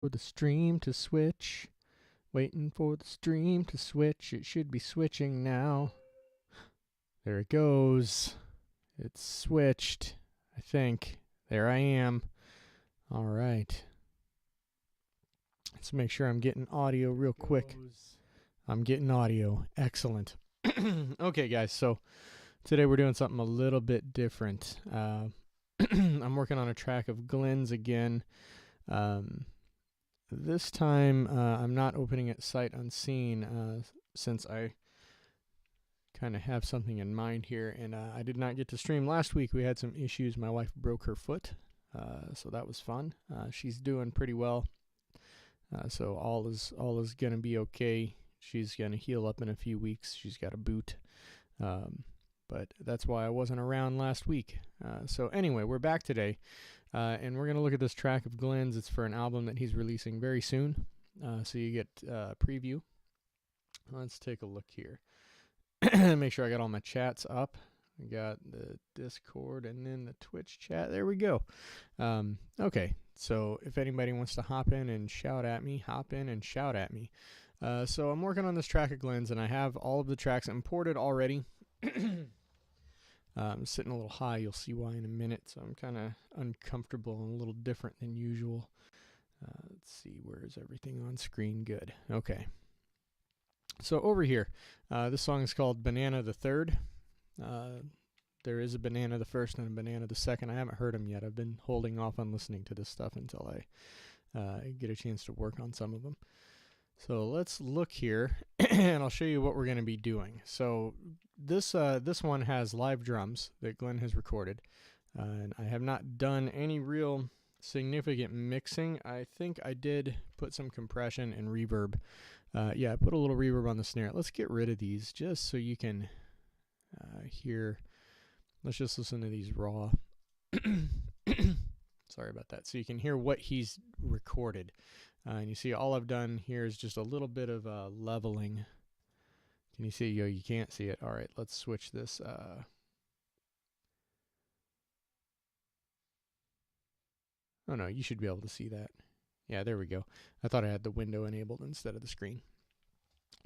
For the stream to switch. Waiting for the stream to switch. It should be switching now. There it goes. It's switched, I think. There I am. All right. Let's make sure I'm getting audio real quick. I'm getting audio. Excellent. Okay, guys. So today we're doing something a little bit different. I'm working on a track of Glenn's again. This time I'm not opening it sight unseen since I kind of have something in mind here, and I did not get to stream last week. We had some issues. My wife broke her foot, so that was fun. She's doing pretty well, so all is gonna be okay. She's gonna heal up in a few weeks. She's got a boot, but that's why I wasn't around last week. So anyway, we're back today, and we're gonna look at this track of Glenn's. It's for an album that he's releasing very soon, so you get a preview. Let's take a look here. Make sure I got all my chats up. I got the Discord and then the Twitch chat. There we go. Okay, so if anybody wants to hop in and shout at me, hop in and shout at me. So I'm working on this track of Glenn's, and I have all of the tracks imported already. I'm sitting a little high. You'll see why in a minute. So I'm kind of uncomfortable and a little different than usual. Let's see, where is everything on screen? Good. Okay. So over here, this song is called Banana the Third. There is a Banana the First and a Banana the Second. I haven't heard them yet. I've been holding off on listening to this stuff until I get a chance to work on some of them. So let's look here, and I'll show you what we're going to be doing. So this one has live drums that Glenn has recorded, and I have not done any real significant mixing. I think I did put some compression and reverb. Yeah, I put a little reverb on the snare. Let's get rid of these just so you can hear. Let's just listen to these raw. Sorry about that. So you can hear what he's recorded. And you see all I've done here is just a little bit of leveling. Can you see? Yo, you can't see it. All right, let's switch this. Oh, no, you should be able to see that. Yeah, there we go. I thought I had the window enabled instead of the screen.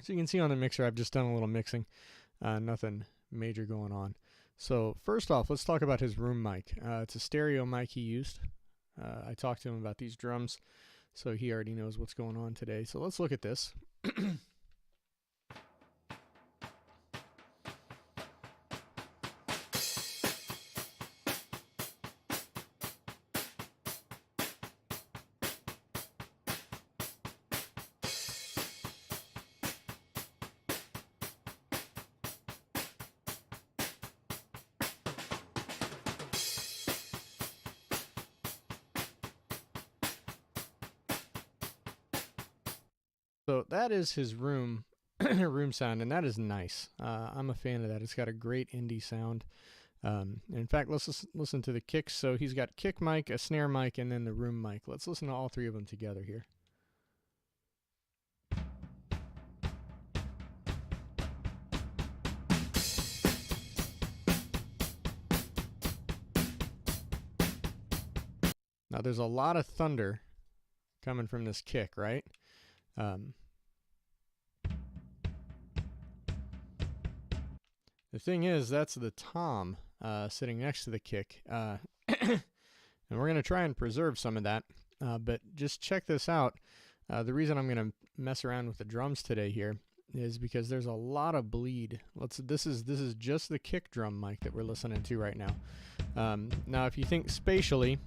So you can see on the mixer, I've just done a little mixing. Nothing major going on. So first off, let's talk about his room mic. It's a stereo mic he used. I talked to him about these drums, so he already knows what's going on today. So let's look at this. So that is his room sound, and that is nice. I'm a fan of that. It's got a great indie sound. In fact, let's listen to the kicks. So he's got kick mic, a snare mic, and then the room mic. Let's listen to all three of them together here. Now there's a lot of thunder coming from this kick, right? The thing is, that's the tom sitting next to the kick. And we're going to try and preserve some of that. But just check this out. The reason I'm going to mess around with the drums today here is because there's a lot of bleed. This is just the kick drum mic that we're listening to right now. Now, if you think spatially,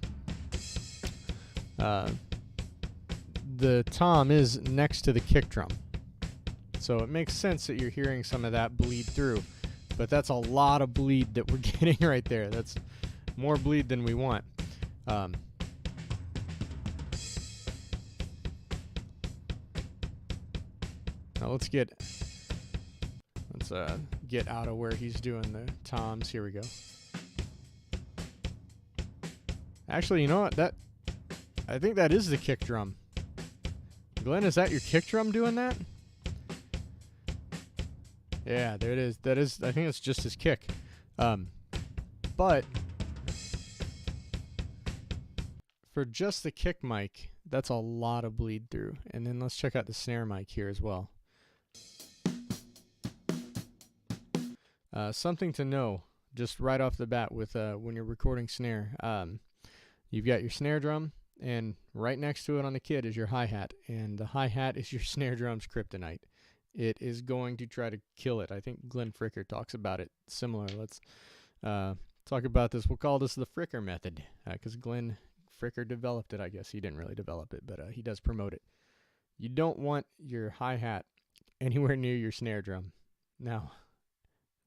the tom is next to the kick drum. So it makes sense that you're hearing some of that bleed through. But that's a lot of bleed that we're getting right there. That's more bleed than we want. Now let's get out of where he's doing the toms. Here we go. Actually, you know what? I think that is the kick drum. Glenn, is that your kick drum doing that? Yeah, there it is. That is, I think it's just his kick. But for just the kick mic, that's a lot of bleed through. And then let's check out the snare mic here as well. Something to know just right off the bat with when you're recording snare. You've got your snare drum, and right next to it on the kit is your hi-hat, and the hi-hat is your snare drum's kryptonite. It is going to try to kill it. I think Glenn Fricker talks about it similar. Let's talk about this. We'll call this the Fricker method, because Glenn Fricker developed it, I guess. He didn't really develop it, but he does promote it. You don't want your hi-hat anywhere near your snare drum. Now,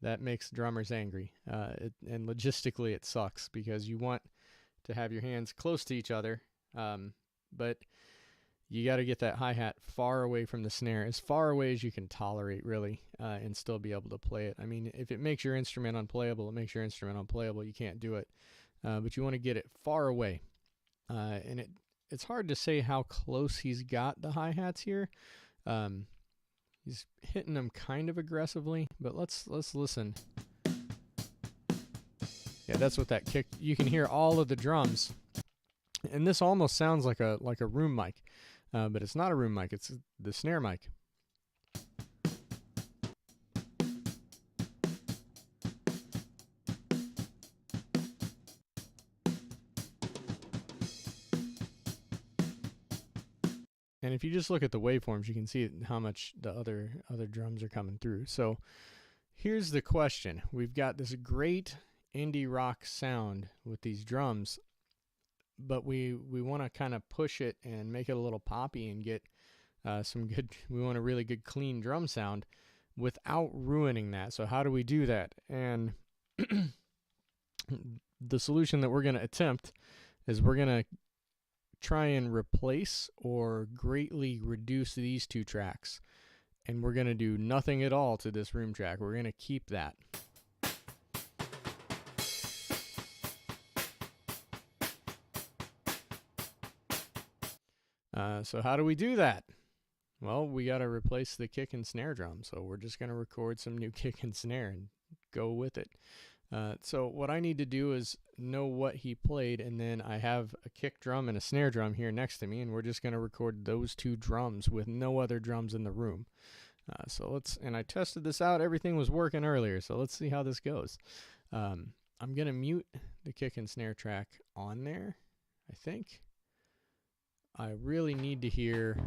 that makes drummers angry, and logistically it sucks, because you want to have your hands close to each other, but you got to get that hi-hat far away from the snare, as far away as you can tolerate, really, and still be able to play it. I mean, if it makes your instrument unplayable, it makes your instrument unplayable. You can't do it, but you want to get it far away, and it's hard to say how close he's got the hi-hats here. He's hitting them kind of aggressively, but let's listen. Yeah, that's what that kick. You can hear all of the drums, and this almost sounds like a room mic, but it's not a room mic. It's the snare mic. And if you just look at the waveforms, you can see how much the other drums are coming through. So here's the question. We've got this great indie rock sound with these drums, but we want to kind of push it and make it a little poppy and get we want a really good clean drum sound without ruining that. So how do we do that? And the solution that we're going to attempt is we're going to try and replace or greatly reduce these two tracks, and we're going to do nothing at all to this room track. We're going to keep that. So how do we do that? Well, we got to replace the kick and snare drum, so we're just going to record some new kick and snare and go with it. So what I need to do is know what he played, and then I have a kick drum and a snare drum here next to me, and we're just going to record those two drums with no other drums in the room. And I tested this out. Everything was working earlier, so let's see how this goes. I'm going to mute the kick and snare track on there, I think. I really need to hear...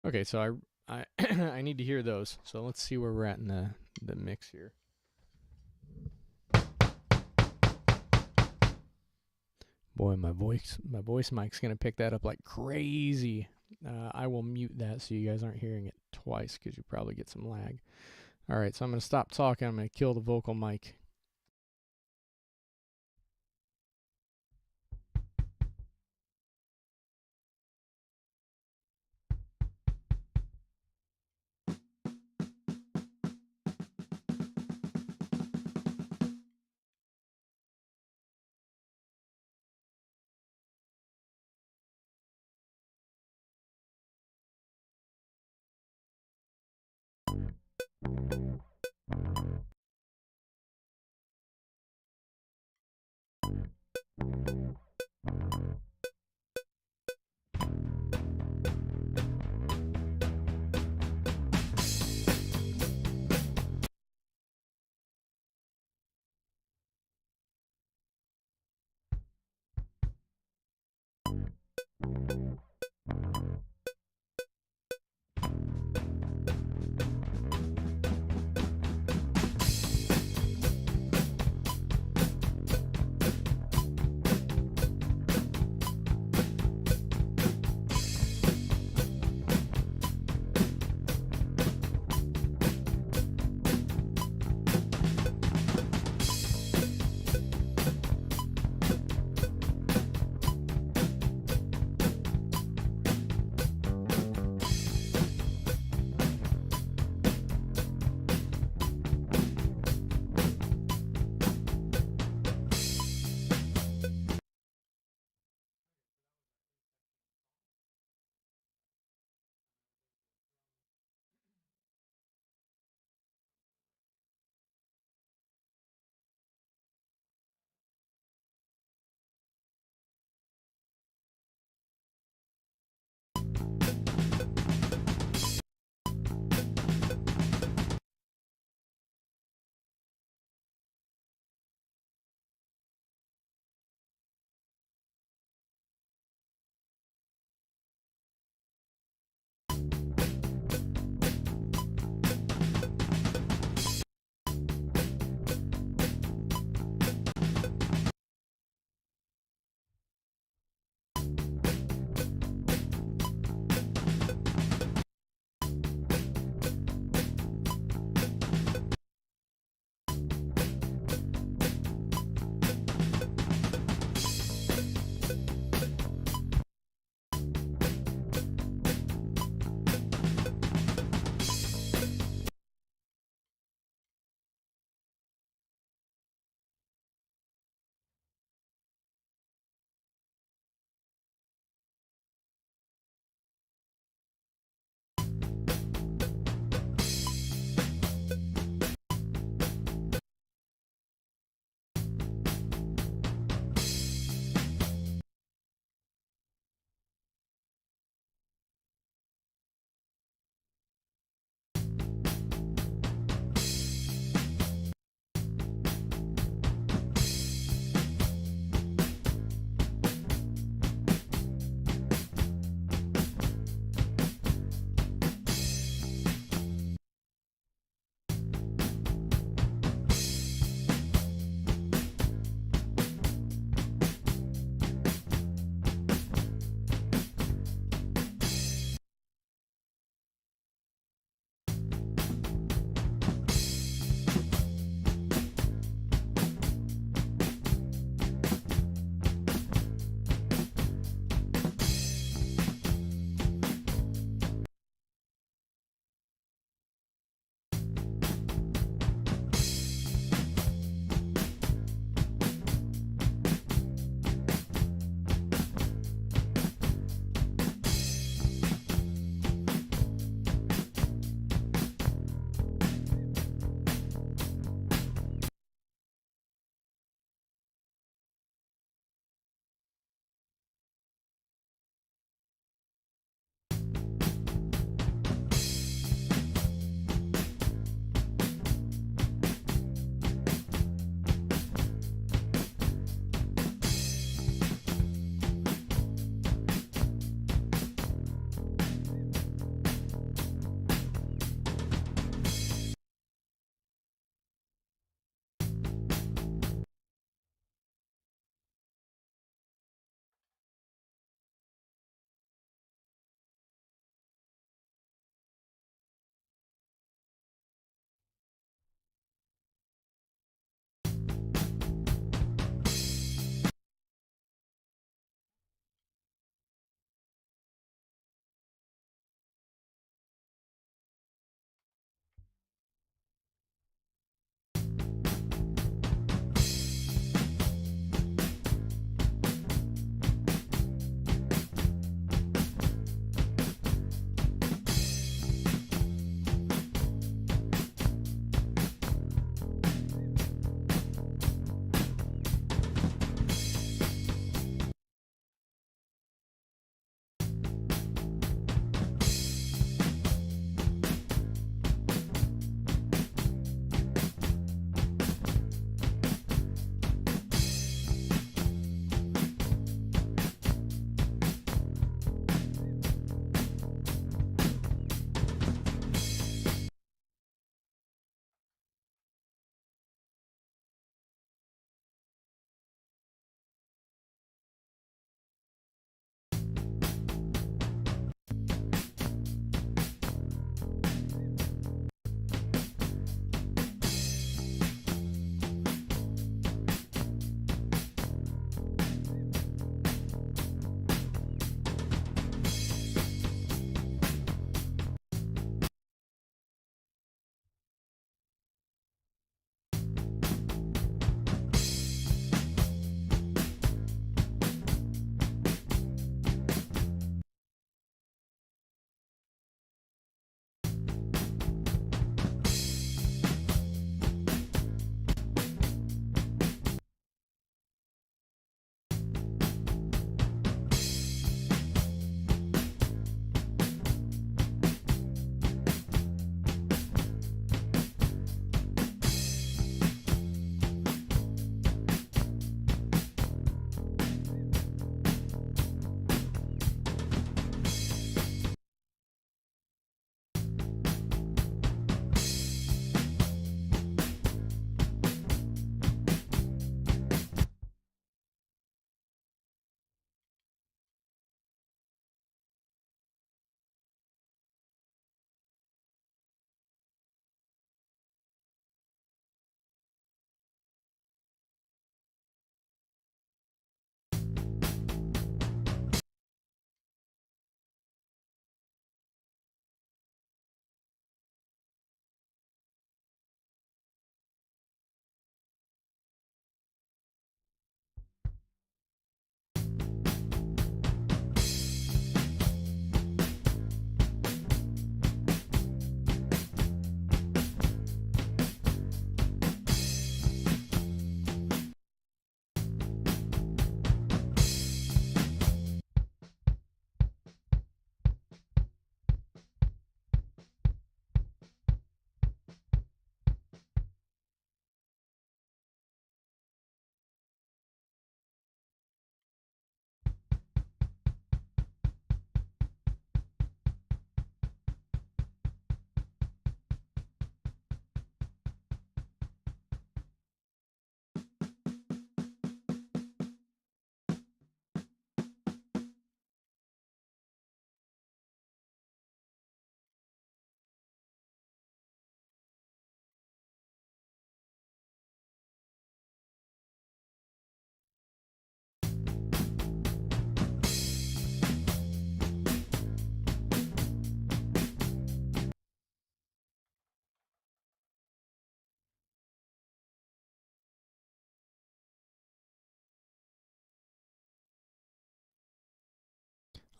Okay, so I I need to hear those. So let's see where we're at in the mix here. Boy, my voice mic's gonna pick that up like crazy. I will mute that so you guys aren't hearing it twice, because you probably get some lag. All right, so I'm gonna stop talking. I'm gonna kill the vocal mic.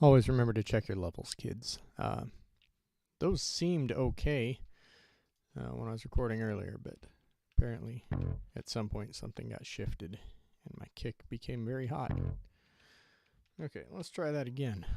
Always remember to check your levels, kids. Those seemed okay when I was recording earlier, but apparently at some point something got shifted and my kick became very hot. Okay, let's try that again.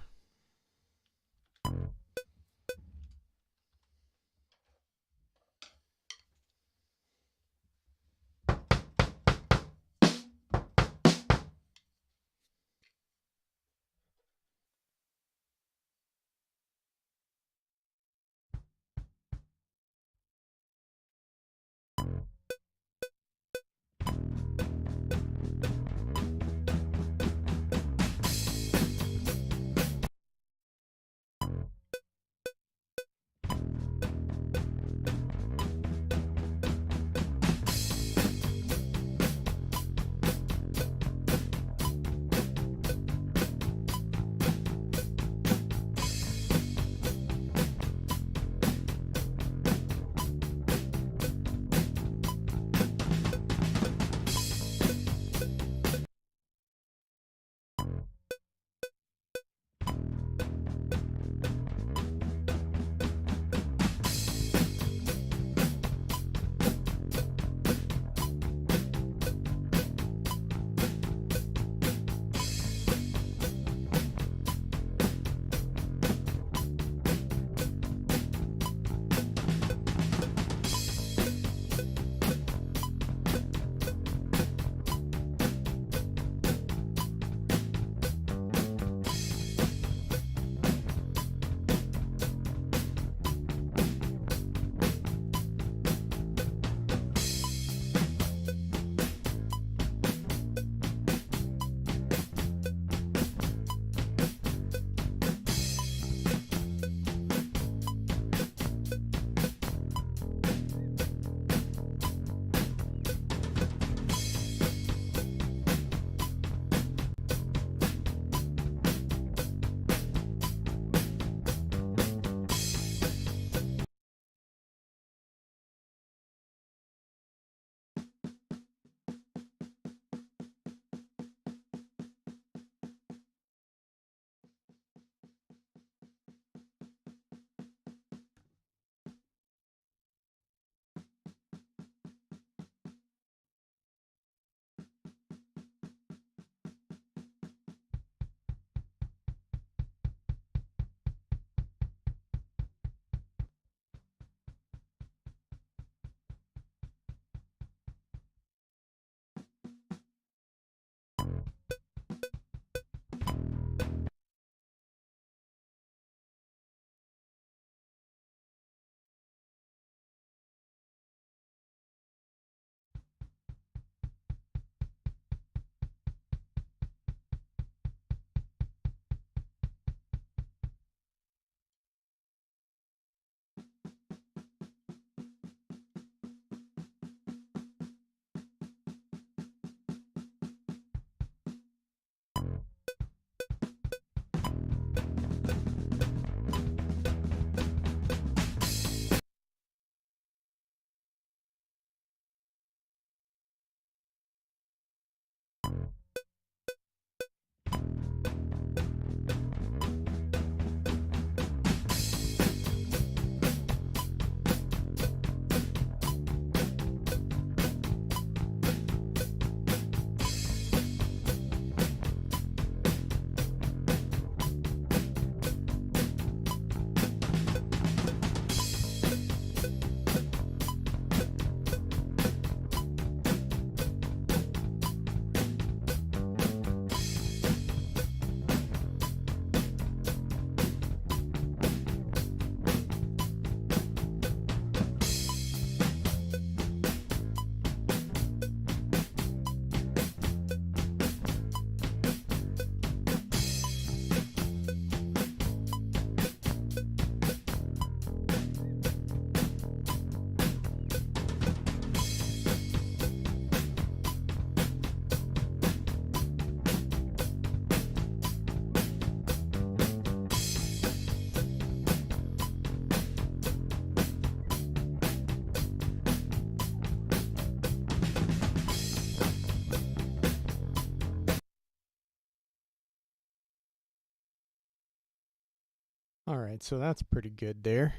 Alright, so that's pretty good there.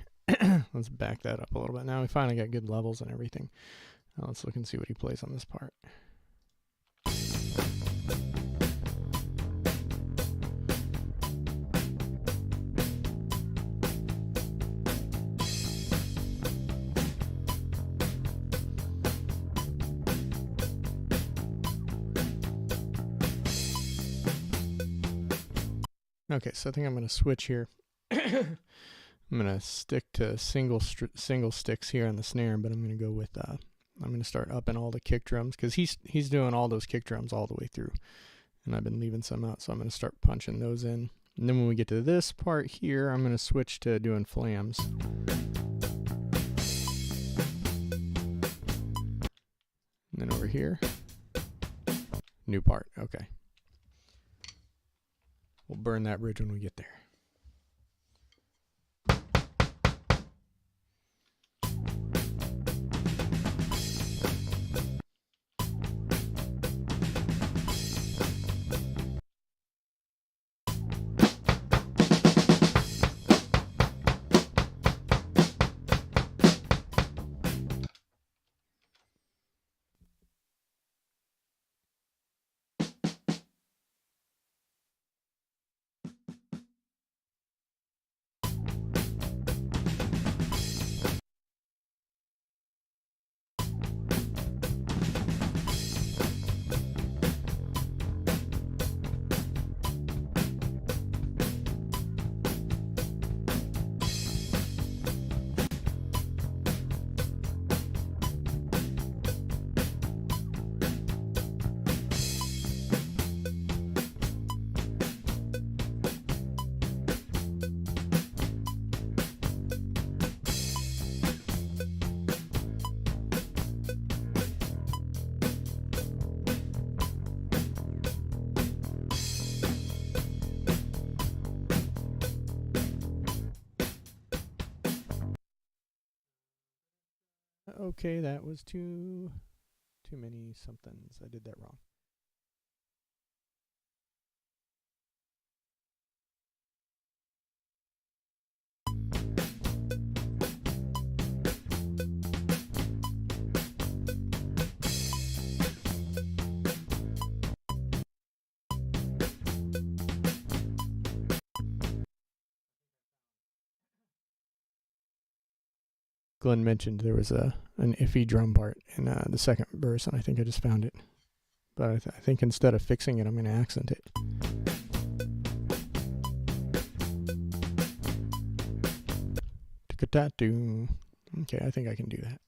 Let's back that up a little bit. Now we finally got good levels and everything. Now let's look and see what he plays on this part. Okay, so I think I'm going to switch here. I'm going to stick to single sticks here on the snare, but I'm going to go with I'm going to start upping all the kick drums because he's doing all those kick drums all the way through, and I've been leaving some out, so I'm going to start punching those in. And then when we get to this part here, I'm going to switch to doing flams. And then over here, new part. Okay. We'll burn that bridge when we get there. Okay, that was too many somethings. I did that wrong. Glenn mentioned there was an iffy drum part in the second verse, and I think I just found it. But I think instead of fixing it, I'm going to accent it. Okay, I think I can do that.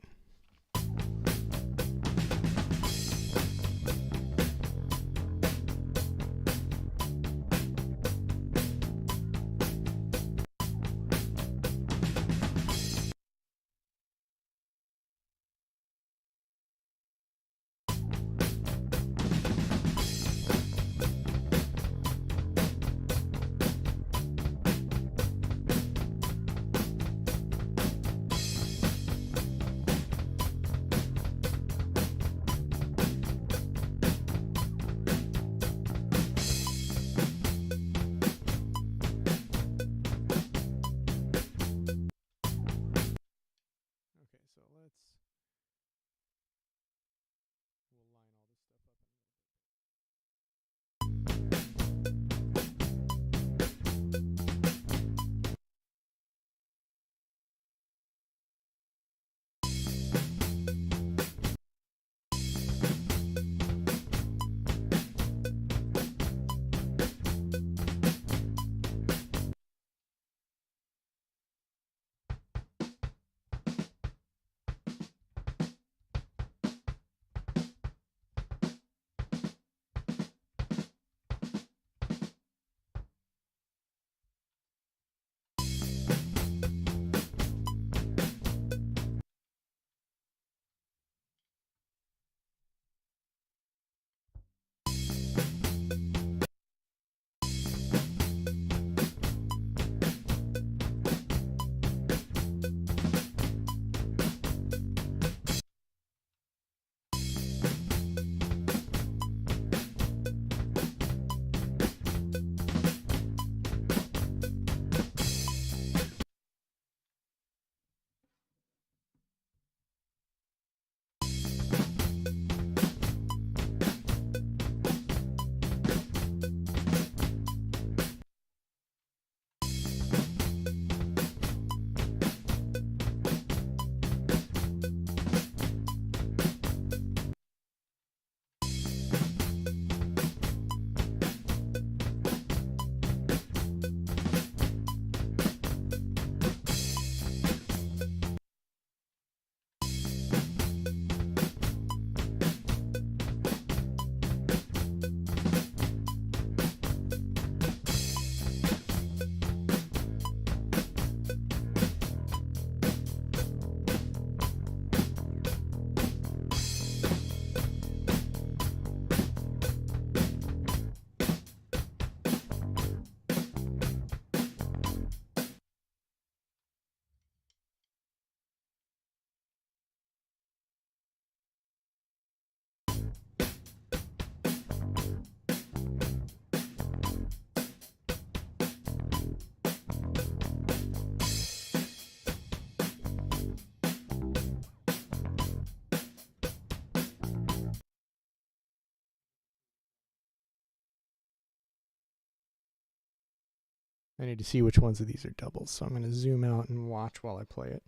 I need to see which ones of these are doubles, so I'm going to zoom out and watch while I play it.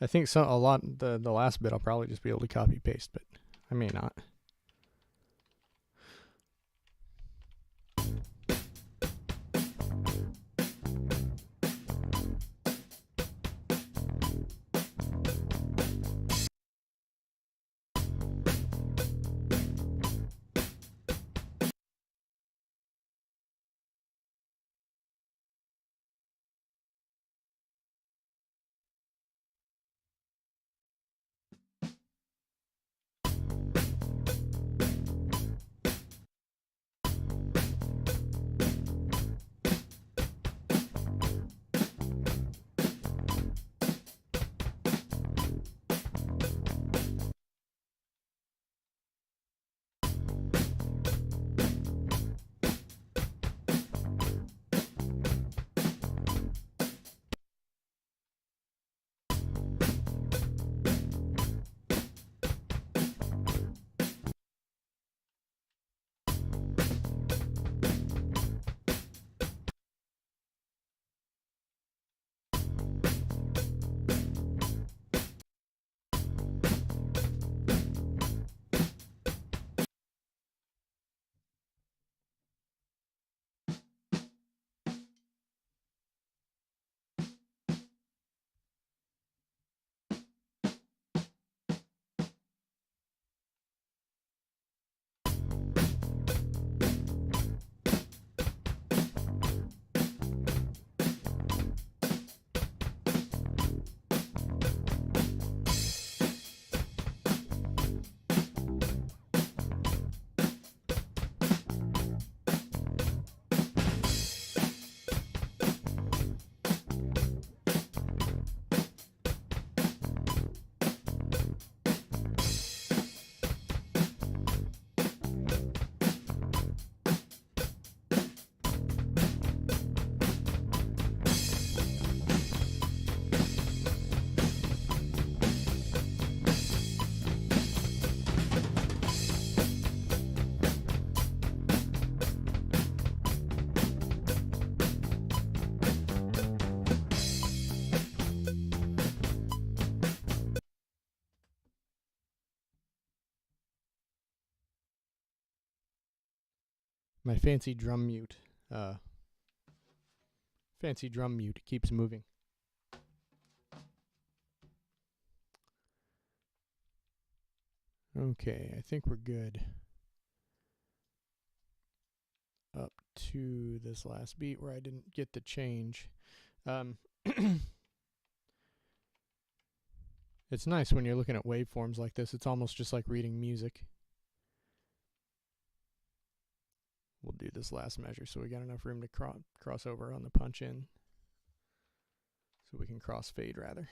I think the last bit I'll probably just be able to copy paste, but I may not. My fancy drum mute keeps moving. Okay, I think we're good up to this last beat where I didn't get to change. It's nice when you're looking at waveforms like this. It's almost just like reading music. We'll do this last measure so we got enough room to cross over on the punch in. So we can cross fade rather.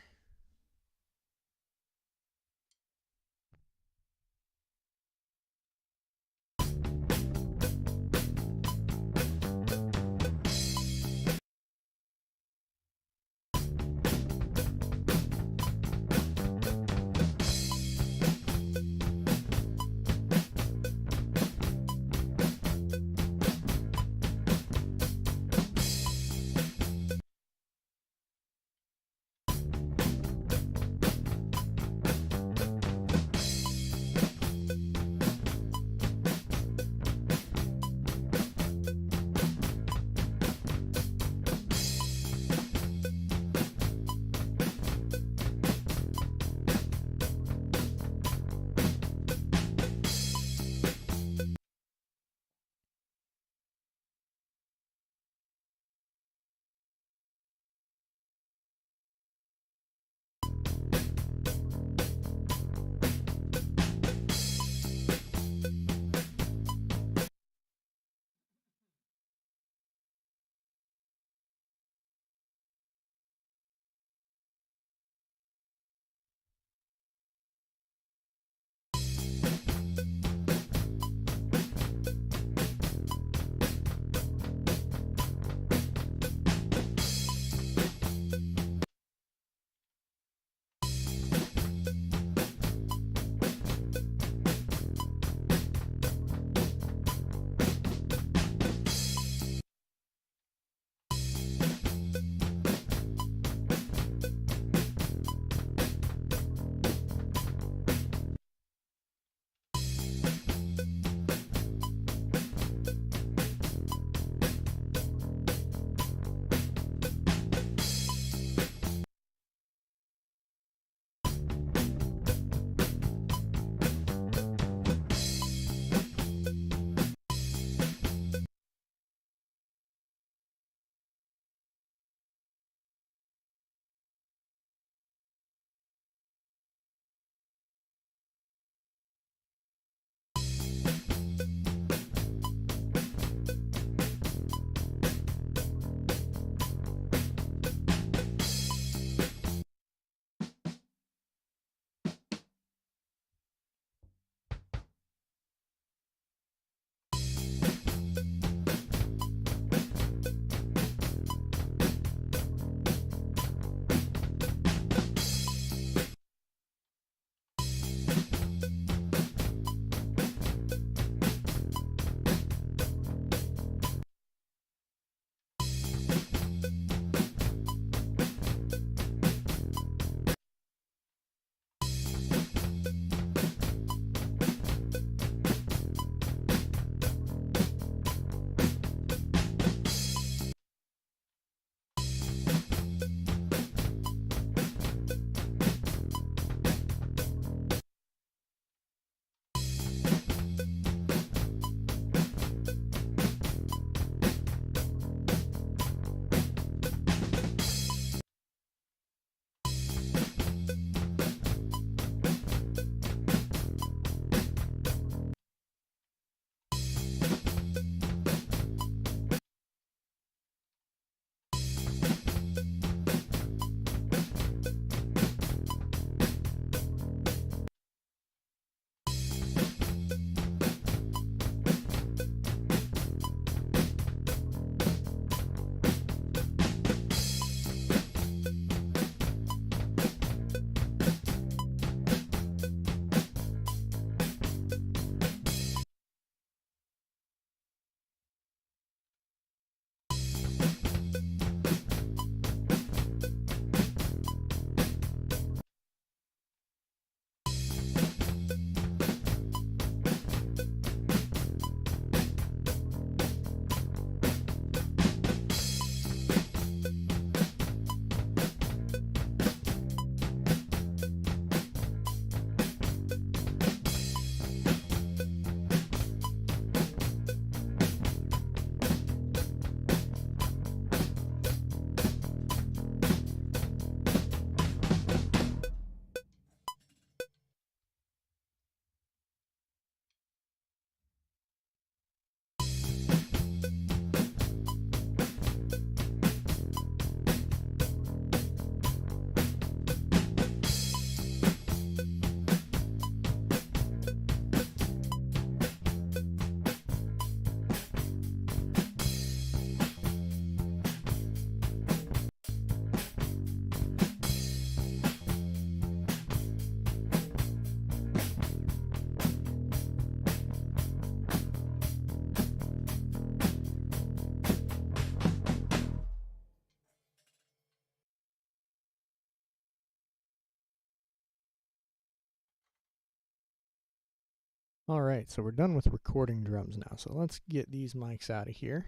All right, so we're done with recording drums now. So let's get these mics out of here.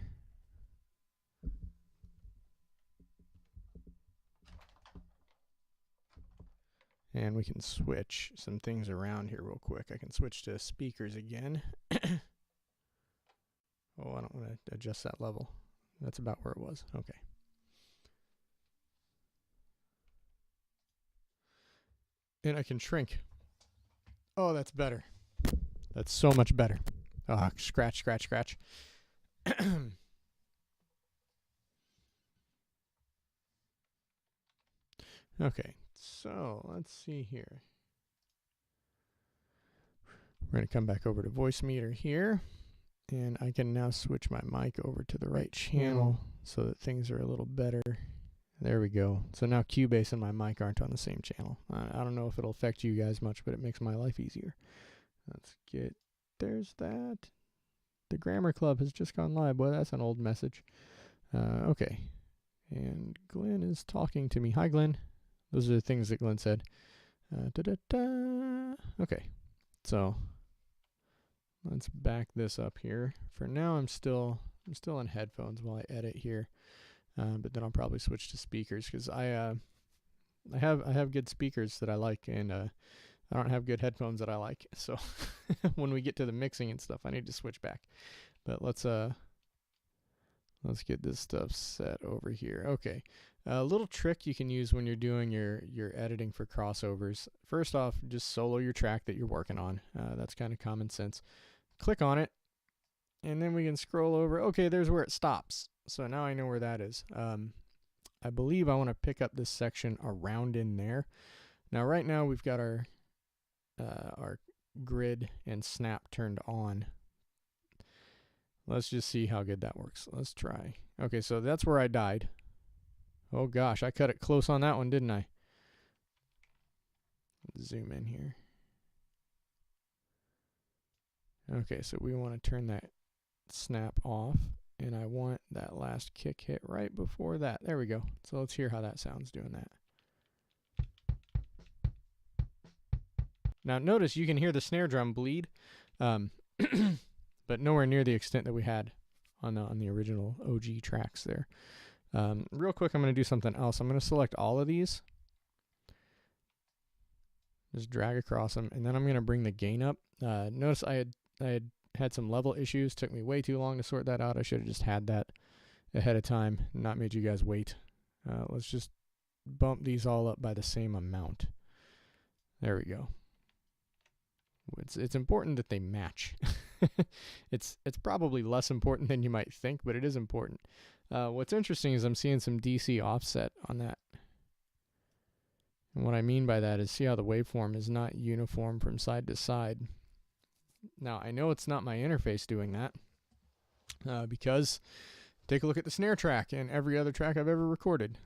And we can switch some things around here real quick. I can switch to speakers again. Oh, I don't want to adjust that level. That's about where it was. Okay. And I can shrink. Oh, that's better. That's so much better. Ah, scratch, scratch, scratch. Okay, so let's see here. We're going to come back over to voice meter here. And I can now switch my mic over to the right channel so that things are a little better. There we go. So now Cubase and my mic aren't on the same channel. I don't know if it'll affect you guys much, but it makes my life easier. Let's get, there's that. The Grammar Club has just gone live. Boy, that's an old message. Okay. And Glenn is talking to me. Hi, Glenn. Those are the things that Glenn said. Okay. So let's back this up here. For now, I'm still in headphones while I edit here, but then I'll probably switch to speakers because I have good speakers that I like, and I don't have good headphones that I like. So when we get to the mixing and stuff, I need to switch back. But let's get this stuff set over here. Okay, a little trick you can use when you're doing your editing for crossovers. First off, just solo your track that you're working on. That's kind of common sense. Click on it, and then we can scroll over. Okay, there's where it stops. So now I know where that is. I believe I want to pick up this section around in there. Now, right now we've got our grid and snap turned on. Let's just see how good that works. Let's try. Okay, so that's where I died. Oh gosh, I cut it close on that one, didn't I? Zoom in here. Okay, so we want to turn that snap off, and I want that last kick hit right before that. There we go. So let's hear how that sounds doing that. Now notice you can hear the snare drum bleed, but nowhere near the extent that we had on the original OG tracks there. Real quick, I'm going to do something else. I'm going to select all of these. Just drag across them, and then I'm going to bring the gain up. Notice I had some level issues. Took me way too long to sort that out. I should have just had that ahead of time, not made you guys wait. Let's just bump these all up by the same amount. There we go. It's important that they match. It's probably less important than you might think, but it is important. What's interesting is I'm seeing some DC offset on that. And what I mean by that is, see how the waveform is not uniform from side to side. Now, I know it's not my interface doing that, because take a look at the snare track and every other track I've ever recorded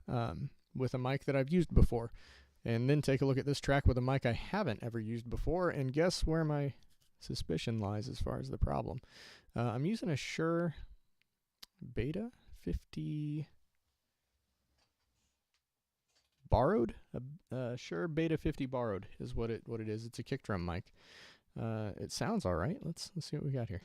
with a mic that I've used before. And then take a look at this track with a mic I haven't ever used before, and guess where my suspicion lies as far as the problem. I'm using a Shure Beta 50 borrowed. A Shure Beta 50 borrowed is what it is. It's a kick drum mic. It sounds all right. Let's see what we got here.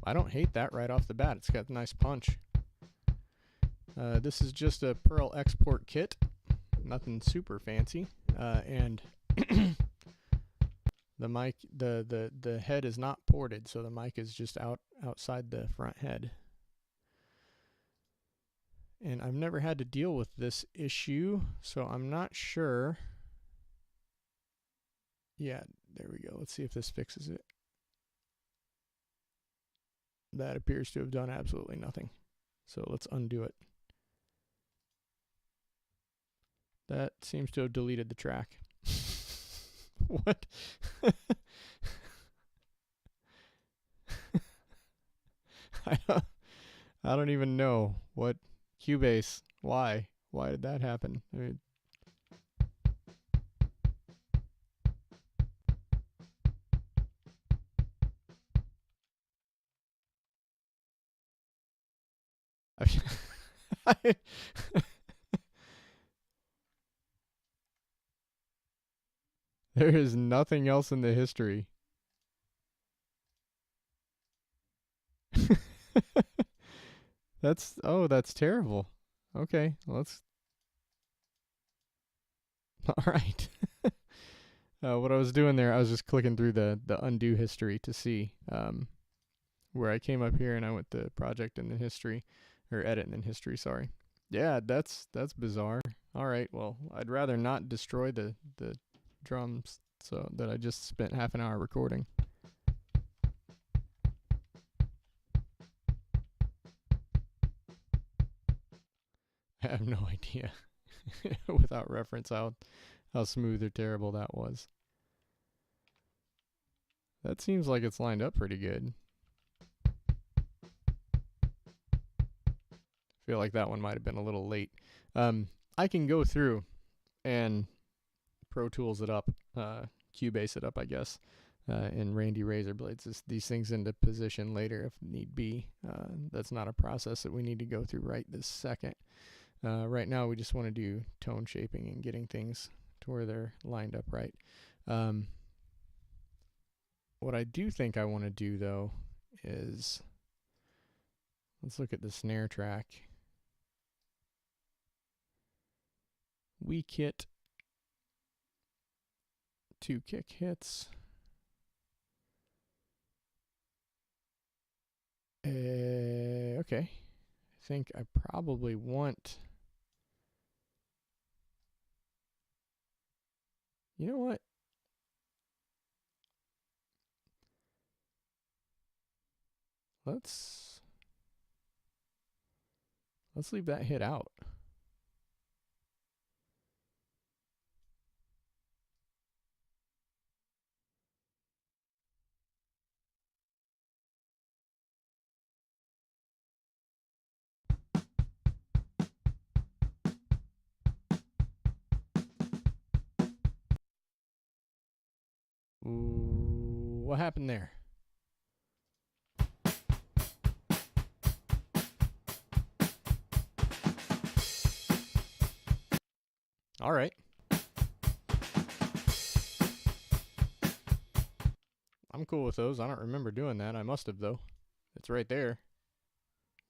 I don't hate that right off the bat. It's got a nice punch. This is just a Pearl export kit, nothing super fancy, and the mic, the head is not ported, so the mic is just outside the front head. And I've never had to deal with this issue, so I'm not sure. Yeah, there we go. Let's see if this fixes it. That appears to have done absolutely nothing. So let's undo it. That seems to have deleted the track. What? I don't even know what Cubase. Why did that happen? I mean, There is nothing else in the history. That's terrible. Okay, let's. All right. What I was doing there, I was just clicking through the undo history to see where I came up here and I went to project and then history, or edit and then history. Sorry. Yeah, that's bizarre. All right, well, I'd rather not destroy the drums so that I just spent half an hour recording. I have no idea without reference how smooth or terrible that was. That seems like it's lined up pretty good. Feel like that one might have been a little late. I can go through and Pro Tools it up, Cubase it up, I guess, and Randy Razor blades these things into position later if need be. That's not a process that we need to go through right this second. Right now, we just want to do tone shaping and getting things to where they're lined up right. What I do think I want to do, though, is let's look at the snare track. We kit 2 kick hits. Okay. I think I probably want. You know what? Let's leave that hit out. Ooh, what happened there? All right. I'm cool with those. I don't remember doing that. I must have, though. It's right there.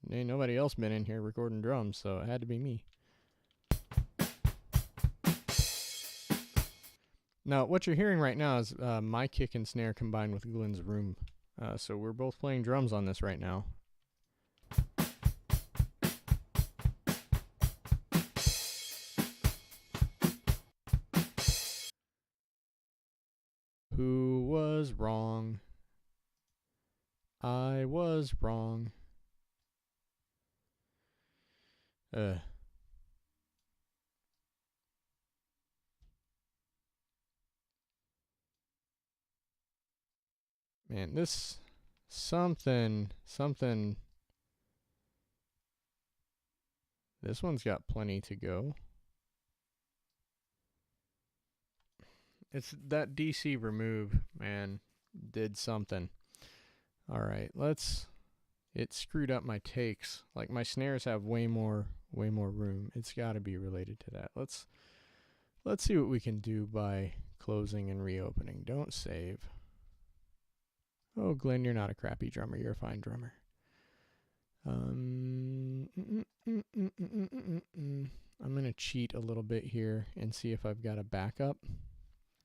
Ain't nobody else been in here recording drums, so it had to be me. Now, what you're hearing right now is my kick and snare combined with Glenn's room. So we're both playing drums on this right now. Who was wrong? I was wrong. Man, this something. This one's got plenty to go. It's that DC remove, man, did something. All right, it screwed up my takes. Like my snares have way more room. It's got to be related to that. Let's see what we can do by closing and reopening. Don't save. Oh, Glenn, you're not a crappy drummer. You're a fine drummer. I'm going to cheat a little bit here and see if I've got a backup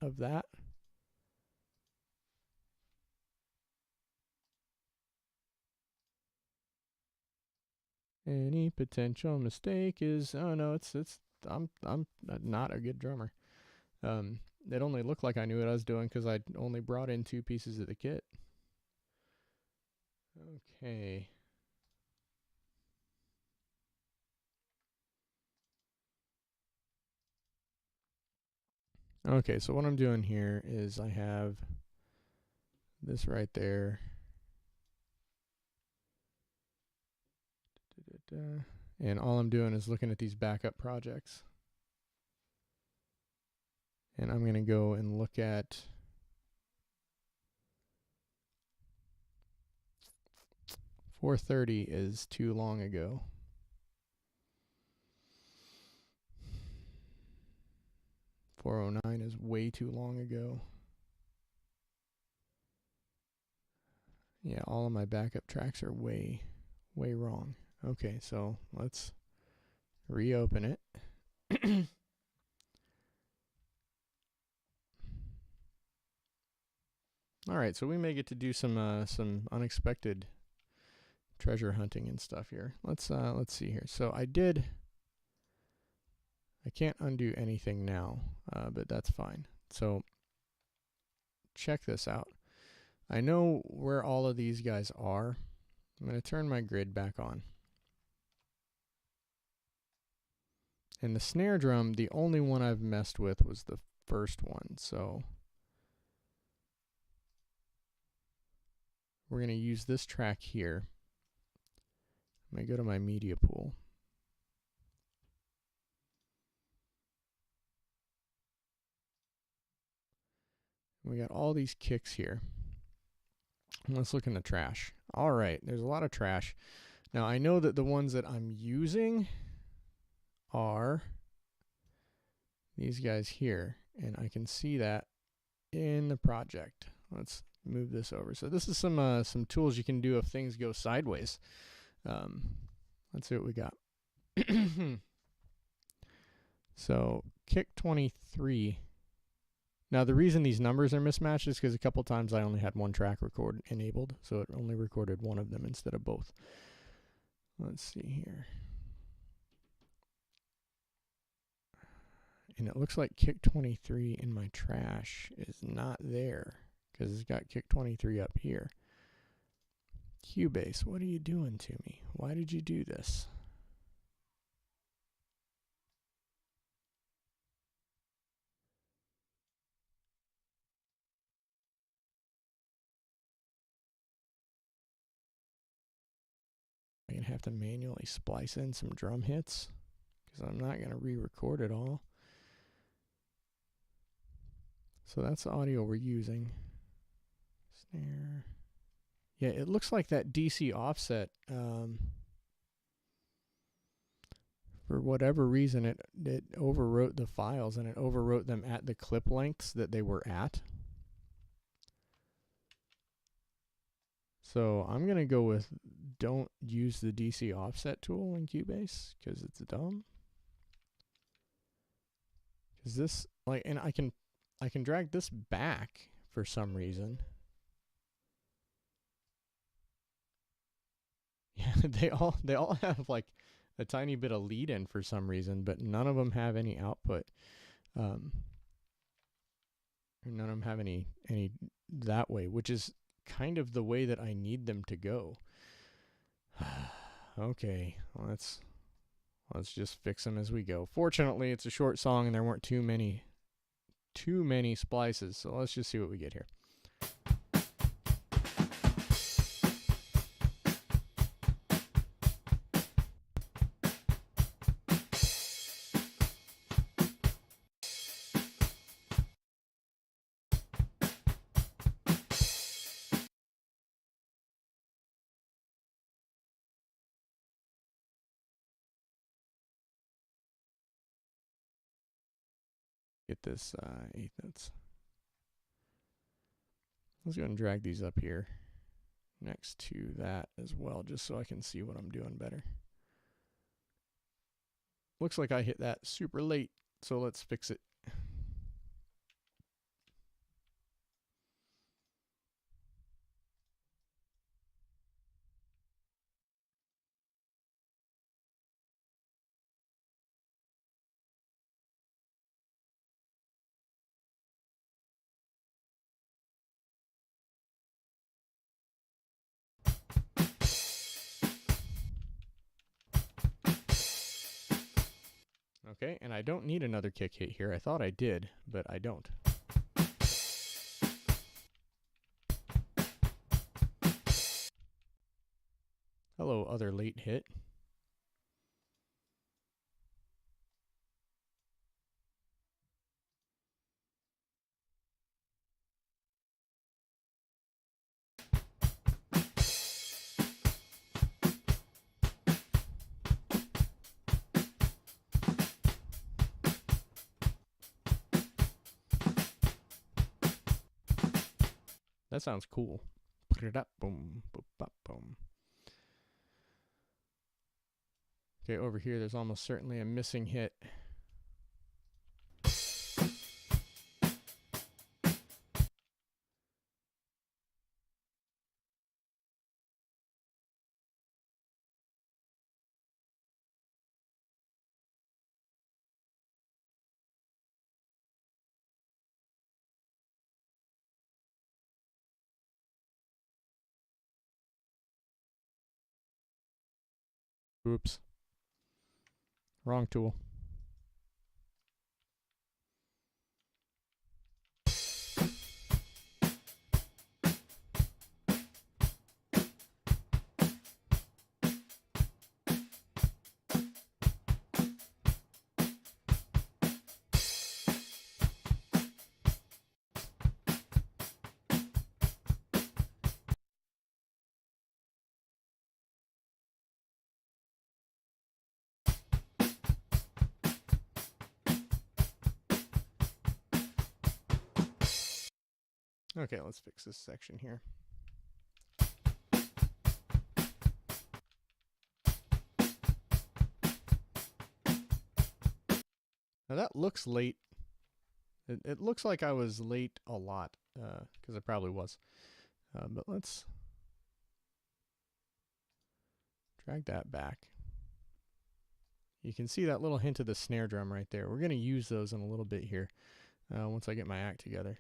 of that. Any potential mistake is, oh no, I'm not a good drummer. It only looked like I knew what I was doing because I only brought in 2 pieces of the kit. Okay. Okay, so what I'm doing here is I have this right there. And all I'm doing is looking at these backup projects. And I'm going to go and look at .430 is too long ago. 409 is way too long ago. Yeah, all of my backup tracks are way wrong. Okay, so let's reopen it. All right, so we may get to do some unexpected treasure hunting and stuff here. Let's see here. So I can't undo anything now, but that's fine. So check this out. I know where all of these guys are. I'm going to turn my grid back on. And the snare drum, the only one I've messed with was the first one. So we're going to use this track here. I'm going to go to my media pool. We got all these kicks here. Let's look in the trash. All right, there's a lot of trash. Now, I know that the ones that I'm using are these guys here, and I can see that in the project. Let's move this over. So this is some tools you can do if things go sideways. Let's see what we got. So kick 23. Now the reason these numbers are mismatched is because a couple times I only had one track record enabled, so it only recorded one of them instead of both. Let's see here. And it looks like kick 23 in my trash is not there because it's got kick 23 up here. Cubase, what are you doing to me? Why did you do this? I'm going to have to manually splice in some drum hits because I'm not going to re-record it all. So that's the audio we're using. Snare. Yeah, it looks like that DC offset, for whatever reason, it overwrote the files and it overwrote them at the clip lengths that they were at. So I'm going to go with don't use the DC offset tool in Cubase because it's dumb. Because this, like, and I can drag this back for some reason. Yeah, they all have like a tiny bit of lead in for some reason, but none of them have any output. None of them have any that way, which is kind of the way that I need them to go. Okay, well, let's just fix them as we go. Fortunately, it's a short song and there weren't too many splices, so let's just see what we get here. Get this eighth notes. Let's go ahead and drag these up here next to that as well, just so I can see what I'm doing better. Looks like I hit that super late, so let's fix it. Okay, and I don't need another kick hit here. I thought I did, but I don't. Hello, other late hit. That sounds cool. Boom, boom, boom. Okay, over here there's almost certainly a missing hit. Oops. Wrong tool. Okay, let's fix this section here. Now that looks late. It looks like I was late a lot, because I probably was. But let's drag that back. You can see that little hint of the snare drum right there. We're going to use those in a little bit here, once I get my act together.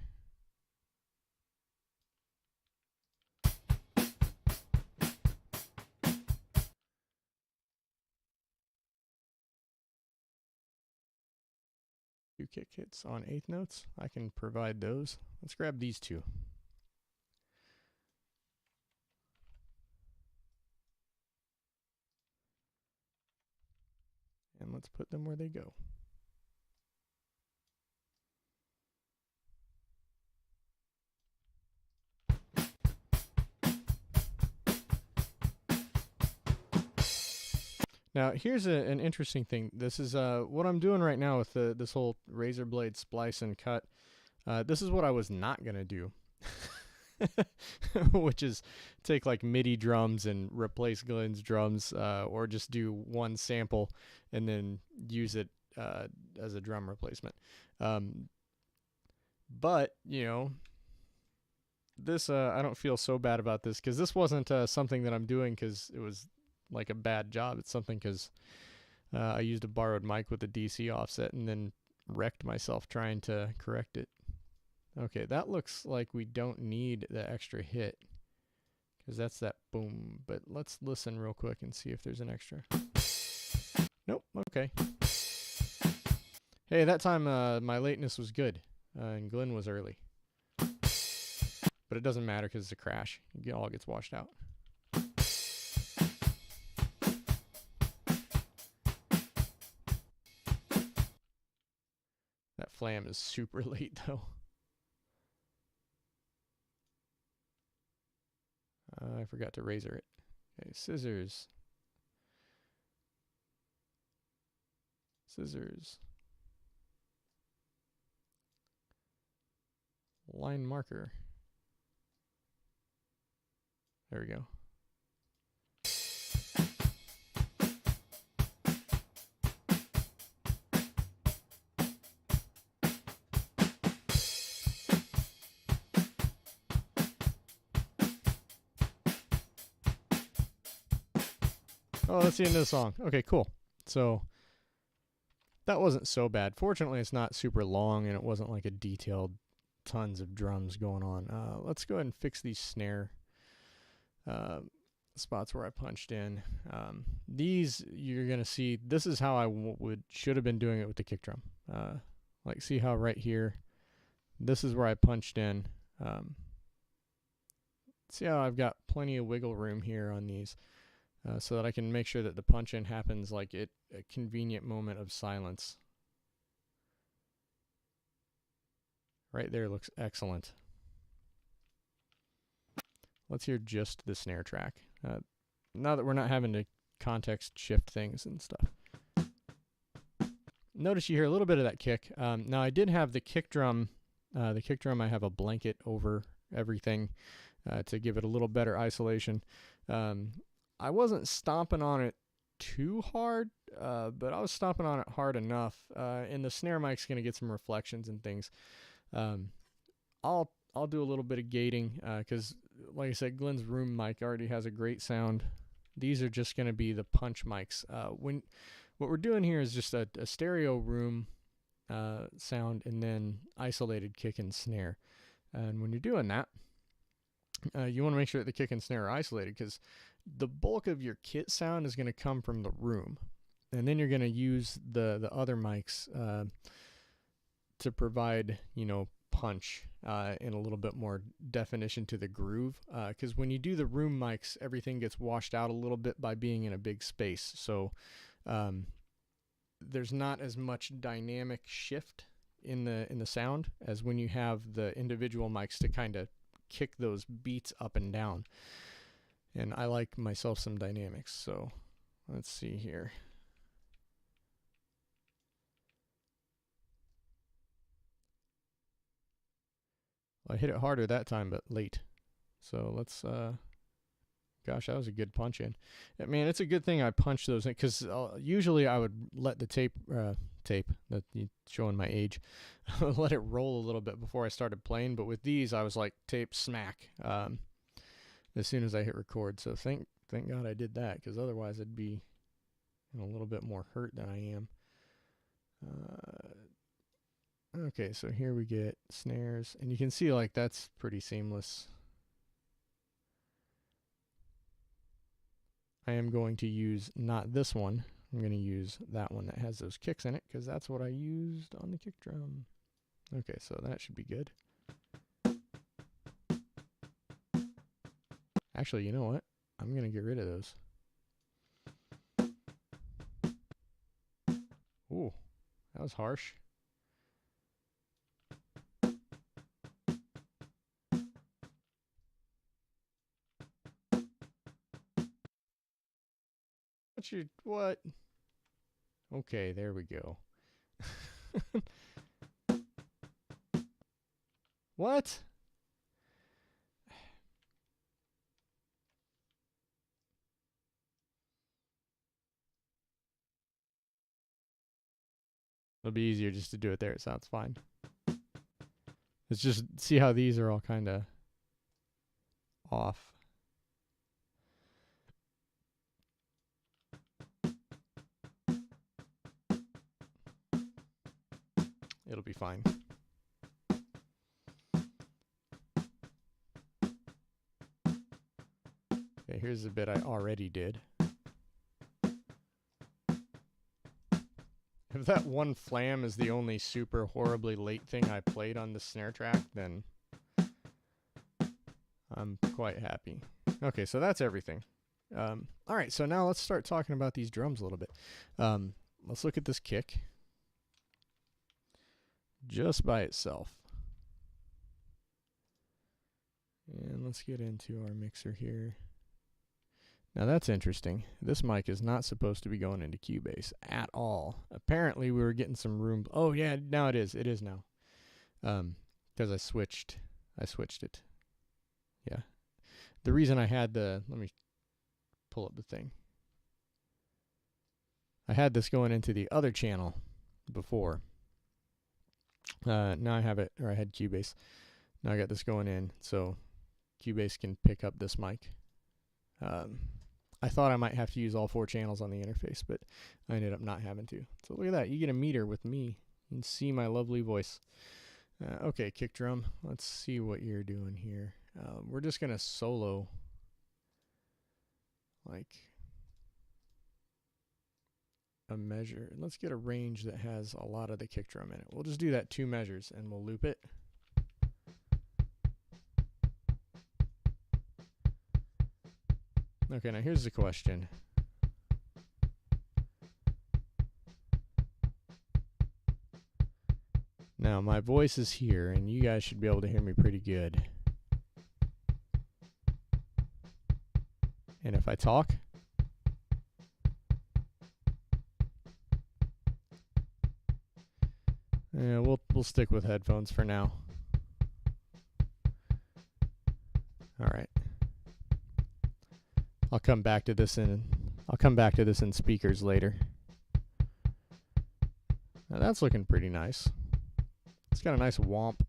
Two kick hits on eighth notes. I can provide those. Let's grab these two. And let's put them where they go. Now, here's an interesting thing. This is what I'm doing right now with this whole razor blade splice and cut. This is what I was not going to do, which is take like MIDI drums and replace Glenn's drums, or just do one sample and then use it as a drum replacement. But, you know, this I don't feel so bad about this, because this wasn't something that I'm doing because it was like a bad job. It's something because I used a borrowed mic with a DC offset and then wrecked myself trying to correct it. Okay, that looks like we don't need the extra hit, because that's that boom. But let's listen real quick and see if there's an extra. Nope. Okay. Hey, that time my lateness was good, and Glenn was early. But it doesn't matter because it's a crash. It all gets washed out. That flam is super late though. I forgot to razor it. Okay, scissors. Scissors. Line marker. There we go. Oh, that's the end of the song. Okay, cool. So that wasn't so bad. Fortunately, it's not super long, and it wasn't like a detailed tons of drums going on. Let's go ahead and fix these snare spots where I punched in. These, you're going to see, this is how I should have been doing it with the kick drum. Like, see how right here, this is where I punched in. See how I've got plenty of wiggle room here on these. So that I can make sure that the punch-in happens like at a convenient moment of silence. Right there looks excellent. Let's hear just the snare track. Now that we're not having to context shift things and stuff. Notice you hear a little bit of that kick. Now I did have the kick drum. The kick drum I have a blanket over everything to give it a little better isolation. I wasn't stomping on it too hard, but I was stomping on it hard enough. And the snare mic's going to get some reflections and things. I'll do a little bit of gating because, like I said, Glenn's room mic already has a great sound. These are just going to be the punch mics. What we're doing here is just a stereo room sound and then isolated kick and snare. And when you're doing that, you want to make sure that the kick and snare are isolated because the bulk of your kit sound is going to come from the room. And then you're going to use the other mics to provide, punch and a little bit more definition to the groove. Because when you do the room mics, everything gets washed out a little bit by being in a big space. So there's not as much dynamic shift in the sound as when you have the individual mics to kind of kick those beats up and down. And I like myself some dynamics. So let's see here. Well, I hit it harder that time, but late. So let's, gosh, that was a good punch in. Man, it's a good thing I punched those in because usually I would let the tape, that showing my age, let it roll a little bit before I started playing. But with these, I was like tape smack as soon as I hit record. So thank God I did that because otherwise I'd be in a little bit more hurt than I am. Okay, so here we get snares, and you can see like that's pretty seamless. I am going to use not this one. I'm going to use that one that has those kicks in it because that's what I used on the kick drum. Okay, so that should be good. Actually, you know what? I'm going to get rid of those. Ooh, that was harsh. What? Okay, there we go. What? It'll be easier just to do it there. It sounds fine. Let's just see how these are all kind of off. It'll be fine. Okay, here's the bit I already did. If that one flam is the only super horribly late thing I played on the snare track, then I'm quite happy. Okay, so that's everything. All right, so now let's start talking about these drums a little bit. Let's look at this kick just by itself. And let's get into our mixer here. Now that's interesting. This mic is not supposed to be going into Cubase at all. Apparently we were getting some room. Oh yeah, now it is. It is now. Because I switched it. Yeah. The reason I had let me pull up the thing. I had this going into the other channel before. Now I have it, or I had Cubase. Now I got this going in, so Cubase can pick up this mic. I thought I might have to use all 4 channels on the interface, but I ended up not having to. So look at that. You get a meter with me. You can see my lovely voice. Okay, kick drum. Let's see what you're doing here. We're just going to solo like a measure. Let's get a range that has a lot of the kick drum in it. We'll just do that 2 measures and we'll loop it. Okay, now here's the question. Now my voice is here and you guys should be able to hear me pretty good. And if I talk, yeah, we'll stick with headphones for now. I'll come back to this in speakers later. Now that's looking pretty nice. It's got a nice womp.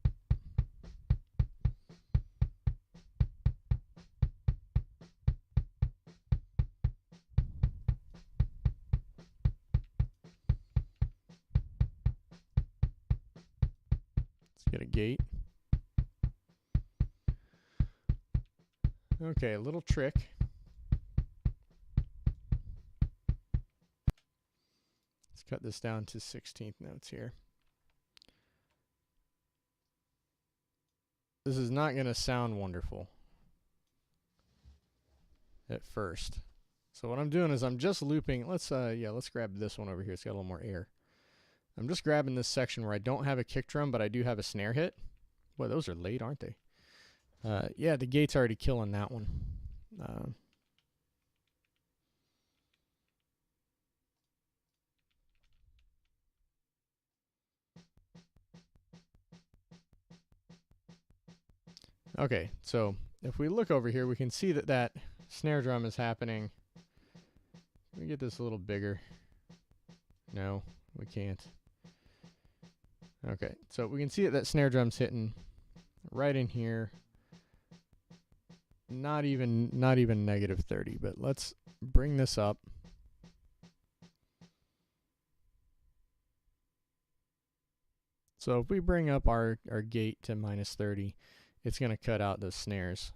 Let's get a gate. Okay, a little trick. Let's cut this down to 16th notes here. This is not going to sound wonderful at first. So what I'm doing is I'm just looping. Let's grab this one over here. It's got a little more air. I'm just grabbing this section where I don't have a kick drum, but I do have a snare hit. Boy, those are late, aren't they? Yeah, the gate's already killing that one. Okay, so if we look over here, we can see that that snare drum is happening. Let me get this a little bigger. No, we can't. Okay, so we can see that snare drum's hitting right in here. Not even negative 30, but let's bring this up. So if we bring up our gate to minus 30, it's going to cut out those snares.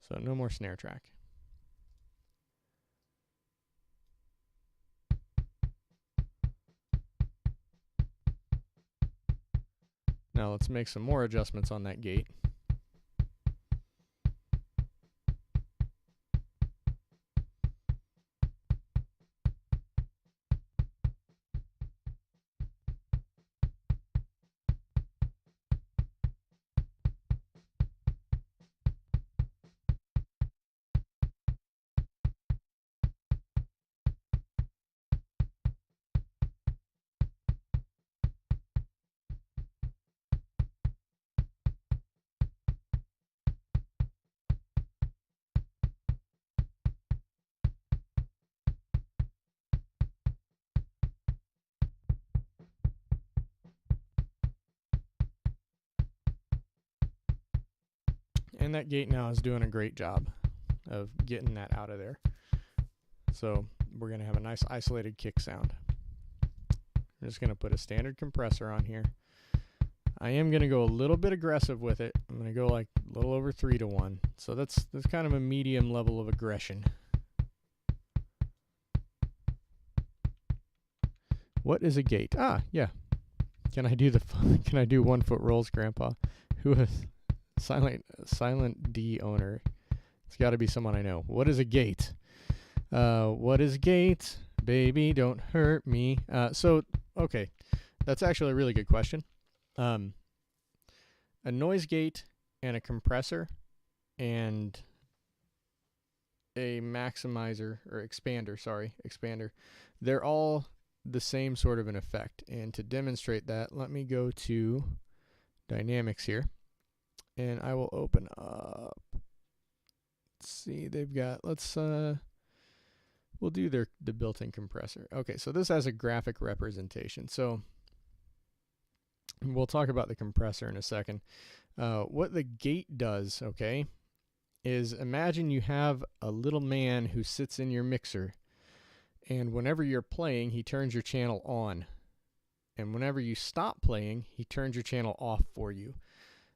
So no more snare track. Now let's make some more adjustments on that gate. And that gate now is doing a great job of getting that out of there. So we're going to have a nice isolated kick sound. I'm just going to put a standard compressor on here. I am going to go a little bit aggressive with it. I'm going to go like a little over 3-to-1. So that's kind of a medium level of aggression. What is a gate? Ah, yeah. Can I do 1 foot rolls, Grandpa? Who is silent D owner? It's got to be someone I know. What is a gate? What is a gate? Baby, don't hurt me. Okay, that's actually a really good question. A noise gate and a compressor and a maximizer or expander. They're all the same sort of an effect. And to demonstrate that, let me go to dynamics here. And I will open up. Let's see, they've got, we'll do the built-in compressor. Okay, so this has a graphic representation. So we'll talk about the compressor in a second. What the gate does, okay, is imagine you have a little man who sits in your mixer, and whenever you're playing, he turns your channel on. And whenever you stop playing, he turns your channel off for you.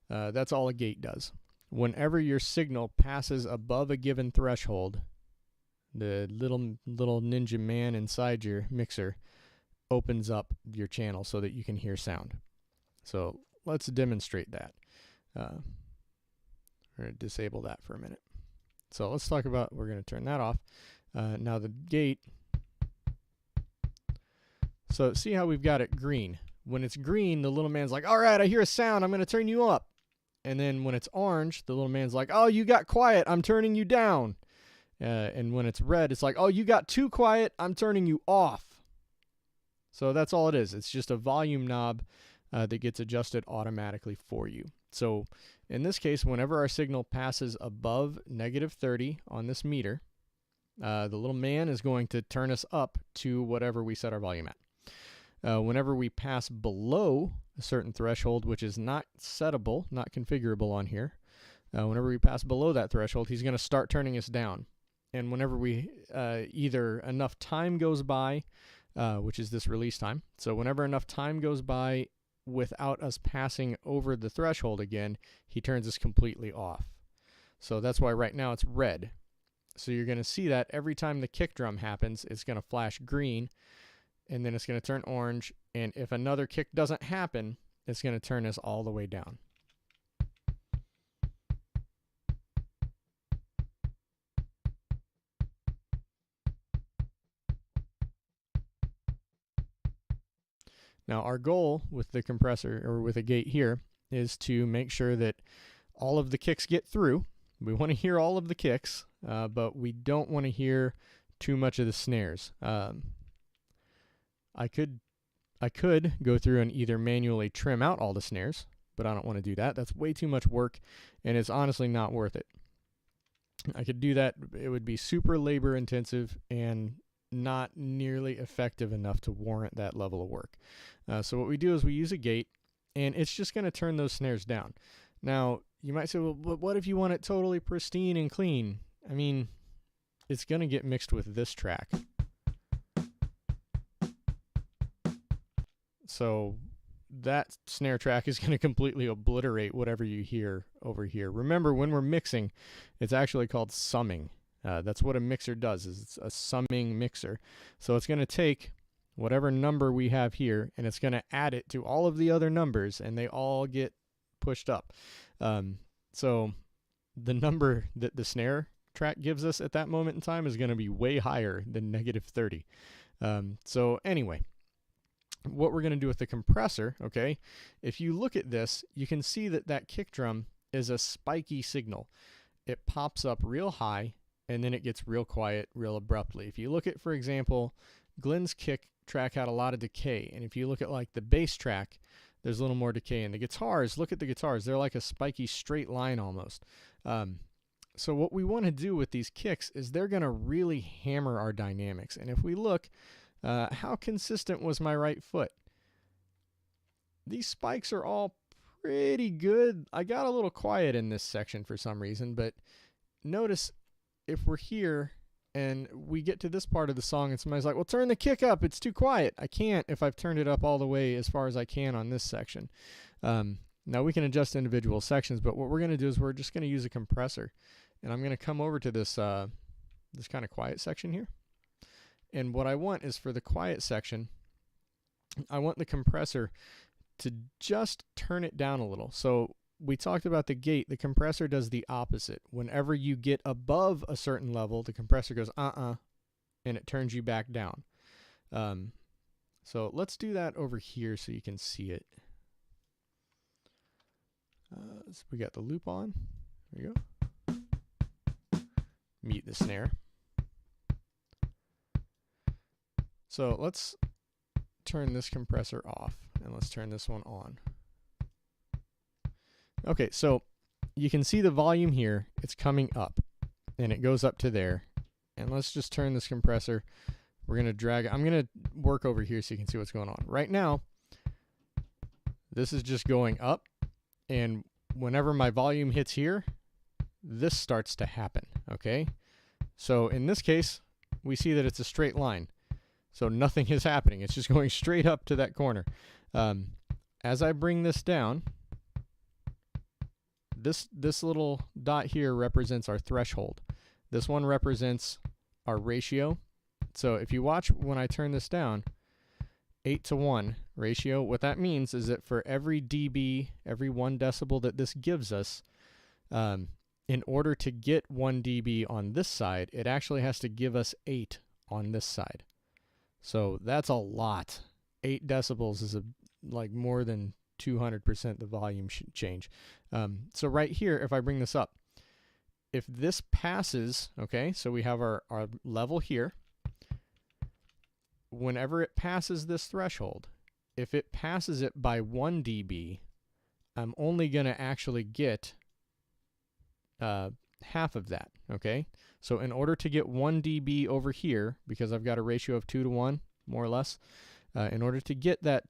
That's all a gate does. Whenever your signal passes above a given threshold, the little ninja man inside your mixer opens up your channel so that you can hear sound. So let's demonstrate that. We're going to disable that for a minute. So let's talk about, we're going to turn that off. Now the gate, so see how we've got it green. When it's green, the little man's like, all right, I hear a sound, I'm going to turn you up. And then when it's orange, the little man's like, oh, you got quiet, I'm turning you down. And when it's red, it's like, oh, you got too quiet, I'm turning you off. So that's all it is. It's just a volume knob that gets adjusted automatically for you. So in this case, whenever our signal passes above -30 on this meter, the little man is going to turn us up to whatever we set our volume at. Whenever we pass below a certain threshold, which is not settable, not configurable on here, whenever we pass below that threshold, he's going to start turning us down. And whenever we either enough time goes by, which is this release time, so whenever enough time goes by without us passing over the threshold again, he turns us completely off. So that's why right now it's red. So you're going to see that every time the kick drum happens, it's going to flash green, and then it's going to turn orange, and if another kick doesn't happen, it's going to turn us all the way down. Now our goal with the compressor, or with a gate here, is to make sure that all of the kicks get through. We want to hear all of the kicks, but we don't want to hear too much of the snares. I could go through and either manually trim out all the snares, but I don't want to do that. That's way too much work, and it's honestly not worth it. I could do that. It would be super labor intensive and not nearly effective enough to warrant that level of work. So what we do is we use a gate, and it's just going to turn those snares down. Now, you might say, well, but what if you want it totally pristine and clean? I mean, it's going to get mixed with this track. So that snare track is going to completely obliterate whatever you hear over here. Remember, when we're mixing, it's actually called summing. That's what a mixer does, is it's a summing mixer. So it's going to take whatever number we have here, and it's going to add it to all of the other numbers, and they all get pushed up. So the number that the snare track gives us at that moment in time is going to be way higher than -30. So anyway, what we're going to do with the compressor, okay, if you look at this, you can see that that kick drum is a spiky signal. It pops up real high, and then it gets real quiet real abruptly. If you look at, for example, Glenn's kick track had a lot of decay, and if you look at like the bass track, there's a little more decay. And the guitars, look at the guitars, they're like a spiky straight line almost. So what we want to do with these kicks is they're going to really hammer our dynamics. And if we look, how consistent was my right foot? These spikes are all pretty good. I got a little quiet in this section for some reason, but notice if we're here and we get to this part of the song and somebody's like, well, turn the kick up, it's too quiet. I can't if I've turned it up all the way as far as I can on this section. Now we can adjust individual sections, but what we're going to do is we're just going to use a compressor. And I'm going to come over to this, this kind of quiet section here. And what I want is for the quiet section, I want the compressor to just turn it down a little. So we talked about the gate. The compressor does the opposite. Whenever you get above a certain level, the compressor goes, and it turns you back down. So let's do that over here so you can see it. So we got the loop on. There we go. Mute the snare. So let's turn this compressor off, and let's turn this one on. Okay, so you can see the volume here. It's coming up, and it goes up to there. And let's just turn this compressor. We're going to drag it. I'm going to work over here so you can see what's going on. Right now, this is just going up, and whenever my volume hits here, this starts to happen, okay? So in this case, we see that it's a straight line. So nothing is happening. It's just going straight up to that corner. As I bring this down, this little dot here represents our threshold. This one represents our ratio. So if you watch when I turn this down, 8:1 ratio, what that means is that for every dB, every 1 decibel that this gives us, in order to get 1 dB on this side, it actually has to give us 8 on this side. So that's a lot. 8 decibels is like more than 200% the volume change. So right here, if I bring this up, if this passes, okay, so we have our level here. Whenever it passes this threshold, if it passes it by 1 dB, I'm only going to actually get half of that, okay? So in order to get 1 dB over here, because I've got a ratio of 2 to 1, more or less, in order to get that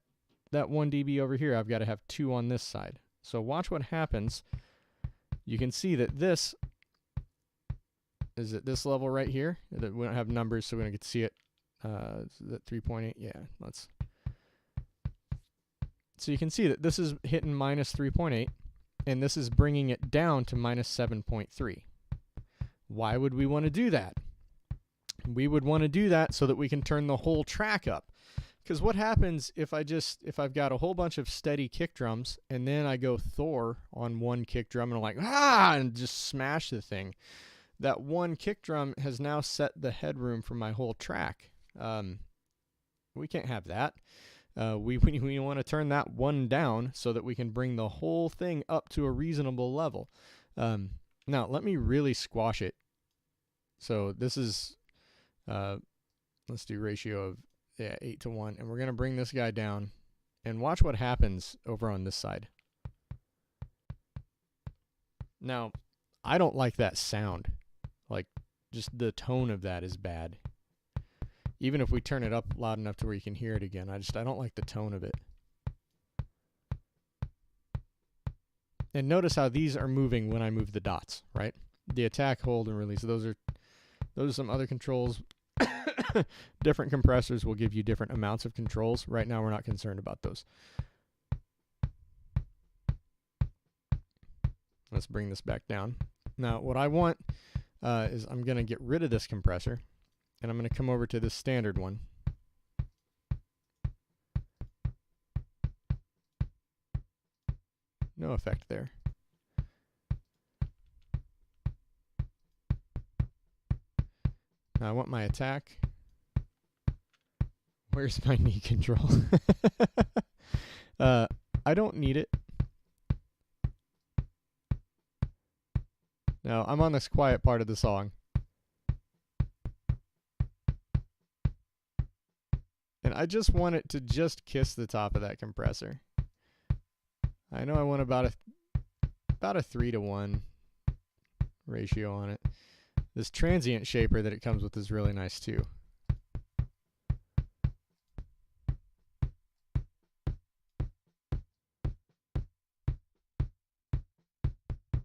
1 dB over here, I've got to have 2 on this side. So watch what happens. You can see that this is at this level right here. We don't have numbers, so we don't get to see it. Is that 3.8? Yeah, let's. So you can see that this is hitting minus 3.8, and this is bringing it down to minus 7.3. Why would we want to do that? We would want to do that so that we can turn the whole track up. Because what happens if I've got a whole bunch of steady kick drums and then I go Thor on one kick drum and I'm like, and just smash the thing. That one kick drum has now set the headroom for my whole track. We can't have that. We want to turn that one down so that we can bring the whole thing up to a reasonable level. Now, let me really squash it. So this is, let's do ratio of 8 to 1. And we're going to bring this guy down. And watch what happens over on this side. Now, I don't like that sound. Like, just the tone of that is bad. Even if we turn it up loud enough to where you can hear it again, I don't like the tone of it. And notice how these are moving when I move the dots, right? The attack, hold, and release. Those are some other controls. Different compressors will give you different amounts of controls. Right now, we're not concerned about those. Let's bring this back down. Now, what I want is I'm going to get rid of this compressor, and I'm going to come over to this standard one. No effect there. Now I want my attack. Where's my knee control? I don't need it. Now I'm on this quiet part of the song. And I just want it to just kiss the top of that compressor. I know I want about a 3 to 1 ratio on it. This transient shaper that it comes with is really nice too.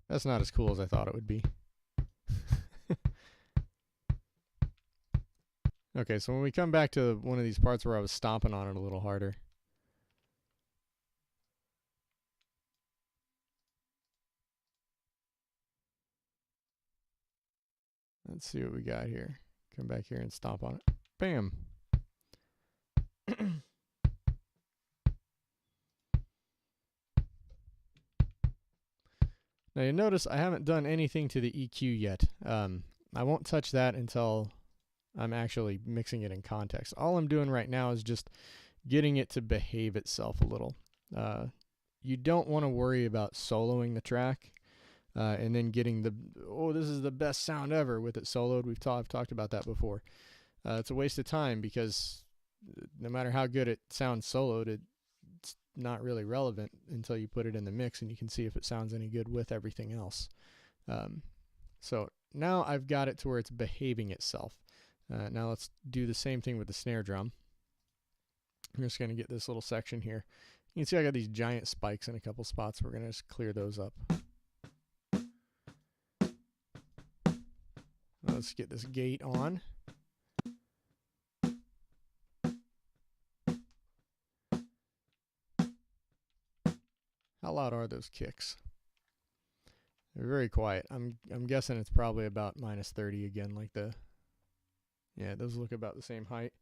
That's not as cool as I thought it would be. Okay, so when we come back to one of these parts where I was stomping on it a little harder. Let's see what we got here. Come back here and stomp on it. Bam. Now you notice I haven't done anything to the EQ yet. I won't touch that until I'm actually mixing it in context. All I'm doing right now is just getting it to behave itself a little. You don't want to worry about soloing the track and then getting this is the best sound ever with it soloed. I've talked about that before. It's a waste of time because no matter how good it sounds soloed, it's not really relevant until you put it in the mix and you can see if it sounds any good with everything else. So now I've got it to where it's behaving itself. Now let's do the same thing with the snare drum. I'm just going to get this little section here. You can see I got these giant spikes in a couple spots. We're going to just clear those up. Let's get this gate on. How loud are those kicks? They're very quiet. I'm guessing it's probably about minus 30 again, like yeah, those look about the same height.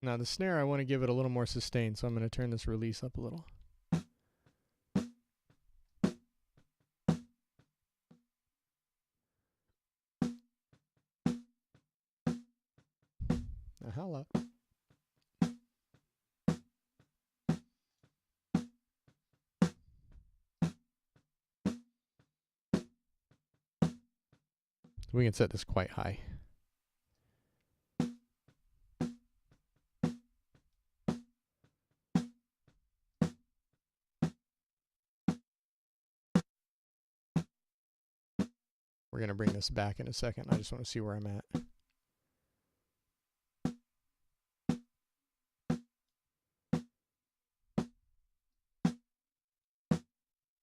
Now the snare, I want to give it a little more sustain, so I'm going to turn this release up a little. Hello. We can set this quite high. We're going to bring this back in a second. I just want to see where I'm at.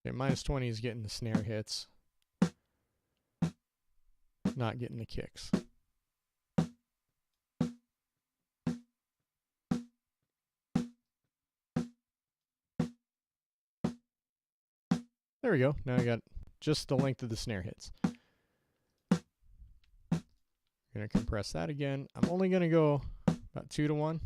Okay, minus 20 is getting the snare hits, not getting the kicks. There we go. Now I got just the length of the snare hits. I'm going to compress that again. I'm only going to go about 2 to 1.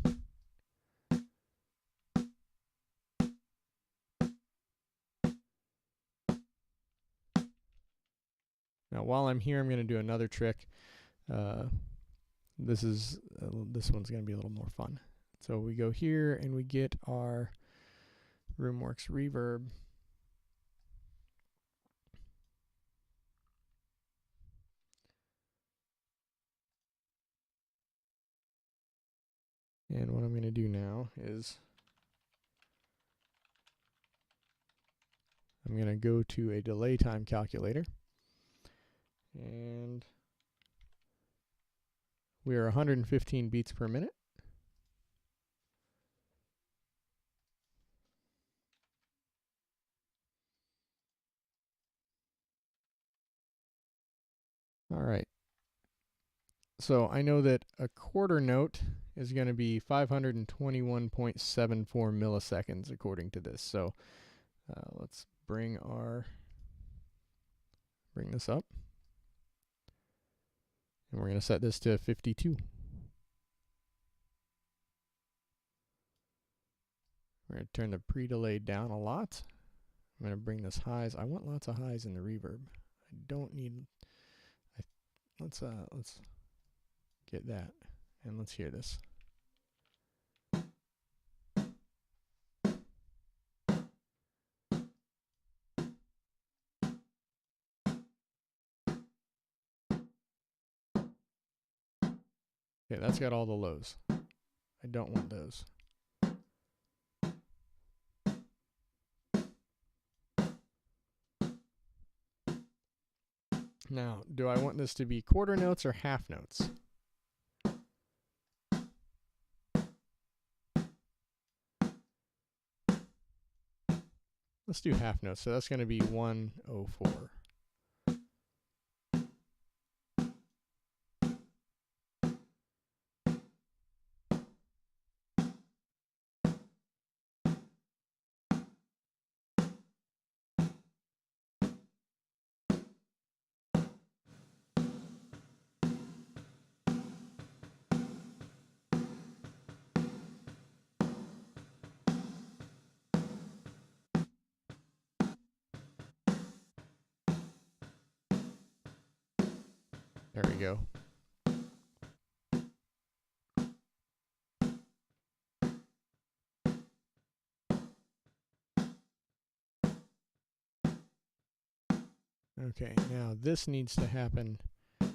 Now while I'm here, I'm going to do another trick. This one's going to be a little more fun. So we go here and we get our RoomWorks reverb. And what I'm going to do now is I'm going to go to a delay time calculator. And we are 115 beats per minute. All right. So I know that a quarter note is going to be 521.74 milliseconds according to this. So let's bring this up. And we're going to set this to 52. We're going to turn the pre-delay down a lot. I'm going to bring this highs. I want lots of highs in the reverb. I don't need. Let's get that, and let's hear this. Okay, that's got all the lows. I don't want those. Now, do I want this to be quarter notes or half notes? Let's do half notes. So that's going to be 104. There we go. Okay, now this needs to happen. I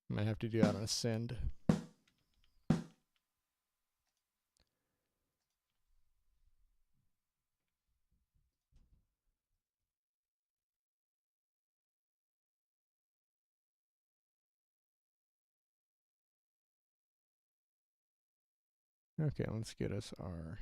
might have to do that on a send. Okay, let's get us our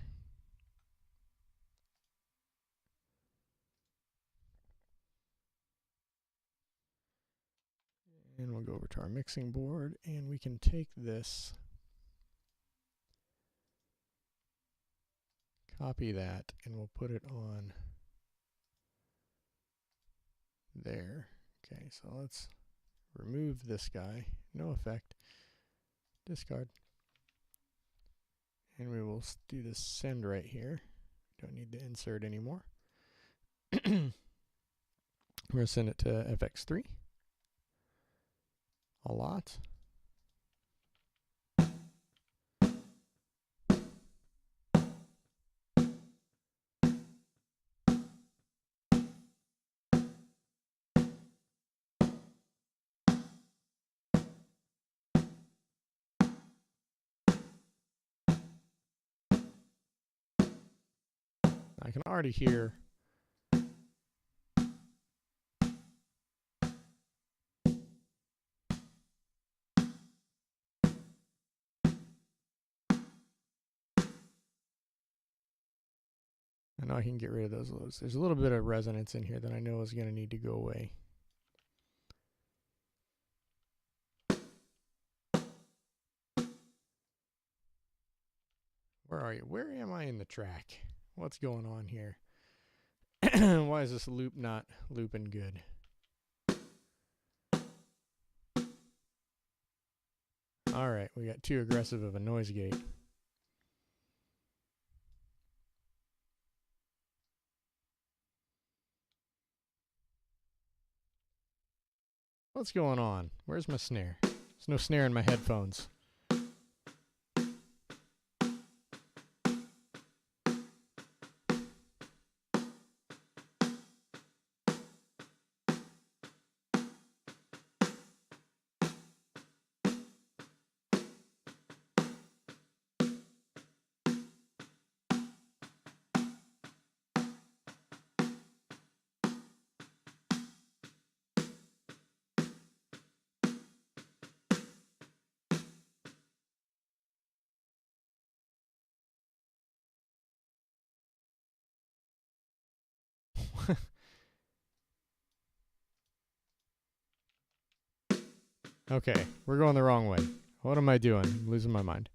and we'll go over to our mixing board and we can take this, copy that, and we'll put it on there. Okay, so let's remove this guy, no effect, discard. And we will do this send right here. Don't need the insert anymore. We're going to send it to FX3. A lot. I can already hear I know I can get rid of those lows. There's a little bit of resonance in here that I know is going to need to go away. Where are you? Where am I in the track? What's going on here? Why is this loop not looping good? Alright, we got too aggressive of a noise gate. What's going on? Where's my snare? There's no snare in my headphones. Okay, we're going the wrong way. What am I doing? I'm losing my mind.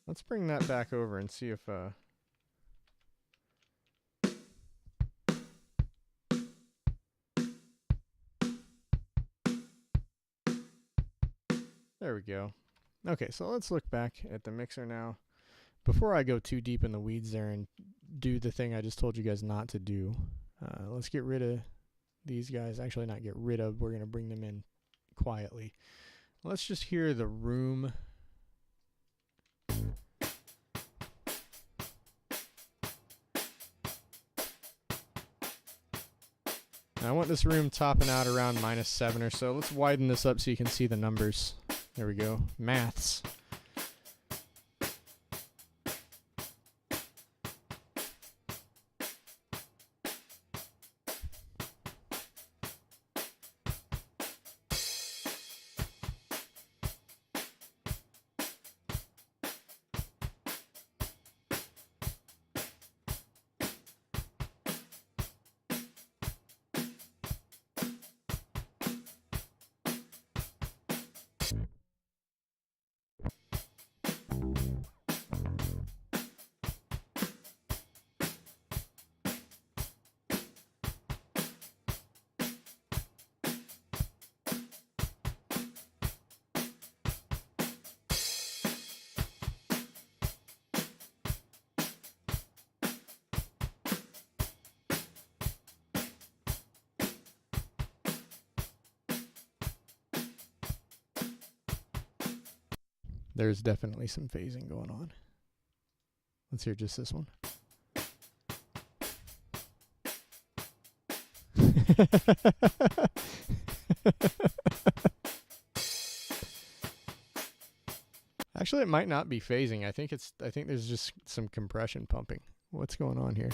Let's bring that back over and see if there we go. Okay, so let's look back at the mixer now. Before I go too deep in the weeds there and do the thing I just told you guys not to do, let's get rid of these guys. Actually, not get rid of. We're going to bring them in quietly. Let's just hear the room. I want this room topping out around -7 or so. Let's widen this up so you can see the numbers. There we go. Maths. There's definitely some phasing going on. Let's hear just this one. Actually, it might not be phasing. I think there's just some compression pumping. What's going on here?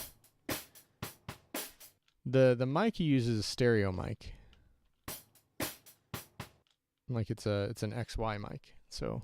The mic he uses a stereo mic. Like it's an XY mic. So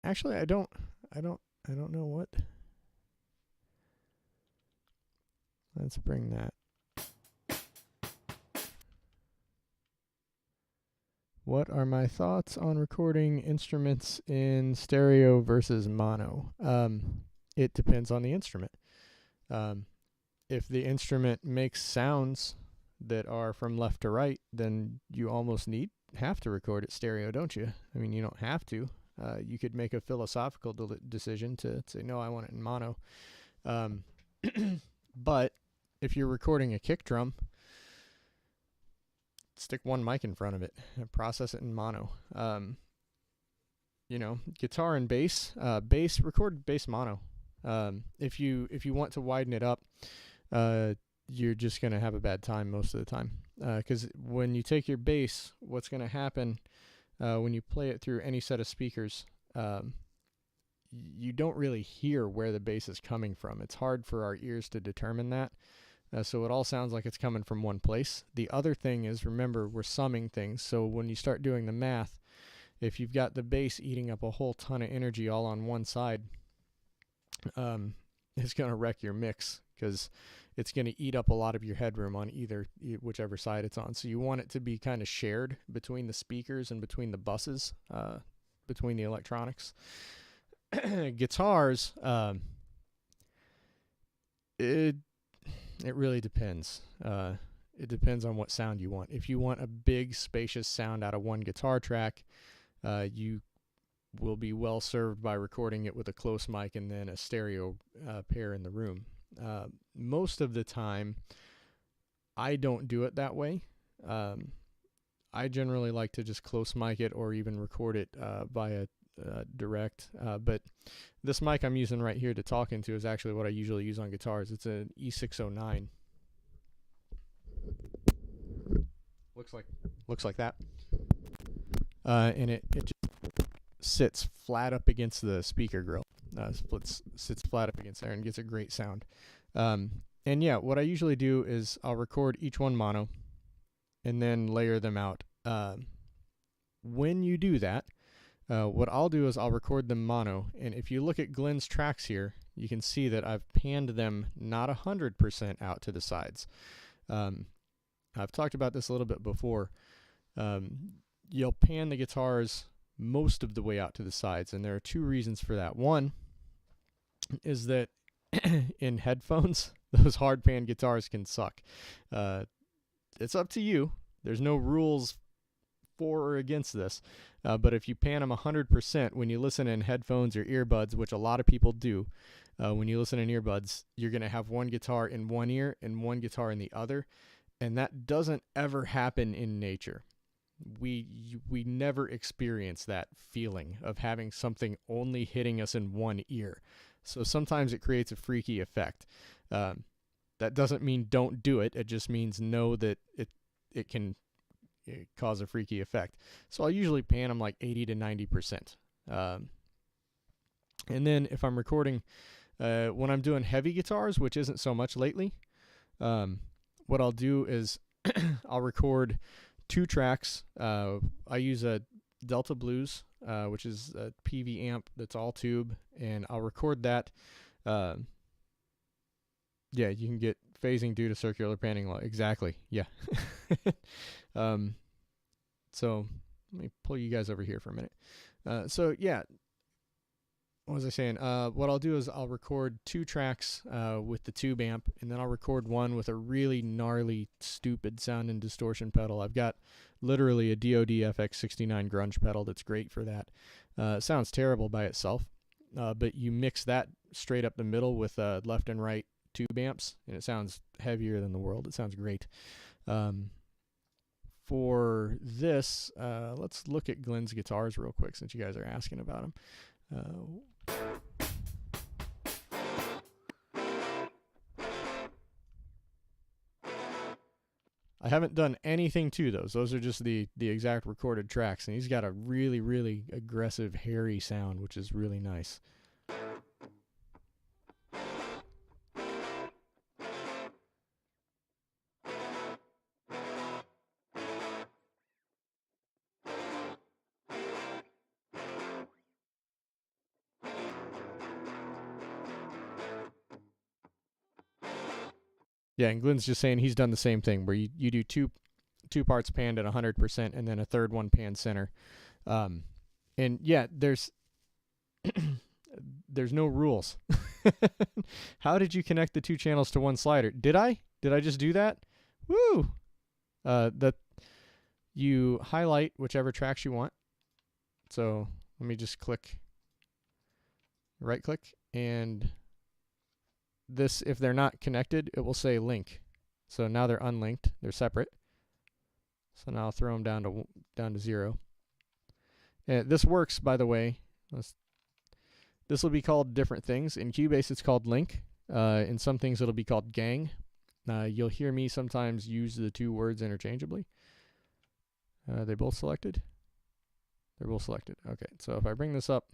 Actually, I don't know what. Let's bring that. What are my thoughts on recording instruments in stereo versus mono? It depends on the instrument. If the instrument makes sounds that are from left to right, then you almost have to record it stereo, don't you? I mean, you don't have to. You could make a philosophical decision to say, no, I want it in mono. But if you're recording a kick drum, stick one mic in front of it and process it in mono. Guitar and bass, record bass mono. If you want to widen it up, you're just going to have a bad time most of the time. Because when you take your bass, what's going to happen when you play it through any set of speakers, you don't really hear where the bass is coming from. It's hard for our ears to determine that. So it all sounds like it's coming from one place. The other thing is, remember, we're summing things. So when you start doing the math, if you've got the bass eating up a whole ton of energy all on one side, it's going to wreck your mix, because it's going to eat up a lot of your headroom on whichever side it's on. So you want it to be kind of shared between the speakers and between the buses, between the electronics. Guitars, it really depends. It depends on what sound you want. If you want a big, spacious sound out of one guitar track, you will be well served by recording it with a close mic and then a stereo pair in the room. Most of the time, I don't do it that way. I generally like to just close mic it or even record it via direct. But this mic I'm using right here to talk into is actually what I usually use on guitars. It's an E609. Looks like that. And it just sits flat up against the speaker grill. Sits flat up against there and gets a great sound. And yeah, what I usually do is I'll record each one mono and then layer them out. When you do that, what I'll do is I'll record them mono, and if you look at Glenn's tracks here, you can see that I've panned them not 100% out to the sides. I've talked about this a little bit before. You'll pan the guitars most of the way out to the sides, and there are two reasons for that. One is that in headphones, those hard pan guitars can suck. It's up to you. There's no rules for or against this. But if you pan them 100%, when you listen in headphones or earbuds, which a lot of people do, when you listen in earbuds, you're going to have one guitar in one ear and one guitar in the other. And that doesn't ever happen in nature. We never experience that feeling of having something only hitting us in one ear. So sometimes it creates a freaky effect. That doesn't mean don't do it. It just means know that it can cause a freaky effect. So I'll usually pan them like 80 to 90%. And then if I'm recording, when I'm doing heavy guitars, which isn't so much lately, what I'll do is I'll record 2 tracks. I use a Delta Blues, which is a PV amp that's all tube, and I'll record that. Yeah, you can get phasing due to circular panning law. Exactly. Yeah. So let me pull you guys over here for a minute. So yeah, what was I saying? What I'll do is I'll record 2 tracks with the tube amp, and then I'll record one with a really gnarly, stupid sound and distortion pedal. I've got literally a DoD FX69 grunge pedal that's great for that. It sounds terrible by itself, but you mix that straight up the middle with left and right tube amps, and it sounds heavier than the world. It sounds great. For this, let's look at Glenn's guitars real quick since you guys are asking about them. I haven't done anything to those. Those are just the exact recorded tracks, and he's got a really, really aggressive, hairy sound, which is really nice. Yeah, and Glenn's just saying he's done the same thing where you do two parts panned at 100% and then a third one pan center. And yeah, there's no rules. How did you connect the two channels to one slider? Did I just do that? Woo! That you highlight whichever tracks you want. So let me just right click, and this, if they're not connected, it will say link. So now they're unlinked, they're separate. So now I'll throw them down to 0. And this works, by the way. This will be called different things. In Cubase, it's called link. In some things, it'll be called gang. You'll hear me sometimes use the two words interchangeably. Are they both selected? They're both selected. Okay, so if I bring this up,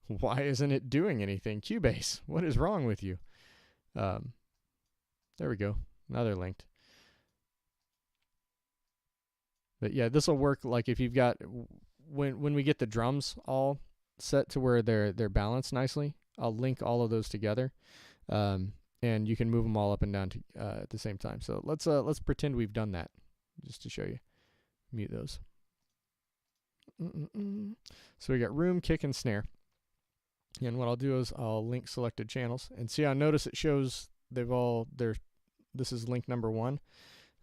why isn't it doing anything? Cubase, what is wrong with you? There we go. Now they're linked. But yeah, this will work like if you've got, when we get the drums all set to where they're balanced nicely, I'll link all of those together, and you can move them all up and down at the same time. So let's pretend we've done that just to show you. Mute those. So we got room, kick, and snare. And what I'll do is I'll link selected channels, and see, I notice it shows this is link number 1.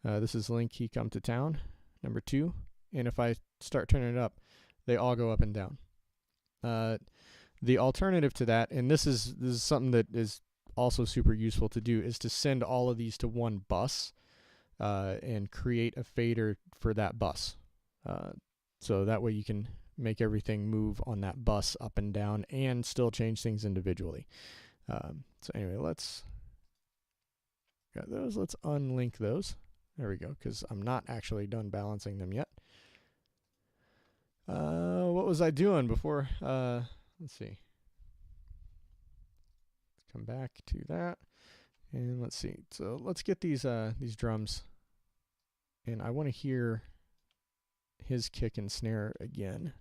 This is link he come to town number 2. And if I start turning it up, they all go up and down. The alternative to that, and this is something that is also super useful to do, is to send all of these to one bus and create a fader for that bus. So that way you can make everything move on that bus up and down and still change things individually. So anyway, got those. Let's unlink those. There we go, because I'm not actually done balancing them yet. What was I doing before? Let's see. Let's come back to that, and let's see. So let's get these drums, and I want to hear his kick and snare again.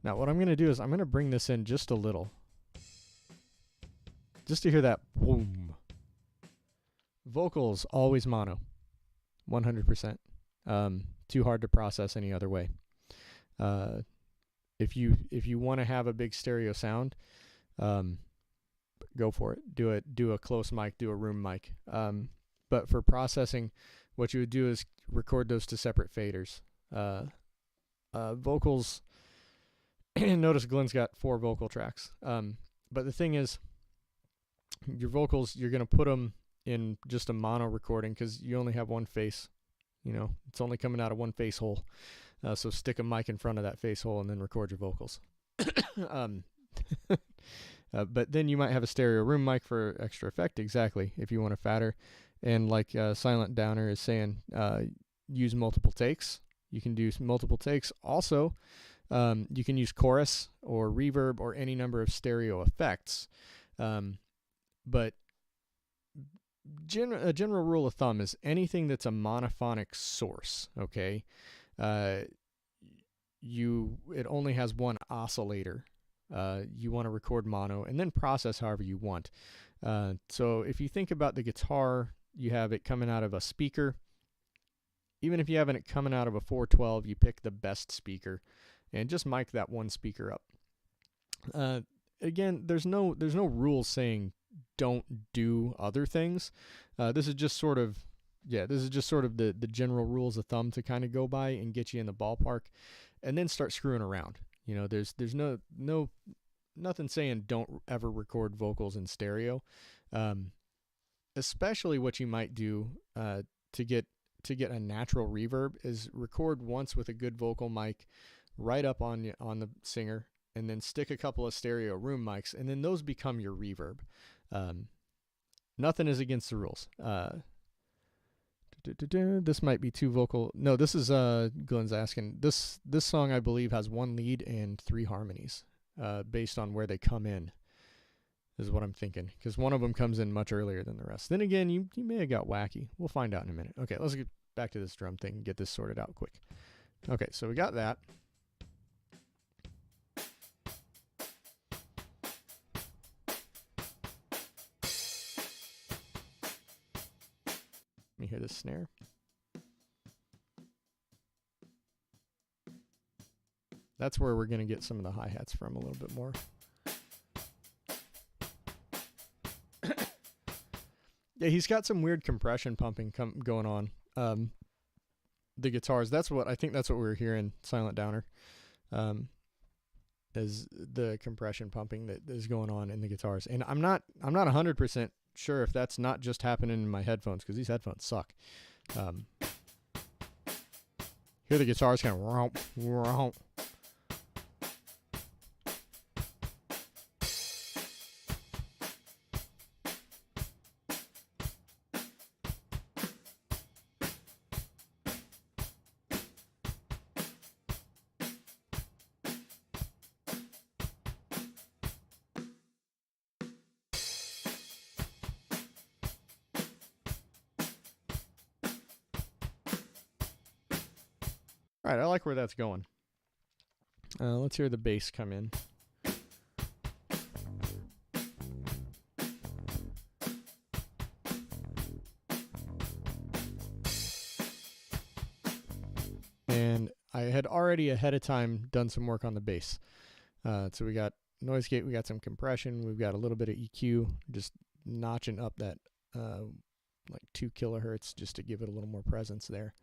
Now what I'm going to do is I'm going to bring this in just a little, just to hear that boom. Vocals always mono, 100%. Too hard to process any other way. If you want to have a big stereo sound, go for it. Do a close mic, do a room mic. But for processing, what you would do is record those to separate faders. Vocals, notice Glenn's got 4 vocal tracks. But the thing is, your vocals, you're going to put them in just a mono recording because you only have one face. You know, it's only coming out of one face hole. So stick a mic in front of that face hole and then record your vocals. But then you might have a stereo room mic for extra effect, exactly, if you want a fatter. And like Silent Downer is saying, use multiple takes. You can do multiple takes. Also, you can use chorus or reverb or any number of stereo effects. But a general rule of thumb is anything that's a monophonic source, okay? It only has one oscillator. You want to record mono and then process however you want. So if you think about the guitar, you have it coming out of a speaker. Even if you have it coming out of a 412, you pick the best speaker and just mic that one speaker up. Again, there's no rules saying don't do other things. This is just sort of the general rules of thumb to kind of go by and get you in the ballpark, and then start screwing around. You know, there's nothing saying don't ever record vocals in stereo. Especially what you might do to get a natural reverb is record once with a good vocal mic right up on the singer, and then stick a couple of stereo room mics, and then those become your reverb. Nothing is against the rules. This might be too vocal. No, this is Glenn's asking. This song, I believe, has 1 lead and 3 harmonies, based on where they come in, is what I'm thinking, because one of them comes in much earlier than the rest. Then again, you may have got wacky. We'll find out in a minute. Okay, let's get back to this drum thing and get this sorted out quick. Okay, so we got that. me hear this snare. That's where we're going to get some of the hi-hats from a little bit more. Yeah, he's got some weird compression pumping going on. The guitars, that's what we were hearing, Silent Downer. Is the compression pumping that is going on in the guitars. And I'm not 100% sure if that's not just happening in my headphones, because these headphones suck. Hear the guitars kind of romp, romp. All right, I like where that's going. Let's hear the bass come in. And I had already ahead of time done some work on the bass. So we got noise gate, we got some compression, we've got a little bit of EQ, just notching up that like 2 kilohertz just to give it a little more presence there.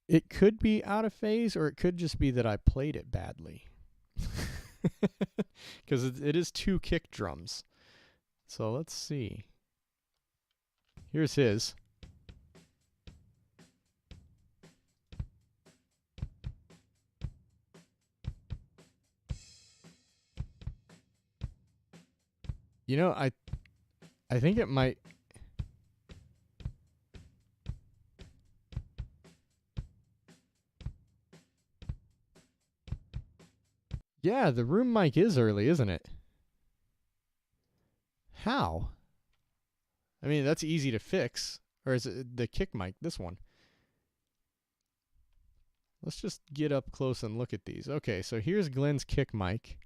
It could be out of phase, or it could just be that I played it badly. Because it is 2 kick drums. So let's see. Here's his. You know, I think it might... Yeah, the room mic is early, isn't it? How? I mean, that's easy to fix. Or is it the kick mic, this one? Let's just get up close and look at these. Okay, so here's Glenn's kick mic.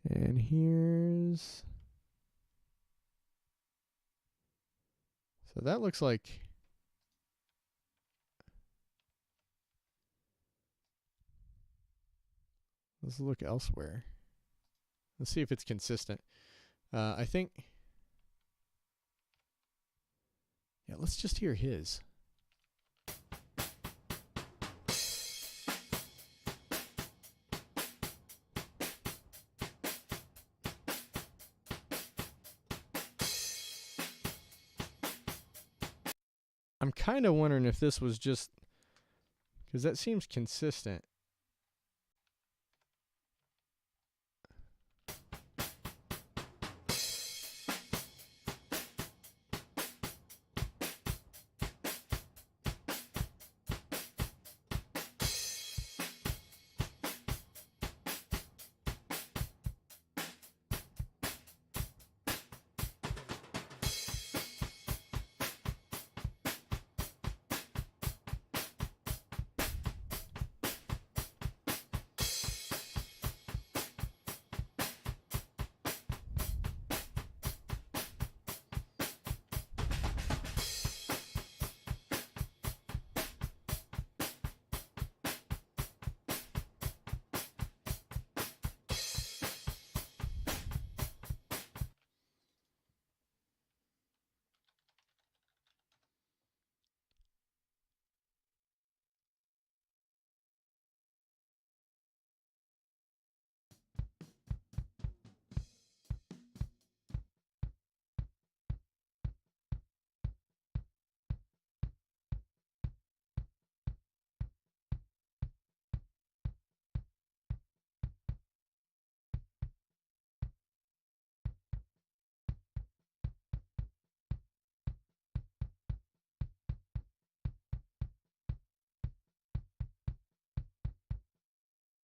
And here's... So that looks like... Let's look elsewhere. Let's see if it's consistent. I think... Yeah, let's just hear his. I'm kind of wondering if this was just... Because that seems consistent.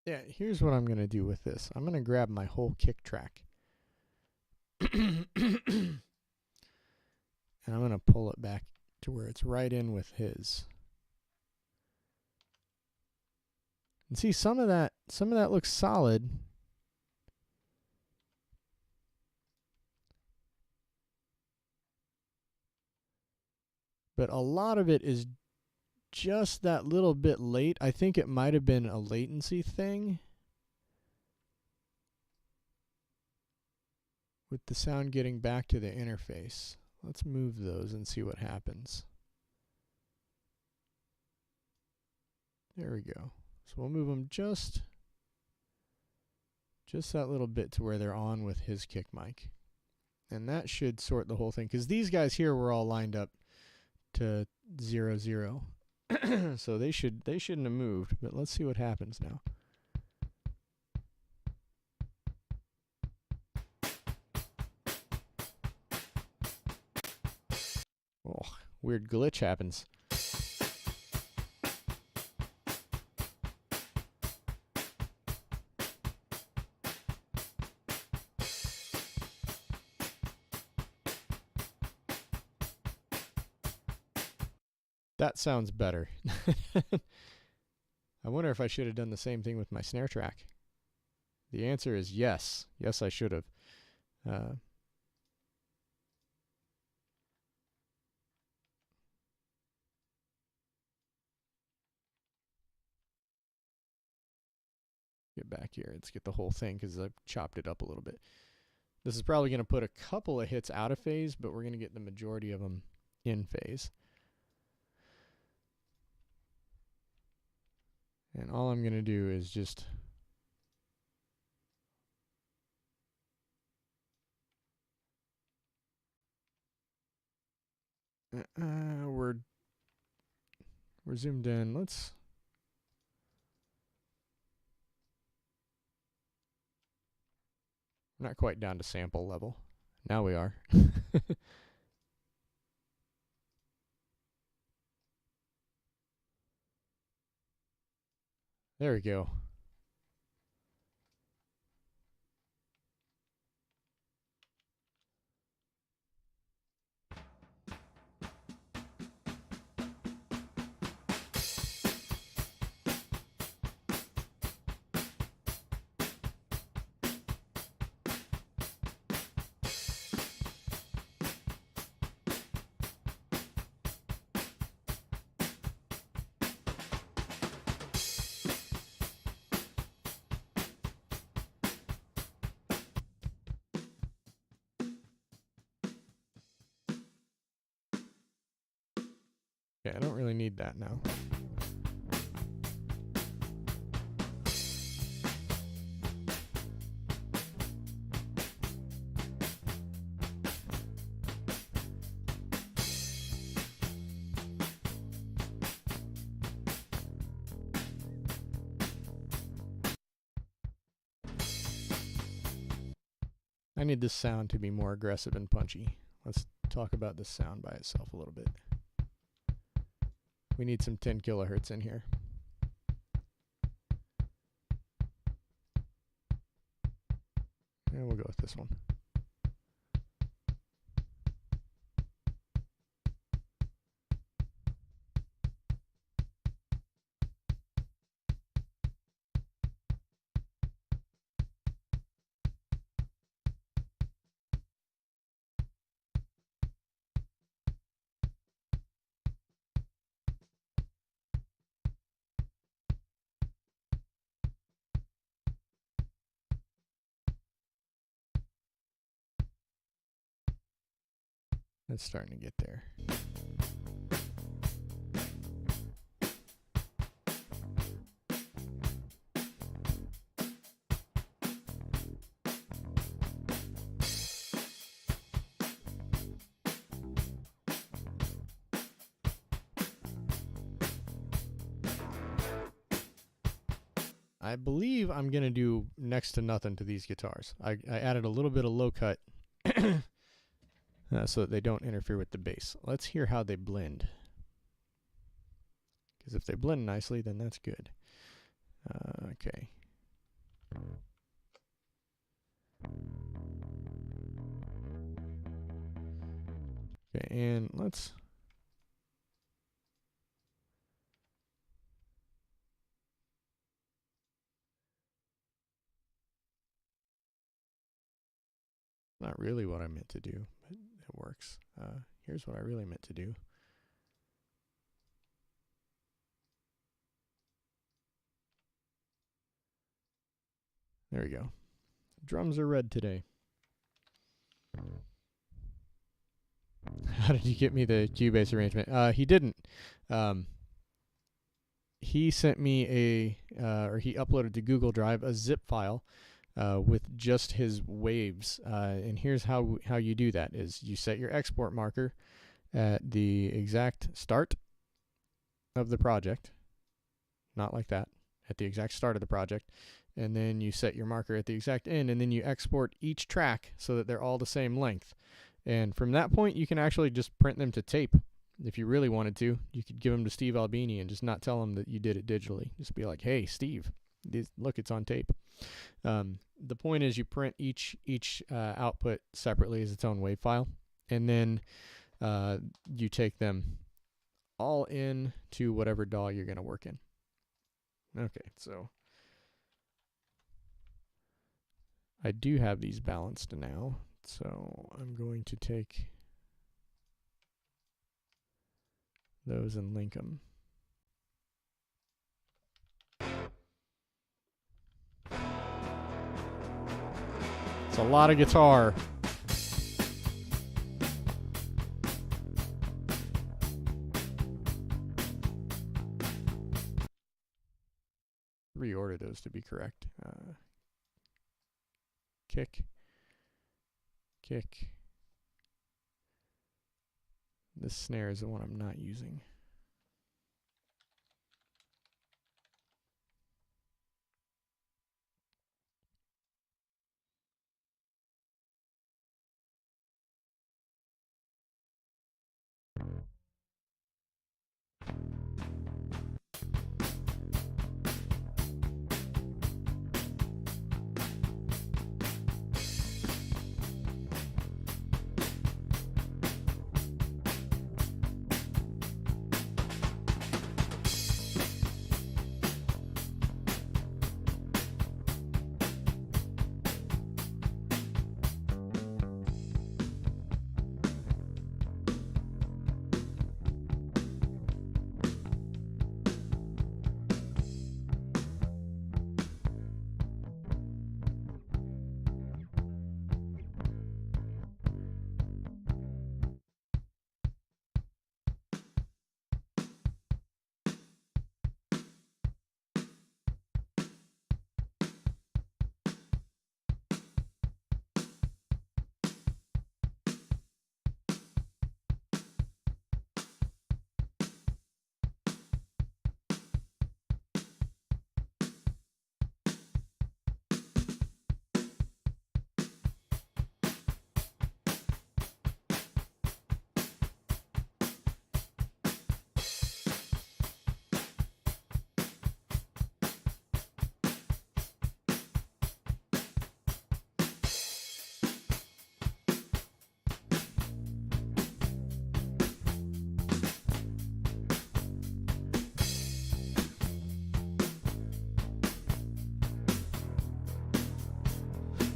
Yeah, here's what I'm going to do with this. I'm going to grab my whole kick track. And I'm going to pull it back to where it's right in with his. And see, some of that looks solid. But a lot of it is just that little bit late. I think it might have been a latency thing with the sound getting back to the interface. Let's move those and see what happens. There we go. So we'll move them just that little bit to where they're on with his kick mic. And that should sort the whole thing, because these guys here were all lined up to 0, 0. So they shouldn't have moved, but let's see what happens now. Oh, weird glitch happens. That sounds better. I wonder if I should have done the same thing with my snare track. The answer is yes. Yes, I should have. Get back here. Let's get the whole thing, because I've chopped it up a little bit. This is probably going to put a couple of hits out of phase, but we're going to get the majority of them in phase. And all I'm going to do is just we're zoomed in. Let's not quite down to sample level. Now we are. There we go. Okay, I don't really need that now. I need this sound to be more aggressive and punchy. Let's talk about this sound by itself a little bit. We need some 10 kilohertz in here. And we'll go with this one. It's starting to get there. I believe I'm going to do next to nothing to these guitars. I added a little bit of low cut so that they don't interfere with the bass. Let's hear how they blend. Because if they blend nicely, then that's good. Okay. Okay, and let's... Not really what I meant to do, but it works. Here's what I really meant to do. There we go. Drums are red today. How did you get me the Cubase arrangement? He didn't. He sent me or he uploaded to Google Drive a zip file with just his waves. And here's how you do that: is you set your export marker at the exact start of the project, not like that, at the exact start of the project, and then you set your marker at the exact end, and then you export each track so that they're all the same length. And from that point, you can actually just print them to tape. If you really wanted to, you could give them to Steve Albini and just not tell him that you did it digitally. Just be like, hey, Steve, look, it's on tape. The point is you print each output separately as its own WAV file, and then you take them all in to whatever DAW you're going to work in. Okay, so I do have these balanced now, so I'm going to take those and link them. It's a lot of guitar. Reorder those to be correct. Kick. This snare is the one I'm not using.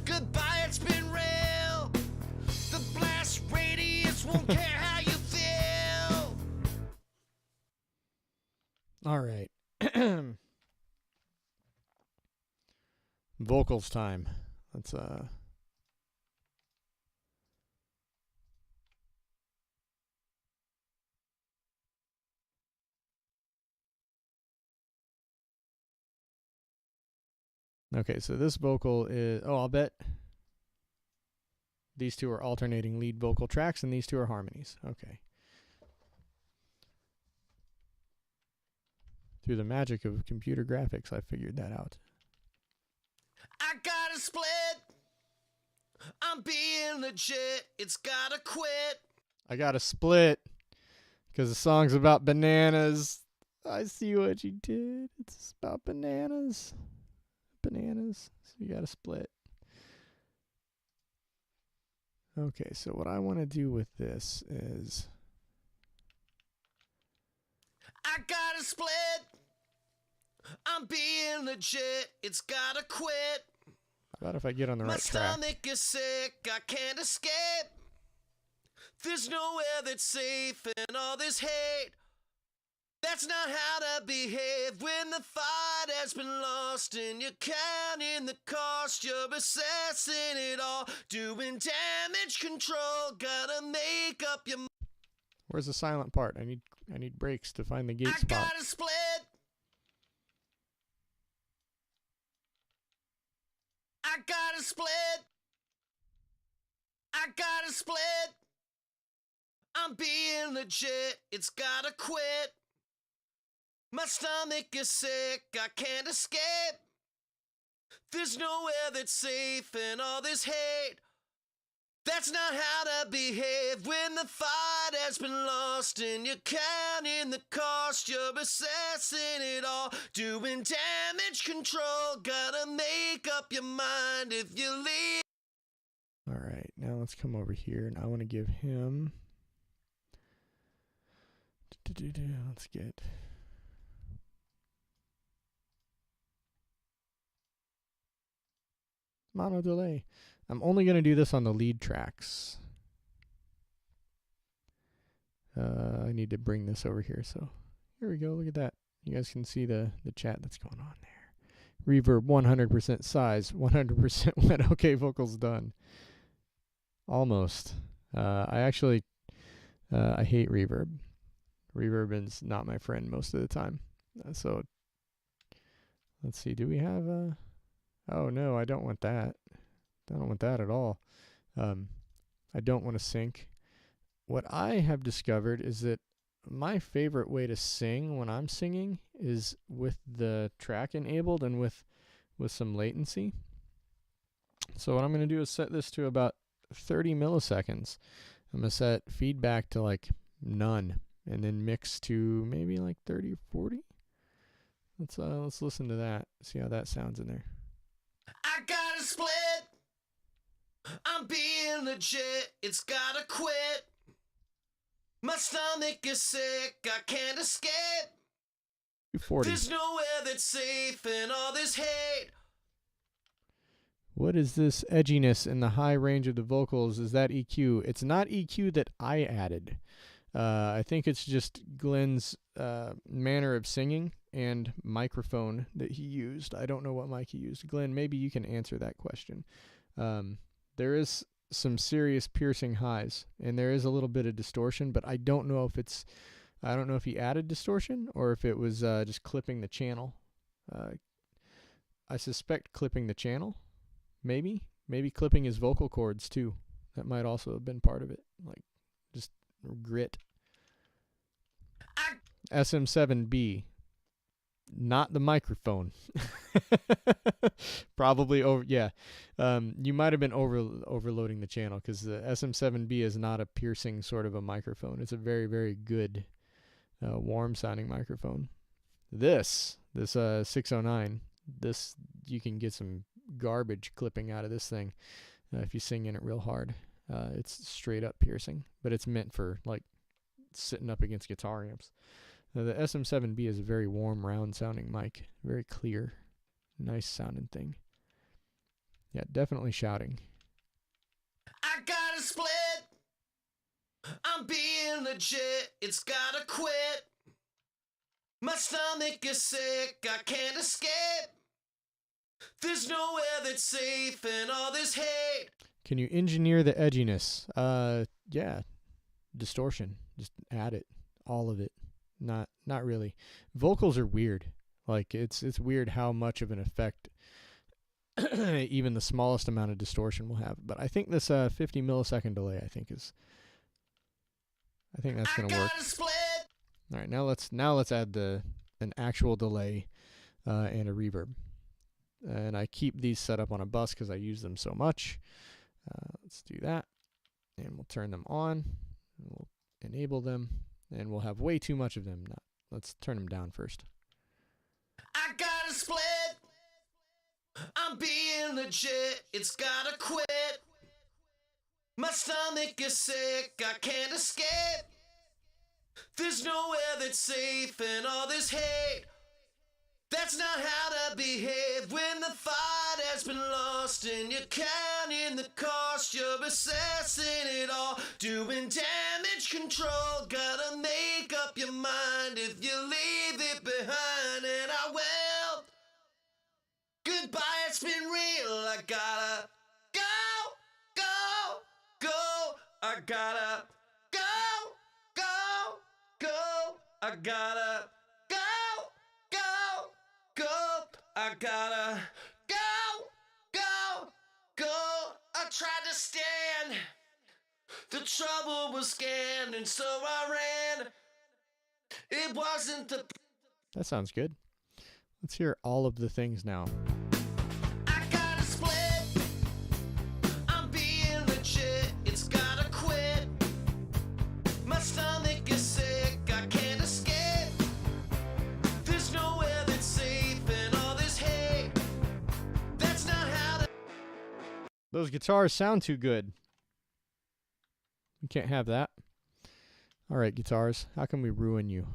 Goodbye, it's been real. The blast radius won't care how you feel. All right. Vocals time. Let's Okay, so this vocal is, I'll bet these two are alternating lead vocal tracks and these two are harmonies. Okay. Through the magic of computer graphics, I figured that out. I gotta split. I'm being legit. It's gotta quit. I got to split because the song's about bananas. I see what you did. It's about bananas. Bananas. So you got to split. Okay, so what I want to do with this is I gotta split. I'm being legit. It's gotta quit. About if I get on the My right track. stomach is sick, I can't escape. There's nowhere that's safe in all this hate. That's not how to behave when the fight has been lost and you're counting the cost. You're assessing it all, doing damage control. Gotta make up your mind. Where's the silent part? I need breaks to find the gate I spot. gotta split. I gotta split. I gotta split. I'm being legit, it's gotta quit. My stomach is sick, I can't escape. There's nowhere that's safe in all this hate. That's not how to behave when the fight has been lost and you're counting the cost. You're assessing it all, doing damage control. Gotta make up your mind if you leave. All right, now let's come over here, and I want to give him. Let's get. Mono delay. I'm only going to do this on the lead tracks. I need to bring this over here. So here we go. Look at that. You guys can see the chat that's going on there. Reverb 100% size, 100% wet. Okay, vocals done. Almost. I actually I hate reverb. Reverb is not my friend most of the time. So let's see. Do we have a... Oh, no, I don't want that. I don't want that at all. I don't want to sync. What I have discovered is that my favorite way to sing when I'm singing is with the track enabled and with some latency. So what I'm going to do is set this to about 30 milliseconds. I'm going to set feedback to like none and then mix to maybe like 30 or 40. Let's listen to that. See how that sounds in there. I gotta split. I'm being legit, it's gotta quit. My stomach is sick, I can't escape. 40. There's nowhere that's safe in all this hate. What is this edginess in the high range of the vocals? Is that EQ? It's not EQ that I added. I think it's just Glenn's manner of singing and microphone that he used. I don't know what mic he used. Glenn, maybe you can answer that question. There is some serious piercing highs, and there is a little bit of distortion, but I don't know if he added distortion or if it was just clipping the channel. I suspect clipping the channel, maybe clipping his vocal cords too. That might also have been part of it, like just grit. SM7B, not the microphone. Probably over. Yeah, you might have been overloading the channel because the SM7B is not a piercing sort of a microphone. It's a very, very good warm sounding microphone. This 609. This, you can get some garbage clipping out of this thing if you sing in it real hard. It's straight up piercing, but it's meant for like sitting up against guitar amps. The SM7B is a very warm, round sounding mic. Very clear, nice sounding thing. Yeah, definitely shouting. I gotta split. I'm being legit, it's gotta quit. My stomach is sick, I can't escape. There's nowhere that's safe in all this hate. Can you engineer the edginess? Yeah. Distortion. Just add it. All of it. Not really. Vocals are weird. Like it's weird how much of an effect even the smallest amount of distortion will have. But I think this 50 millisecond delay I think that's gonna work. All right, now let's add an actual delay and a reverb. And I keep these set up on a bus because I use them so much. Let's do that, and we'll turn them on. We'll enable them, and we'll have way too much of them. Let's turn them down first. I gotta split. I'm being legit, it's gotta quit. My stomach is sick, I can't escape. There's nowhere that's safe in all this hate. That's not how to behave when the fight has been lost and you're counting the cost. You're assessing it all, doing damage control. Gotta make up your mind if you leave it behind. And I will. Goodbye, it's been real. I gotta go, go, go. I gotta go, go, go. I gotta go, go, go. I gotta go, go, go. I tried to stand. The trouble was scanned, and so I ran. It wasn't the. That sounds good. Let's hear all of the things now. I gotta split. I'm being legit. It's gotta quit. My stomach is sick. I can't escape. There's nowhere that's safe in all this hate. That's not how to. Those guitars sound too good. You can't have that. All right, guitars, how can we ruin you?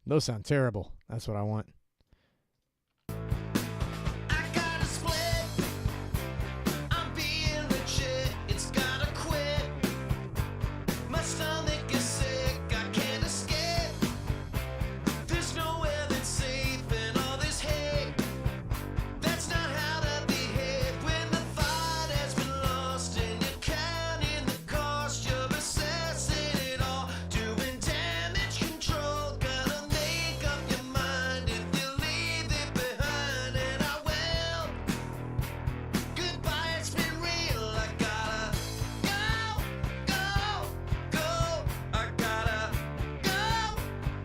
Those sound terrible. That's what I want. I gotta split. I'm being legit. It's gotta quit. My stomach is sick. I can't escape. There's nowhere that's safe in all this hate. That's not how to behave when the fight has been lost and you're counting the cost. You're assessing it all, doing damage control. Gotta make up your mind if you leave it behind. And I will. Goodbye, it's been real. I gotta go, go, go. I gotta go,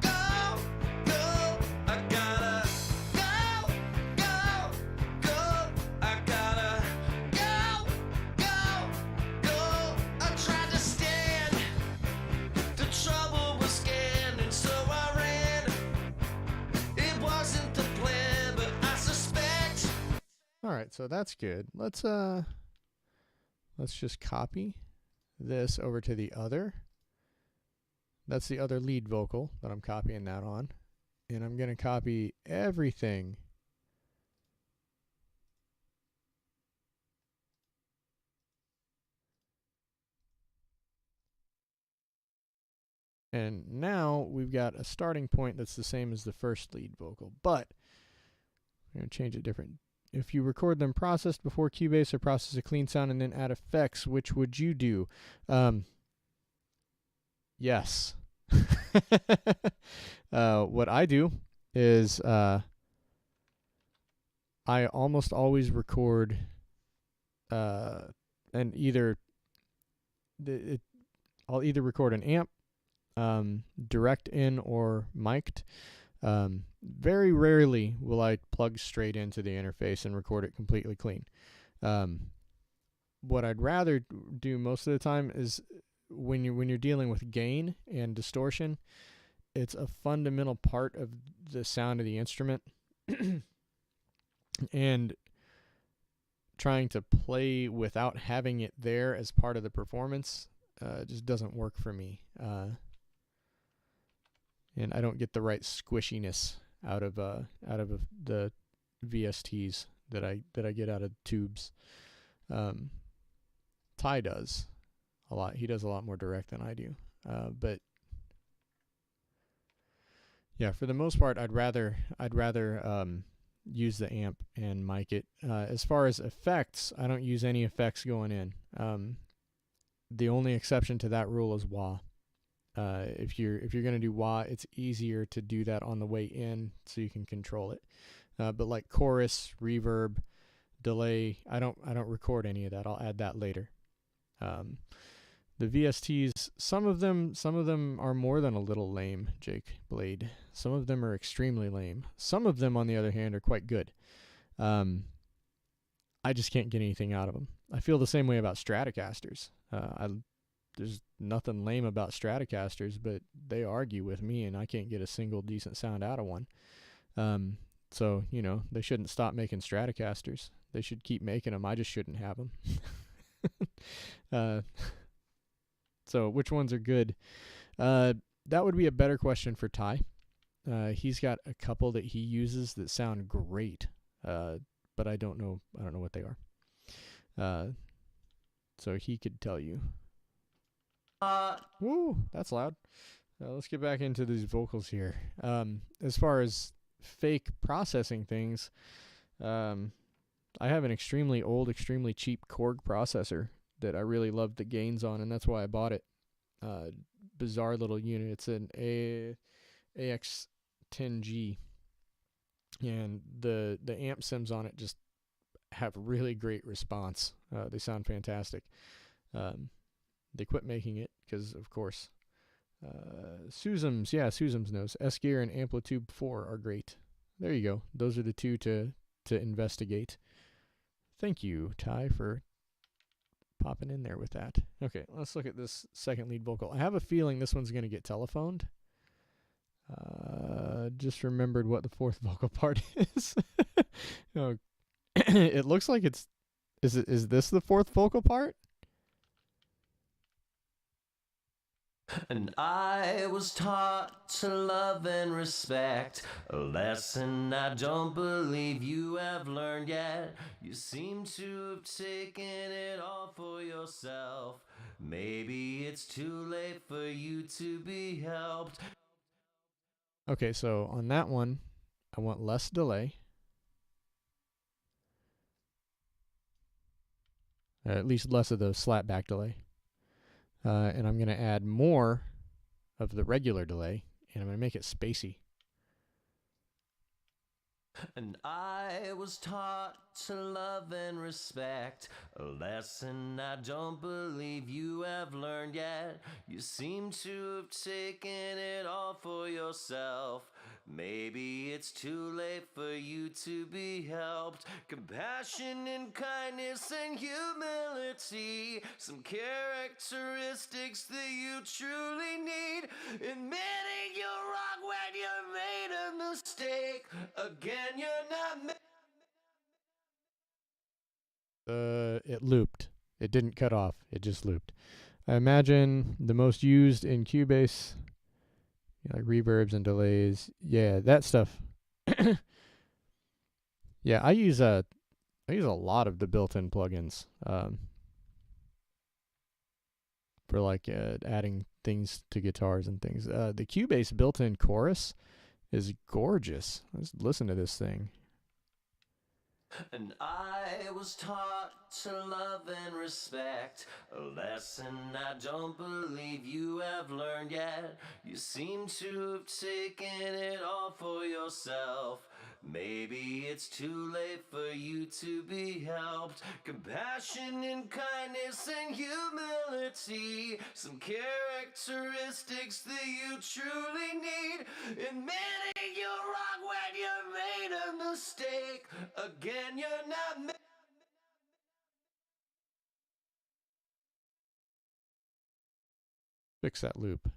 go, go. I gotta go, go, go. I gotta go, go, go. I tried to stand. The trouble was scanned, and so I ran. It wasn't the plan, but I suspect. All right, so that's good. Let's just copy this over to the other. That's the other lead vocal that I'm copying that on. And I'm going to copy everything. And now we've got a starting point that's the same as the first lead vocal, but I'm going to change it different. If you record them processed before Cubase or process a clean sound and then add effects, which would you do? Yes. What I do is I almost always record and I'll either record an amp, direct in or mic'd. Very rarely will I plug straight into the interface and record it completely clean. What I'd rather do most of the time is when you're dealing with gain and distortion, it's a fundamental part of the sound of the instrument. And trying to play without having it there as part of the performance just doesn't work for me. And I don't get the right squishiness out of the VSTs that I get out of tubes. Ty does a lot. He does a lot more direct than I do. But yeah, for the most part, I'd rather use the amp and mic it. As far as effects, I don't use any effects going in. The only exception to that rule is wah. If you're going to do wah, it's easier to do that on the way in, so you can control it. But like chorus, reverb, delay, I don't record any of that. I'll add that later. The VSTs, some of them are more than a little lame, Jake Blade. Some of them are extremely lame. Some of them, on the other hand, are quite good. I just can't get anything out of them. I feel the same way about Stratocasters. There's nothing lame about Stratocasters, but they argue with me, and I can't get a single decent sound out of one. So, they shouldn't stop making Stratocasters. They should keep making them. I just shouldn't have them. So which ones are good? That would be a better question for Ty. He's got a couple that he uses that sound great, but I don't know what they are. So he could tell you. Woo, that's loud. Let's get back into these vocals here. As far as fake processing things, I have an extremely old, extremely cheap Korg processor that I really loved the gains on, and that's why I bought it. Bizarre little unit. It's an AX10G, and the amp sims on it just have really great response. They sound fantastic. They quit making it because, of course, Susums knows. S-Gear and Amplitude 4 are great. There you go. Those are the two to investigate. Thank you, Ty, for popping in there with that. Okay, let's look at this second lead vocal. I have a feeling this one's going to get telephoned. Just remembered what the fourth vocal part is. Oh, it looks like it's... Is this the fourth vocal part? And I was taught to love and respect, a lesson I don't believe you have learned yet. You seem to have taken it all for yourself. Maybe it's too late for you to be helped. Okay, so on that one, I want less delay. At least less of the slapback delay. And I'm going to add more of the regular delay, and I'm going to make it spacey. And I was taught to love and respect, a lesson I don't believe you have learned yet. You seem to have taken it all for yourself. Maybe it's too late for you to be helped. Compassion and kindness and humility, some characteristics that you truly need. Admitting you're wrong when you made a mistake. Again, you're not... It looped. It didn't cut off. It just looped. I imagine the most used in Cubase, like reverbs and delays. Yeah, that stuff. Yeah, I use a lot of the built-in plugins for like adding things to guitars and things. The Cubase built-in chorus is gorgeous. Let's listen to this thing. And I was taught to love and respect, a lesson I don't believe you have learned yet. You seem to have taken it all for yourself. Maybe it's too late for you to be helped. Compassion and kindness and humility, some characteristics that you truly need. Admitting you're wrong when you made a mistake. Again, you're not... Fix that loop.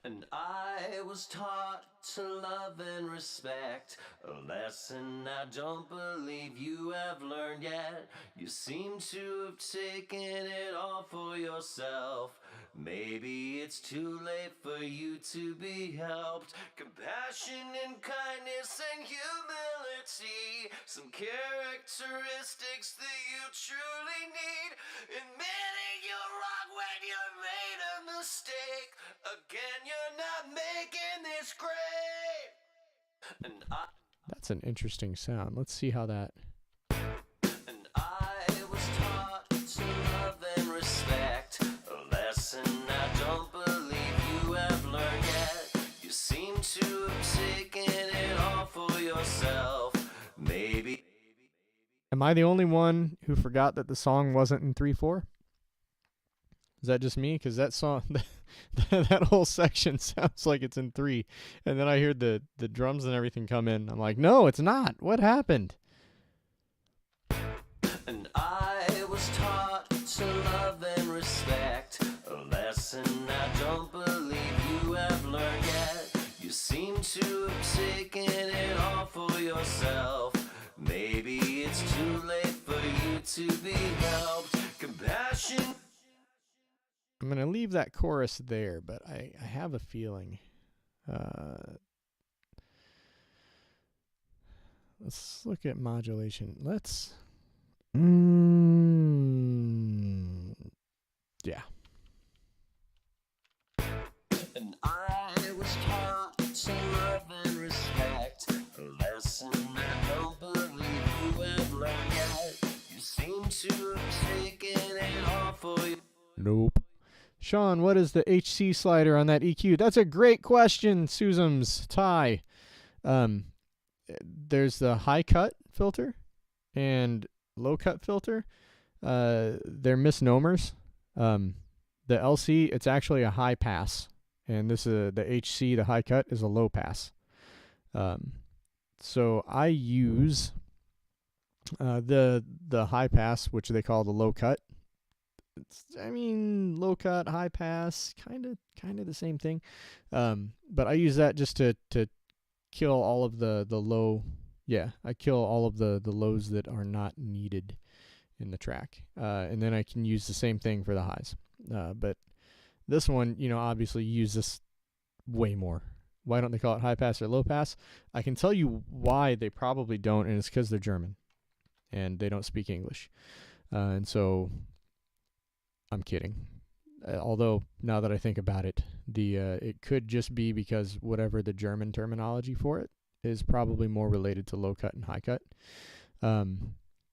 And I was taught to love and respect, a lesson I don't believe you have learned yet. You seem to have taken it all for yourself. Maybe it's too late for you to be helped. Compassion and kindness and humility, some characteristics that you truly need. Admitting you're wrong when you made a mistake. Again, you're not making this great. And That's an interesting sound. Let's see how that... And Am I the only one who forgot that the song wasn't in 3/4? Is that just me? Because that song, that whole section sounds like it's in 3. And then I hear the drums and everything come in. I'm like, no, it's not. What happened? And I was taught to love and respect, a lesson I don't believe you have learned yet. You seem to have taken it all for yourself. Maybe it's too late for you to be helped. Compassion. I'm going to leave that chorus there, but I have a feeling. Let's look at modulation. Let's... yeah. And I was taught to love and respect, a lesson I don't believe you have learned yet. You seem to have taken it all for you. Nope. Sean, what is the HC slider on that EQ? That's a great question, Susums. Ty. There's the high cut filter and low cut filter. They're misnomers. The LC, it's actually a high pass. And this is the HC, the high cut, is a low pass. So I use the high pass, which they call the low cut. Low cut, high pass, kind of the same thing. But I use that just to kill all of the low. Yeah, I kill all of the lows that are not needed in the track. And then I can use the same thing for the highs. But this one, obviously you use this way more. Why don't they call it high pass or low pass? I can tell you why they probably don't, and it's because they're German and they don't speak English. And so I'm kidding. Although now that I think about it, it could just be because whatever the German terminology for it is probably more related to low cut and high cut.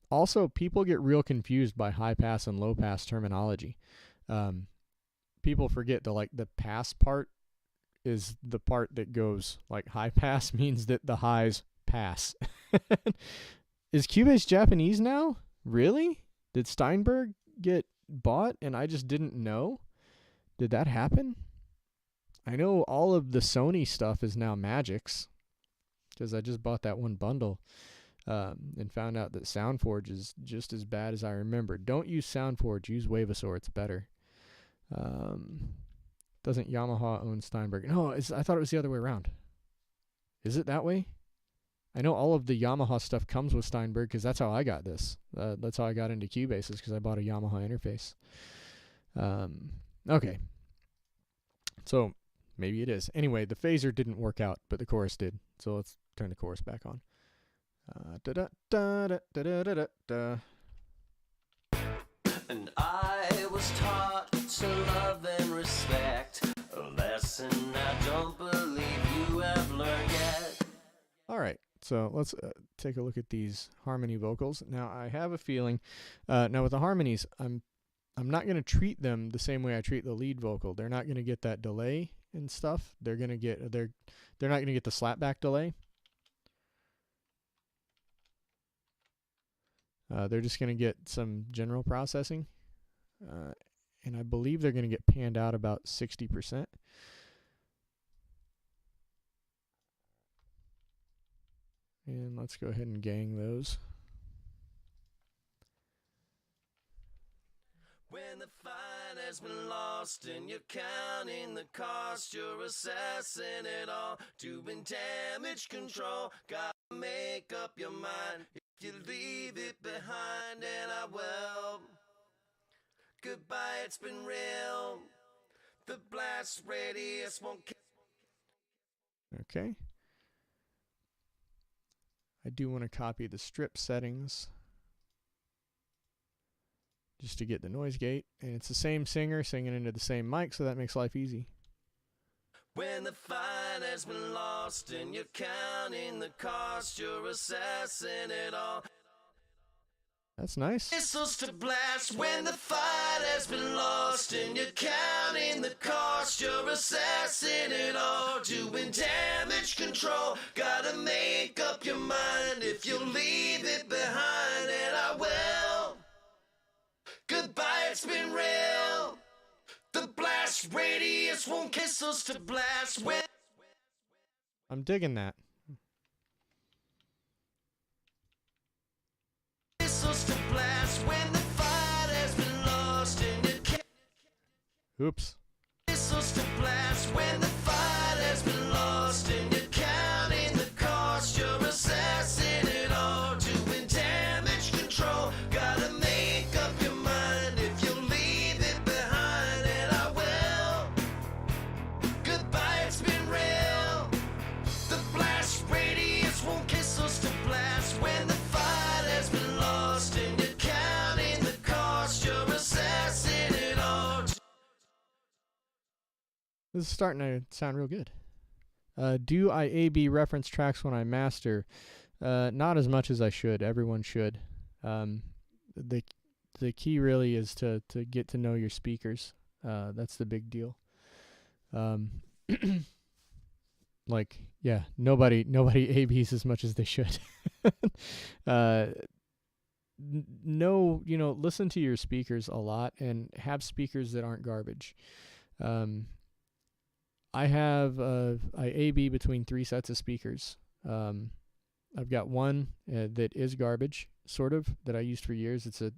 Also, people get real confused by high pass and low pass terminology. People forget the pass part is the part that goes, like, high pass means that the highs pass. Is Cubase Japanese now? Really? Did Steinberg get bought and I just didn't know? Did that happen? I know all of the Sony stuff is now Magic's because I just bought that one bundle and found out that SoundForge is just as bad as I remembered. Don't use SoundForge, use Wavesaur, it's better. Doesn't Yamaha own Steinberg? No, I thought it was the other way around. Is it that way? I know all of the Yamaha stuff comes with Steinberg because that's how I got this. That's how I got into Cubases, because I bought a Yamaha interface. Okay. So maybe it is. Anyway, the phaser didn't work out, but the chorus did. So let's turn the chorus back on. And I was taught to love and respect, a lesson I don't believe you have learned yet. All right. So let's take a look at these harmony vocals. Now I have a feeling, now with the harmonies, I'm not going to treat them the same way I treat the lead vocal. They're not going to get that delay and stuff. They're not going to get the slapback delay. They're just going to get some general processing, and I believe they're going to get panned out about 60%. And let's go ahead and gang those. When the fight has been lost and you're counting the cost, you're assessing it all, doing damage control. Gotta make up your mind if you leave it behind, and I will. Goodbye, it's been real. The blast radius won't. Okay. I do want to copy the strip settings just to get the noise gate. And it's the same singer singing into the same mic, so that makes life easy. When the fight has been lost and you're counting the cost, you're assessing it all. That's nice. Whistles to blast when the fight has been lost and you're counting the cost, you're assessing it all, doing damage control. control. Gotta make up your mind if you leave it behind, and I will. Goodbye, it's been real. The blast radius won't kiss us to blast when. I'm digging that. Kiss us to blast when the fight has been lost and you can't. Oops. Kiss us to blast when the fight has been lost and you're counting the cost. You're assessing it all, doing damage control. Gotta make up your mind if you leave it behind, and I will. Goodbye, it's been real. The blast radius won't kiss us to blast when the fight has been lost and you're counting the cost. You're assessing it all. This is starting to sound real good. Do I A/B reference tracks when I master? Not as much as I should. Everyone should. The key really is to get to know your speakers. That's the big deal. Like, yeah, nobody A/Bs as much as they should. No, listen to your speakers a lot and have speakers that aren't garbage. I A/B between 3 sets of speakers. I've got one that is garbage, sort of, that I used for years. It's a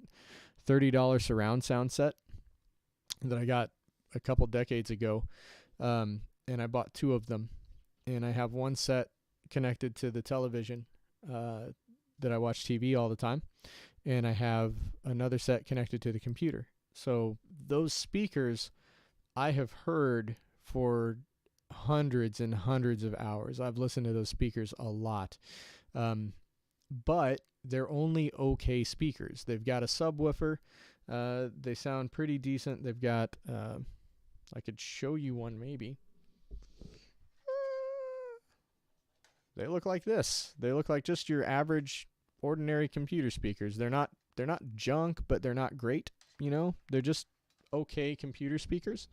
$30 surround sound set that I got a couple decades ago, and I bought 2 of them. And I have one set connected to the television that I watch TV all the time, and I have another set connected to the computer. So those speakers I have heard for hundreds and hundreds of hours. I've listened to those speakers a lot. But they're only okay speakers. They've got a subwoofer. They sound pretty decent. They've got, I could show you one maybe. They look like this. They look like just your average, ordinary computer speakers. They're not junk, but they're not great. They're just okay computer speakers.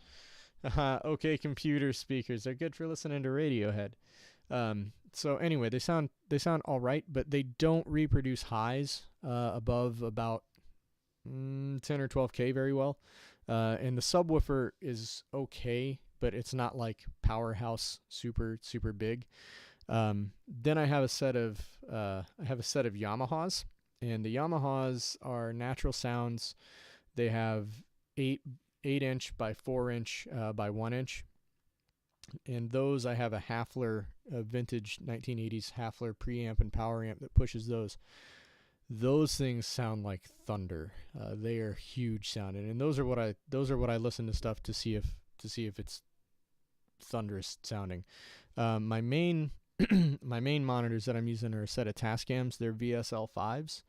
Okay computer speakers. They're good for listening to Radiohead. So anyway, they sound all right, but they don't reproduce highs above about 10 or 12K very well. And the subwoofer is okay, but it's not like powerhouse super big. Then I have a set of Yamahas, and the Yamahas are natural sounds. They have 8-inch by 4-inch by 1-inch, and those I have a Hafler, a vintage 1980s Hafler preamp and power amp that pushes those. Those things sound like thunder. They are huge sounding, and those are what I listen to stuff to see if it's thunderous sounding. My main monitors that I'm using are a set of Tascams. They're VSL5s.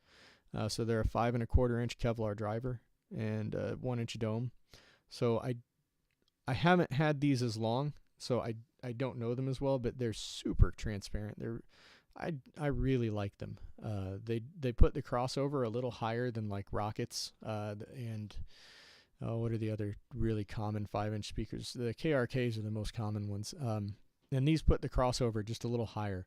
So they're a 5 1/4-inch Kevlar driver and a 1-inch dome. So I haven't had these as long, so I don't know them as well, but they're super transparent. I really like them. They put the crossover a little higher than like Rockets and what are the other really common 5-inch speakers? The KRKs are the most common ones. And these put the crossover just a little higher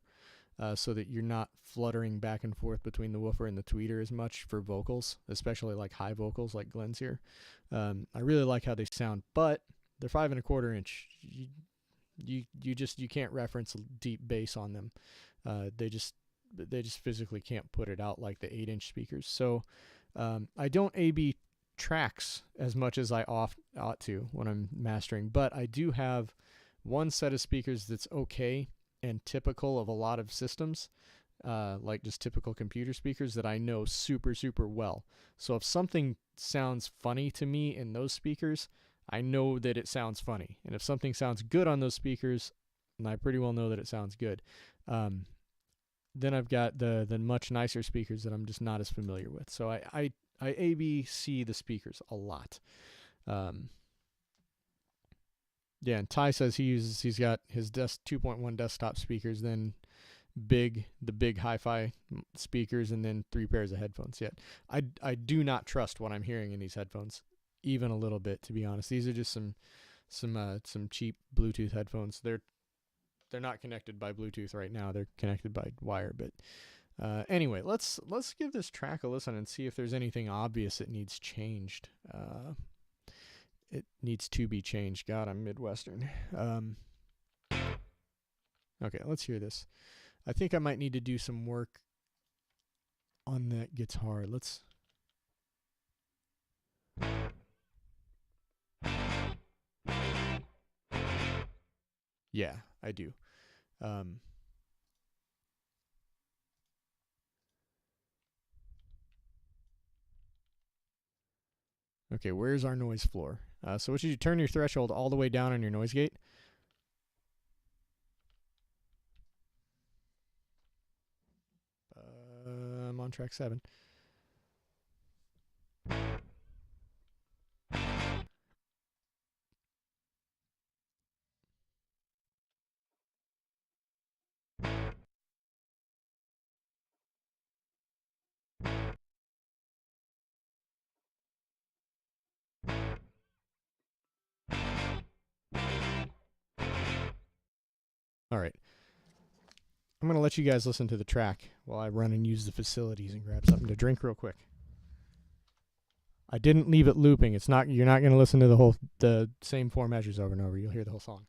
so that you're not fluttering back and forth between the woofer and the tweeter as much for vocals, especially like high vocals like Glenn's here. I really like how they sound, but they're 5 1/4-inch. You can't reference deep bass on them. They just physically can't put it out like the 8-inch speakers. So I don't A/B tracks as much as I ought to when I'm mastering, but I do have one set of speakers that's okay and typical of a lot of systems, like just typical computer speakers that I know super well. So if something sounds funny to me in those speakers, I know that it sounds funny. And if something sounds good on those speakers, and I pretty well know that it sounds good, then I've got the much nicer speakers that I'm just not as familiar with. So I A/B/C the speakers a lot. Yeah, and Ty says he's got his 2.1 desktop speakers, then the big hi-fi speakers, and then 3 pairs of headphones. Yet I do not trust what I'm hearing in these headphones, even a little bit, to be honest. These are just some cheap Bluetooth headphones. They're they're not connected by Bluetooth right now. They're connected by wire. But anyway, let's give this track a listen and see if there's anything obvious that needs changed. It needs to be changed. God, I'm Midwestern. Okay, let's hear this. I think I might need to do some work on that guitar. Let's... Yeah, I do. Okay, where's our noise floor? So what should you turn your threshold all the way down on your noise gate? I'm on track 7. All right. I'm going to let you guys listen to the track while I run and use the facilities and grab something to drink real quick. I didn't leave it looping. It's not. You're not going to listen to the same 4 measures over and over. You'll hear the whole song.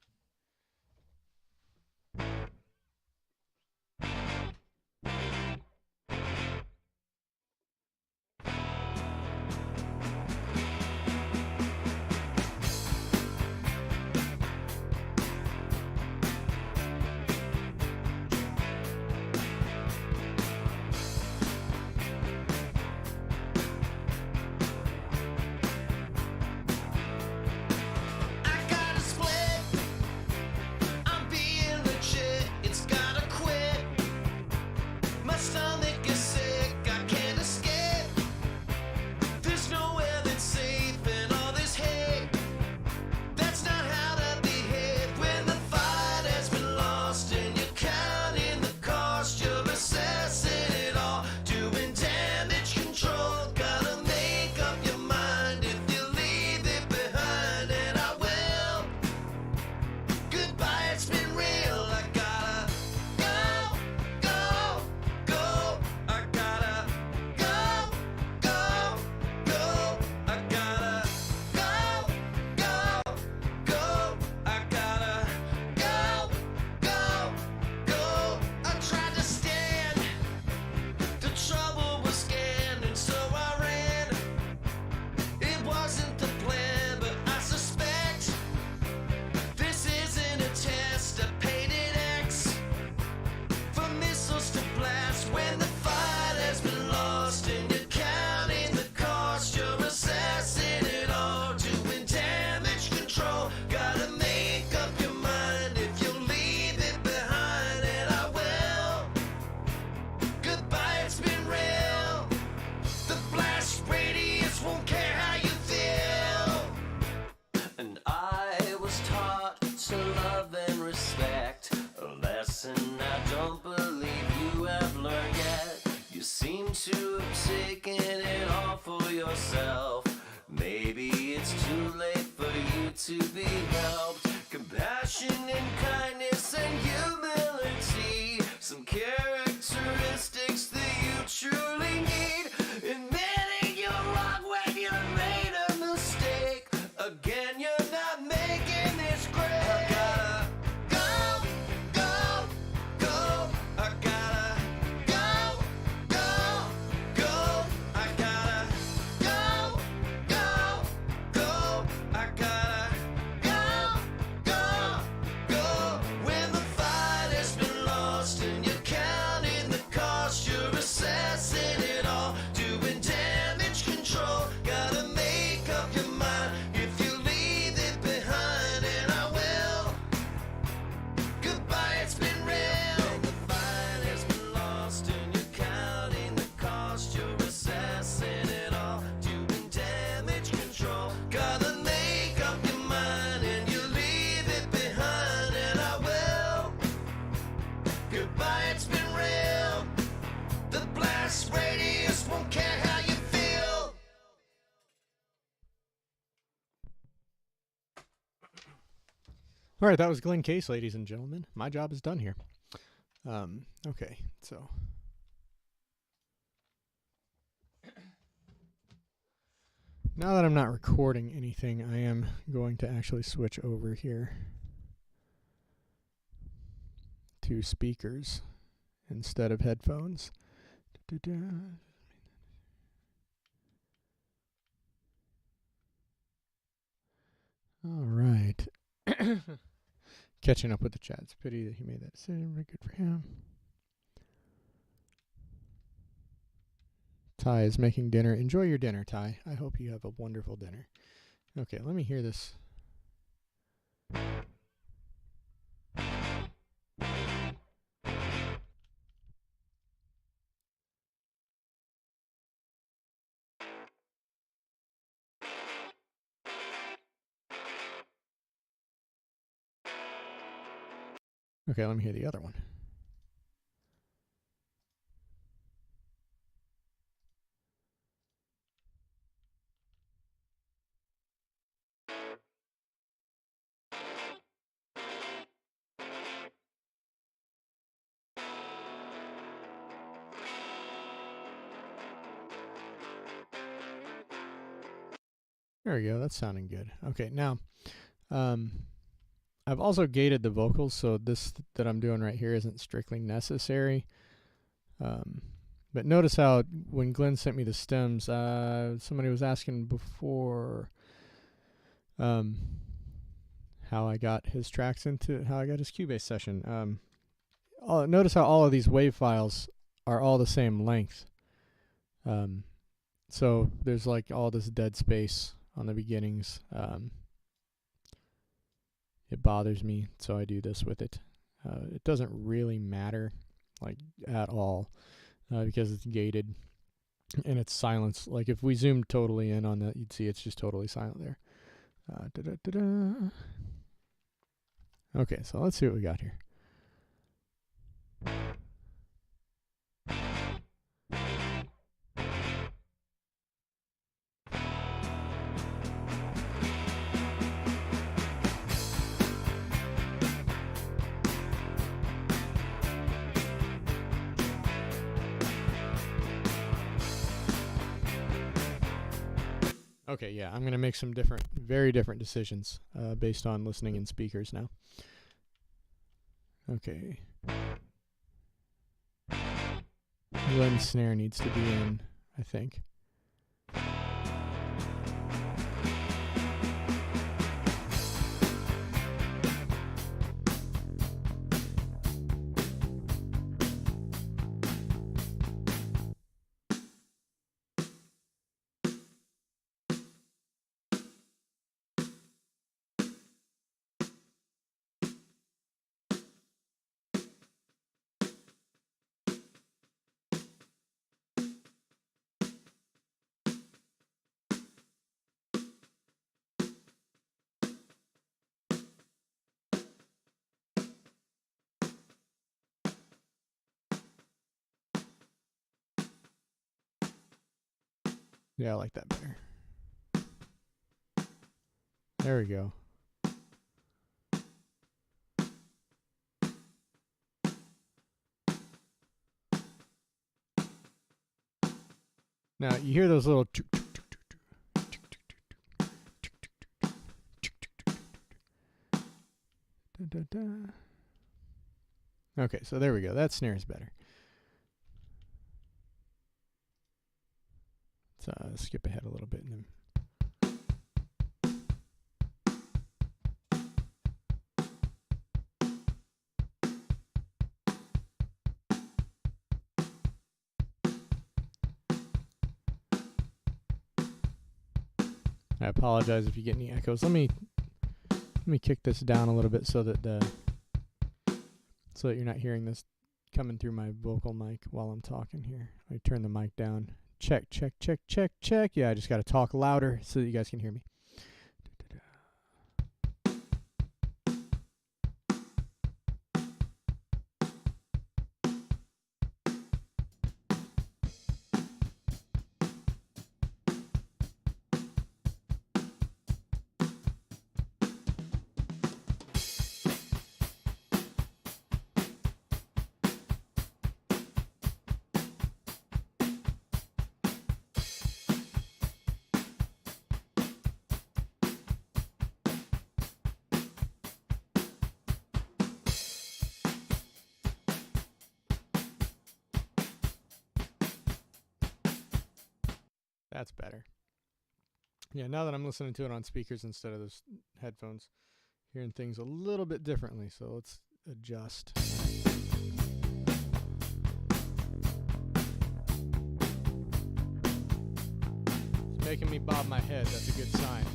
To have taken it all for yourself. Maybe it's too late for you to be helped. Compassion and kindness and humility, some characteristics that you truly need. Admitting you're wrong when you made a mistake. Again, you're not making this great. I gotta go, go, go. I gotta go, go, go. I gotta go, go, go. I gotta go, go, All right, that was Glenn Case, ladies and gentlemen. My job is done here. Okay, so now that I'm not recording anything, I am going to actually switch over here to speakers instead of headphones. All right. Catching up with the chat. It's a pity that he made that decision. Very good for him. Ty is making dinner. Enjoy your dinner, Ty. I hope you have a wonderful dinner. Okay, let me hear this. Okay, let me hear the other one. There we go. That's sounding good. Okay, now, I've also gated the vocals, so this that I'm doing right here isn't strictly necessary. But notice how when Glenn sent me the stems, somebody was asking before how I got his tracks into, how I got his Cubase session. Notice how all of these WAV files are all the same length. So there's like all this dead space on the beginnings. It bothers me, so I do this with it. It doesn't really matter, like, at all, because it's gated and it's silenced. Like, if we zoom totally in on that, you'd see it's just totally silent there. Okay, so let's see what we got here. Okay, yeah, I'm going to make some very different decisions based on listening in speakers now. Okay. Glenn's snare needs to be in, I think. Yeah, I like that better. There we go. Now, you hear those little... Okay, so there we go. That snare is better. Let's skip ahead a little bit. And then I apologize if you get any echoes. Let me kick this down a little bit so that you're not hearing this coming through my vocal mic while I'm talking here. I turn the mic down. Check, check, check, check, check. Yeah, I just got to talk louder so that you guys can hear me. That's better. Yeah, now that I'm listening to it on speakers instead of those headphones, hearing things a little bit differently. So let's adjust. It's making me bob my head. That's a good sign.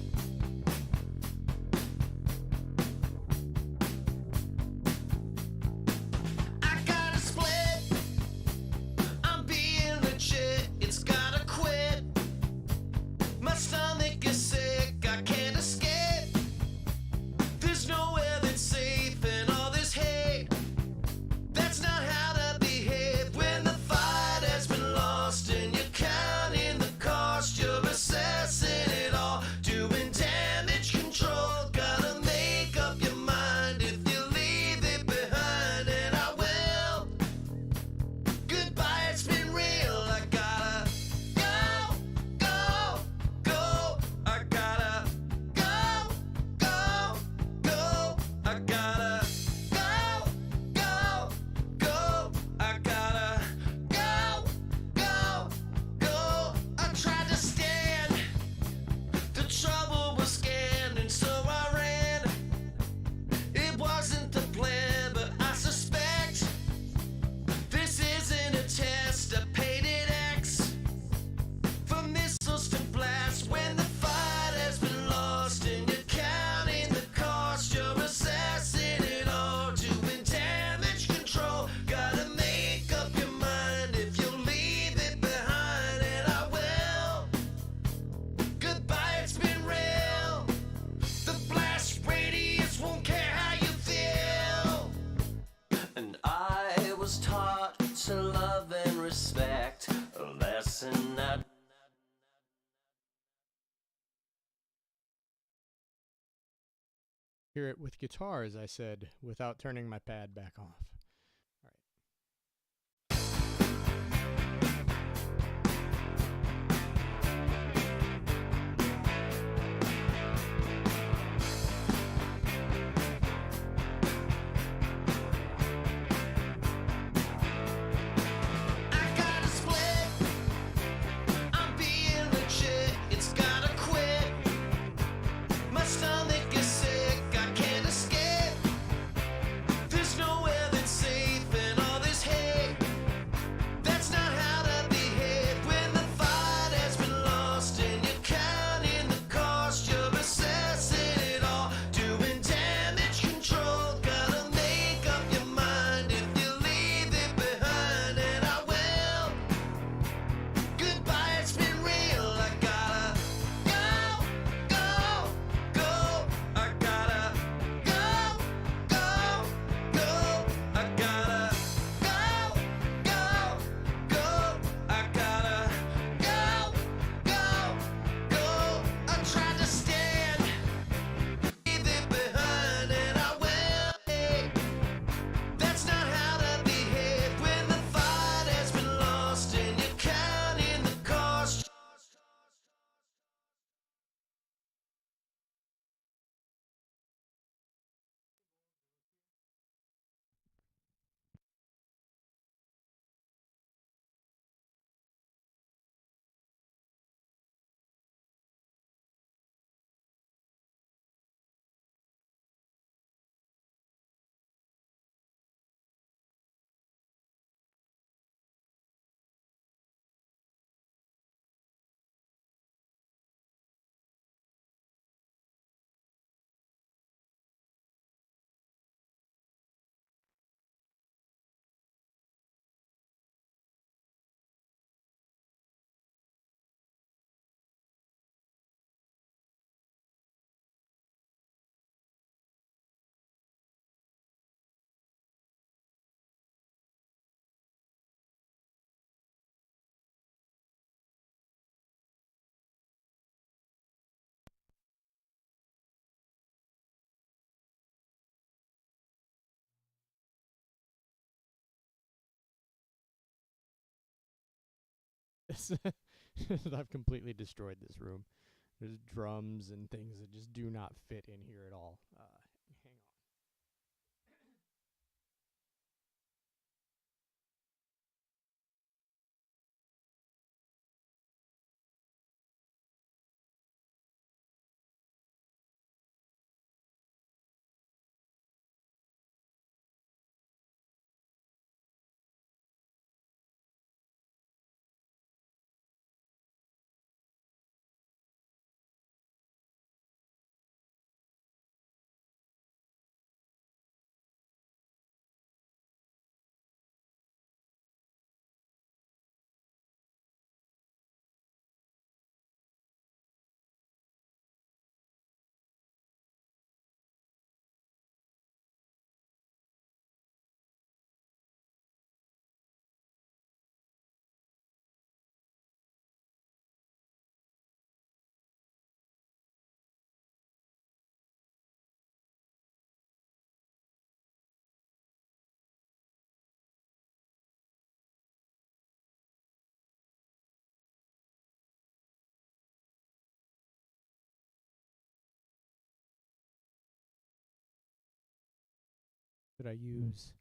Hear it with guitar, as I said, without turning my pad back off. All right. I've completely destroyed this room. There's drums and things that just do not fit in here at all. Hang on. Should I use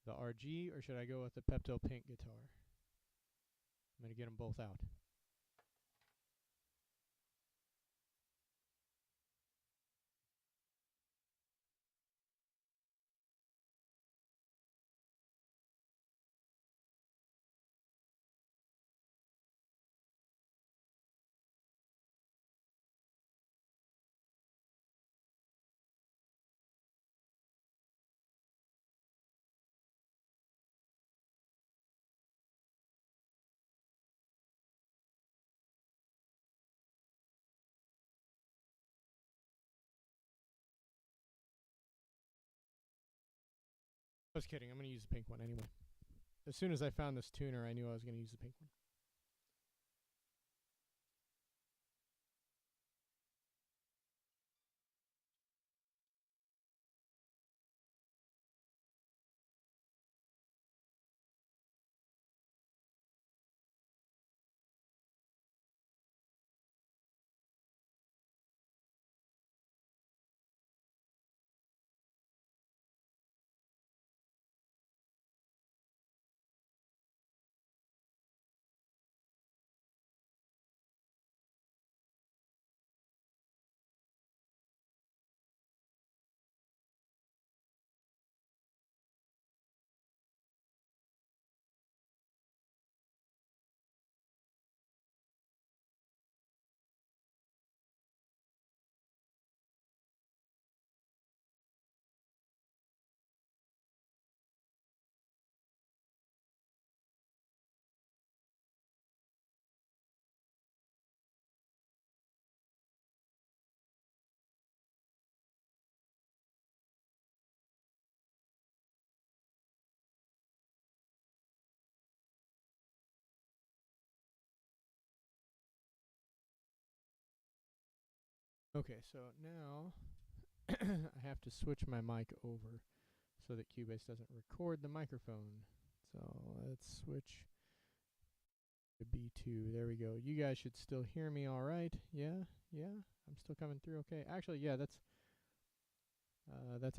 the RG or should I go with the Pepto Pink guitar? I'm going to get them both out. I was kidding. I'm going to use the pink one anyway. As soon as I found this tuner, I knew I was going to use the pink one. Okay, so now I have to switch my mic over so that Cubase doesn't record the microphone. So let's switch to B2. There we go. You guys should still hear me all right. Yeah? Yeah? I'm still coming through okay. Actually, yeah, that's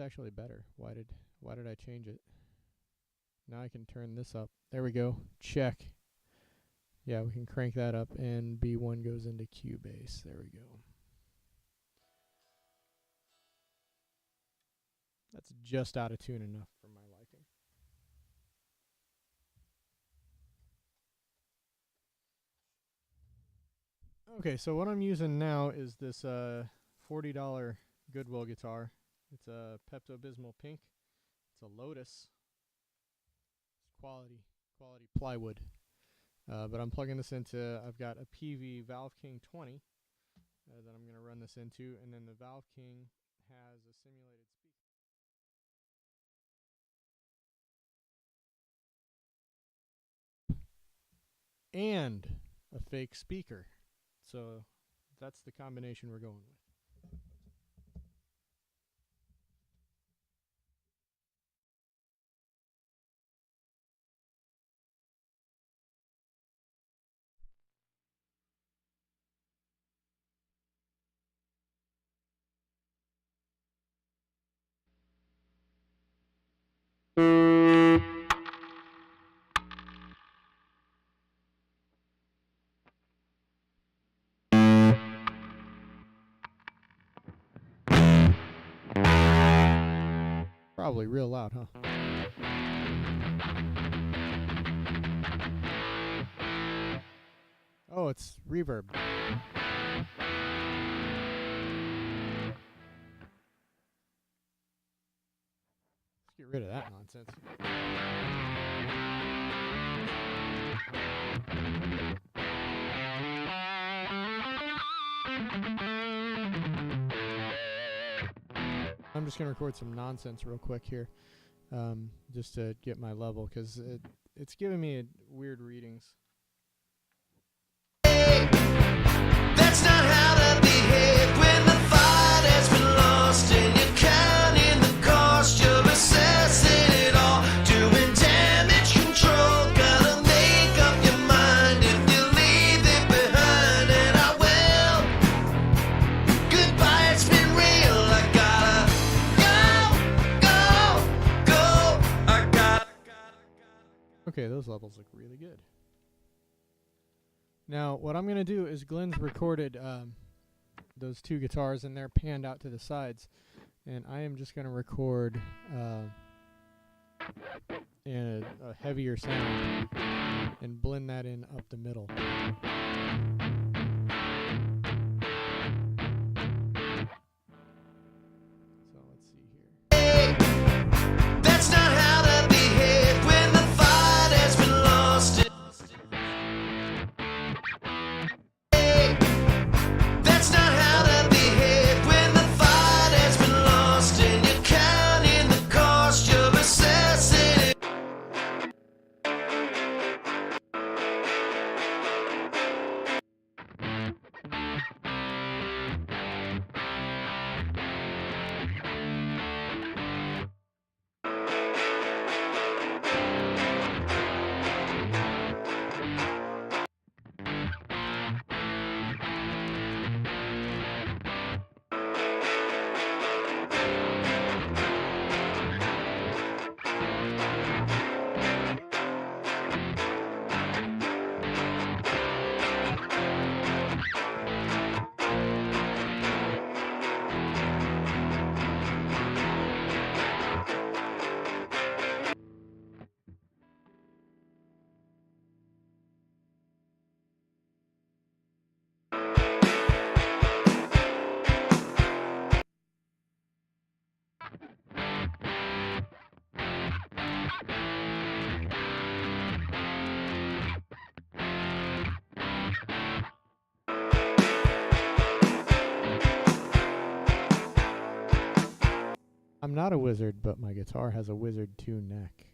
actually better. Why did I change it? Now I can turn this up. There we go. Check. Yeah, we can crank that up and B1 goes into Cubase. There we go. That's just out of tune enough for my liking. Okay, so what I'm using now is this $40 Goodwill guitar. It's a Pepto-Bismol Pink. It's a Lotus. It's quality plywood. But I'm plugging this into, I've got a PV Valve King 20 that I'm going to run this into, and then the Valve King has a simulated speaker. And a fake speaker. So that's the combination we're going with. Probably real loud, huh? Oh, it's reverb. Let's get rid of that nonsense. I'm just going to record some nonsense real quick here, just to get my level, because it's giving me weird readings. That's not how to behave when the fight has been lost and you're counting the cost. You're assessing it all, doing damage control. Gotta make up your mind if you leave it behind, and I will. Goodbye, it's been real. I gotta go, go. Okay, those levels look really good. Now, what I'm going to do is Glenn's recorded those two guitars, and they're panned out to the sides. And I am just going to record in a heavier sound and blend that in up the middle. So let's see here. That's not how to behave when the fight has been lost. That's not how to behave when the fight has been lost and you're counting the cost you're assessing. I'm not a wizard, but my guitar has a wizard 2 neck.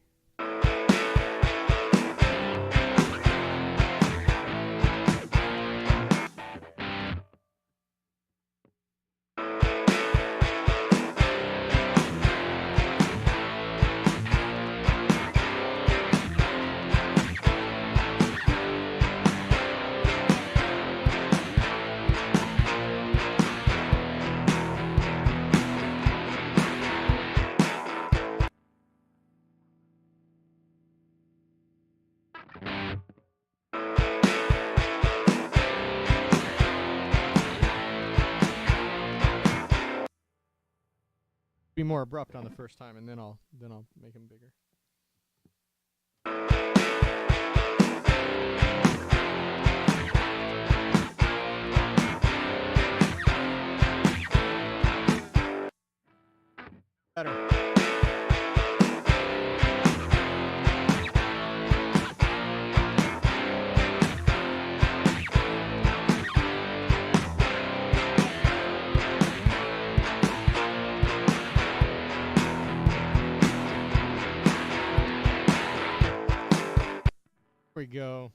Be more abrupt on the first time, and then I'll make them bigger. Better. There we go.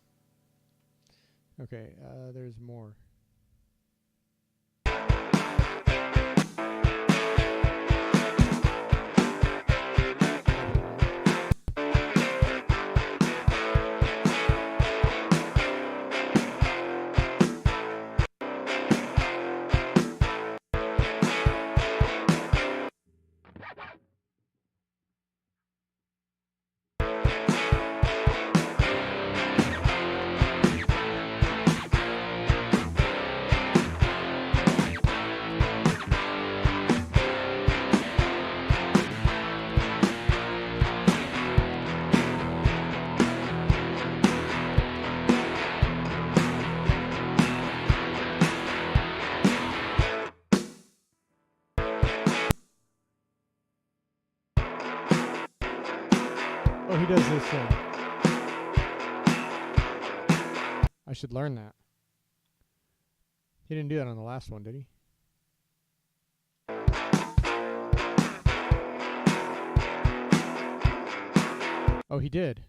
Okay, there's more. Oh, he does this thing. I should learn that. He didn't do that on the last one, did he? Oh, he did.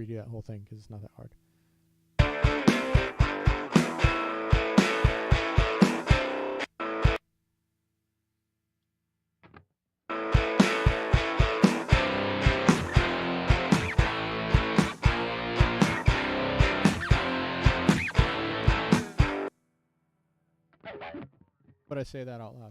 Redo that whole thing because it's not that hard. But I say that out loud.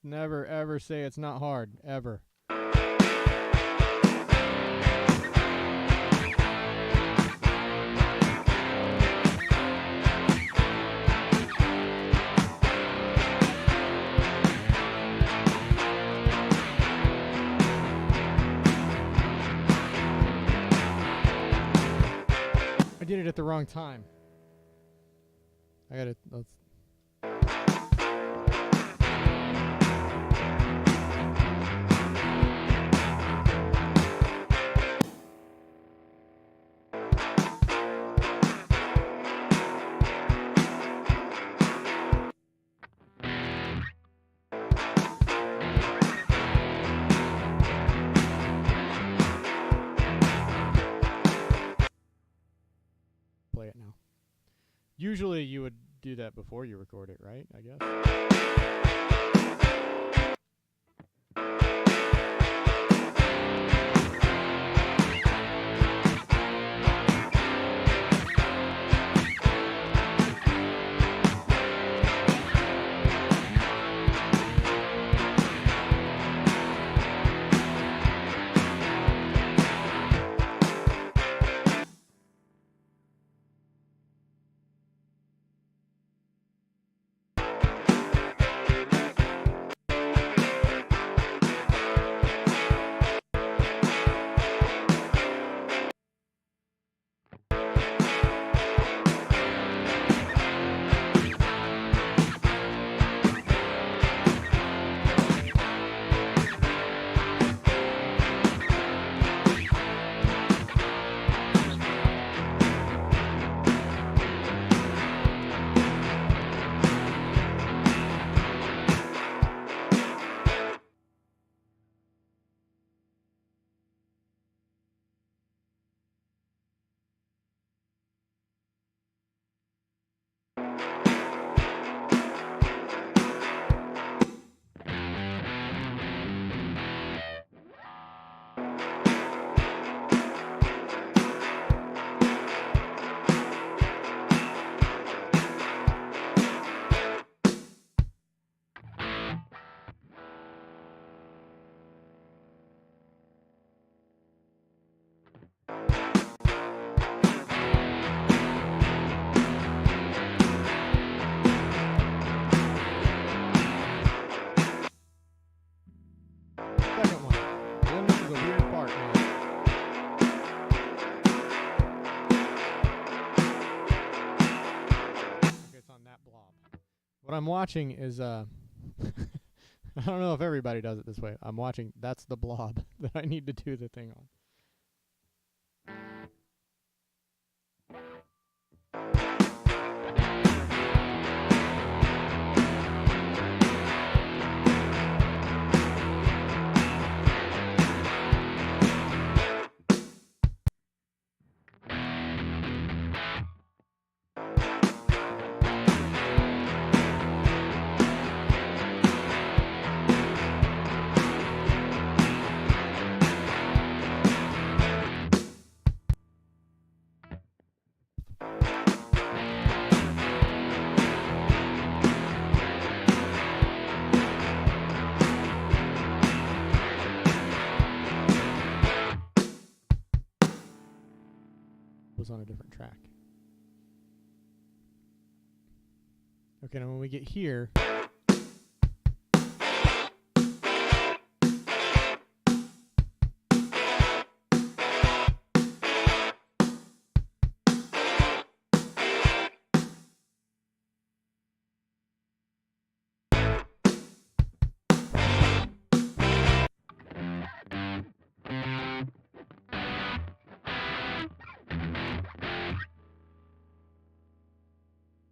Never ever say it's not hard, ever. I did it at the wrong time. Let's play it now. Usually you would do that before you record it, right? I guess. Second one. Then this is a weird part, man. Okay, it's on that blob. What I'm watching is I don't know if everybody does it this way. I'm watching, that's the blob that I need to do the thing on. Was on a different track. Okay, now when we get here,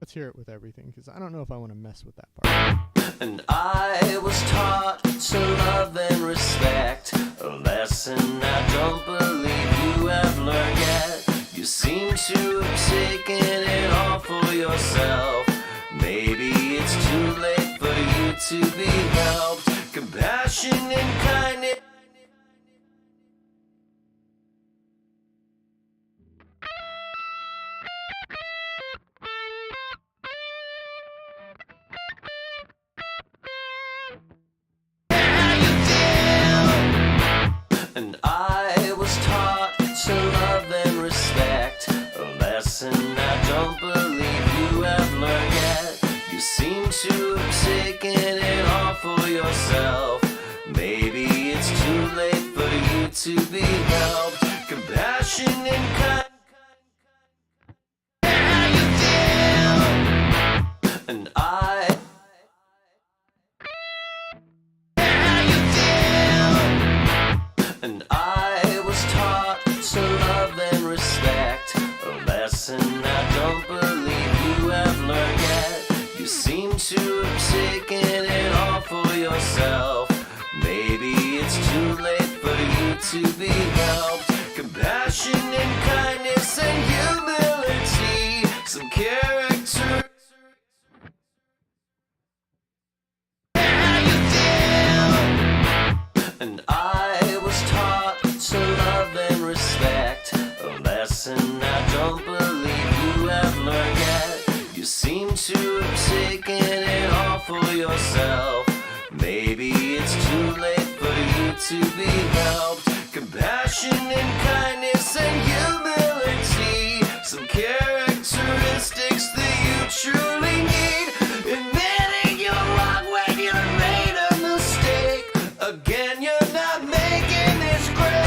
let's let's hear it with everything, because I don't know if I want to mess with that part. And I was taught to love and respect, a lesson I don't believe you have learned yet. You seem to have taken it all for yourself. Maybe it's too late for you to be helped. Compassion and kindness. And I was taught to love and respect, a lesson I don't believe you have learned yet. You seem to have taken it all for yourself. Maybe it's too late for you to be helped. Compassion and kindness. And I was taught to love and respect, a lesson I don't believe you have learned yet. You seem to have taken it all for yourself. Maybe it's too late for you to be helped. Compassion and kindness and humility, some character. And I was taught to love and respect, a lesson I don't believe you have learned yet. You seem to have taken it all for yourself. Maybe it's too late for you to be helped. Compassion and kindness and humility, some characteristics that you truly need. Admitting you're wrong when you made a mistake. Again, you're not making this great.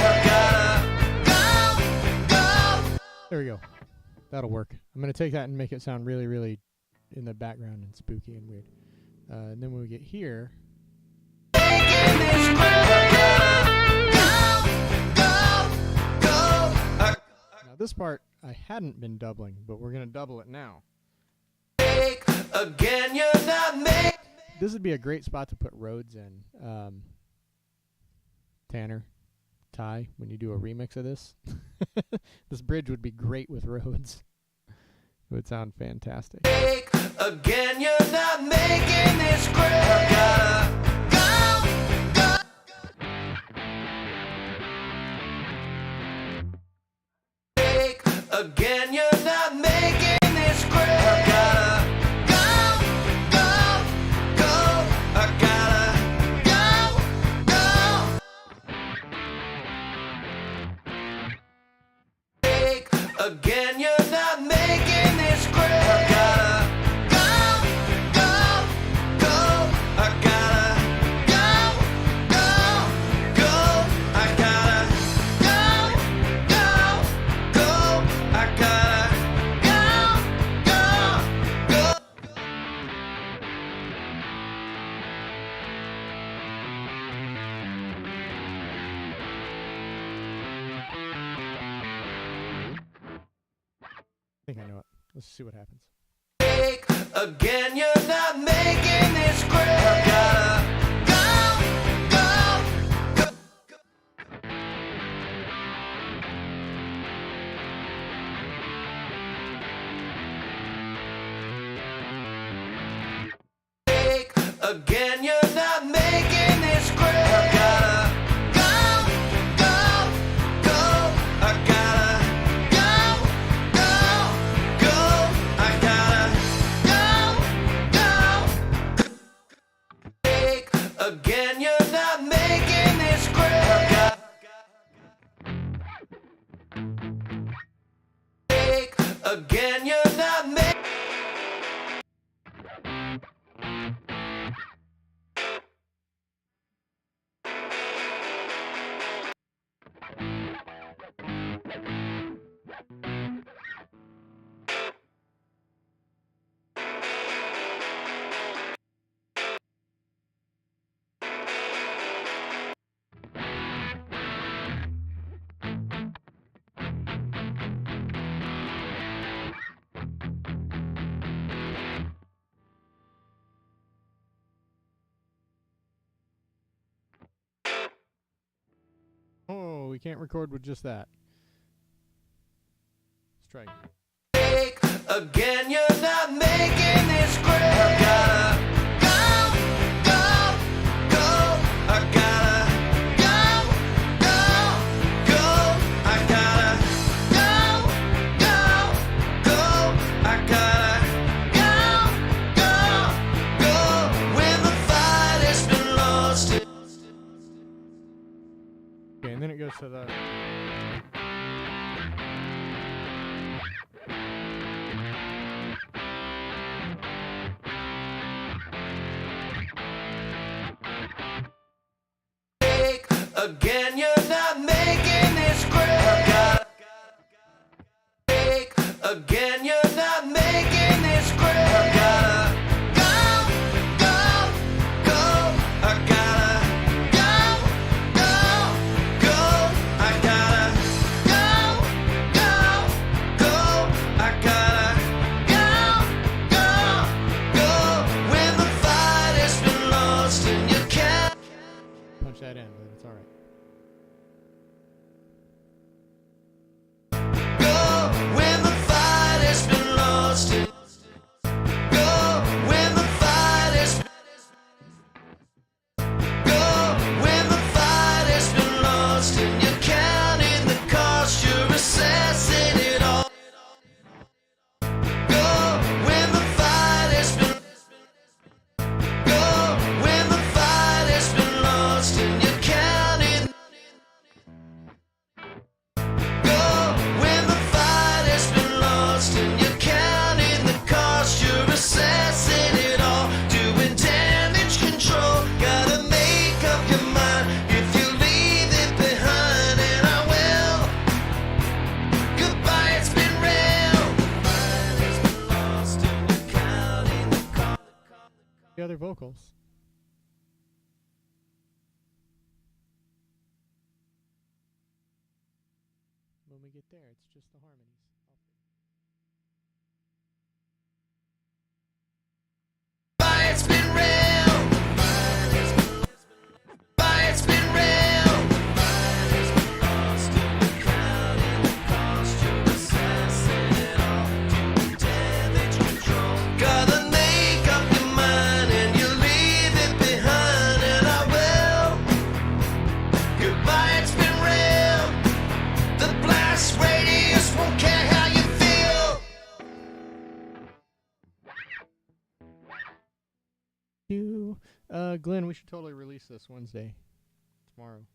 Go. There we go. That'll work. I'm going to take that and make it sound really, really in the background and spooky and weird. And then when we get here... Now this part I hadn't been doubling, but we're going to double it now. Again, you're not making. This would be a great spot to put Rhodes in. Tanner, Ty, when you do a remix of this. This bridge would be great with Rhodes. It would sound fantastic. Again, you're not making this great. Again, you're not making this great. I gotta go. Again, you're not making this great. I think I know it. Let's see what happens. Again, you're not making this great. Again, you're not making this great. Again, you're not making this great. Again, you're not making. we can't record with just that. Let's try again. Again, you're not making this great. I gotta go, go, go. I gotta go, go, go. I gotta go, go, go. I gotta go, go, go. When the fight has been lost. Okay, and then it goes to the. Again, you're not making this great. Again, you're not making this great. I gotta go, go, go. I gotta go, go, go. I gotta go, go, go. I gotta go, go, go. When the fight has been lost and you can't Punch that in, but it's alright. when the fight has been lost. Go when the fight has go when the fight has been lost and you're counting the cost, you're assessing it all. Go when the fight has been go when the fight has been lost and you're counting. Go when the fight has been lost and you're counting the cost, you're assessing it all, doing damage control. Gotta make up your mind if you leave it behind, and I will. Goodbye, it's been real. Fight has been lost and you're counting the cost. The other vocals. When we get there, it's just the harmonies. Goodbye, it's been real. Goodbye, it's been real. Fight has been lost and you're counting the cost, you're assessing it all, doing damage control. Gotta make up your mind and you leave it behind, and I will. Goodbye, it's been real. The blast radius won't care how you feel. Glenn, we should totally release this Wednesday. Tomorrow.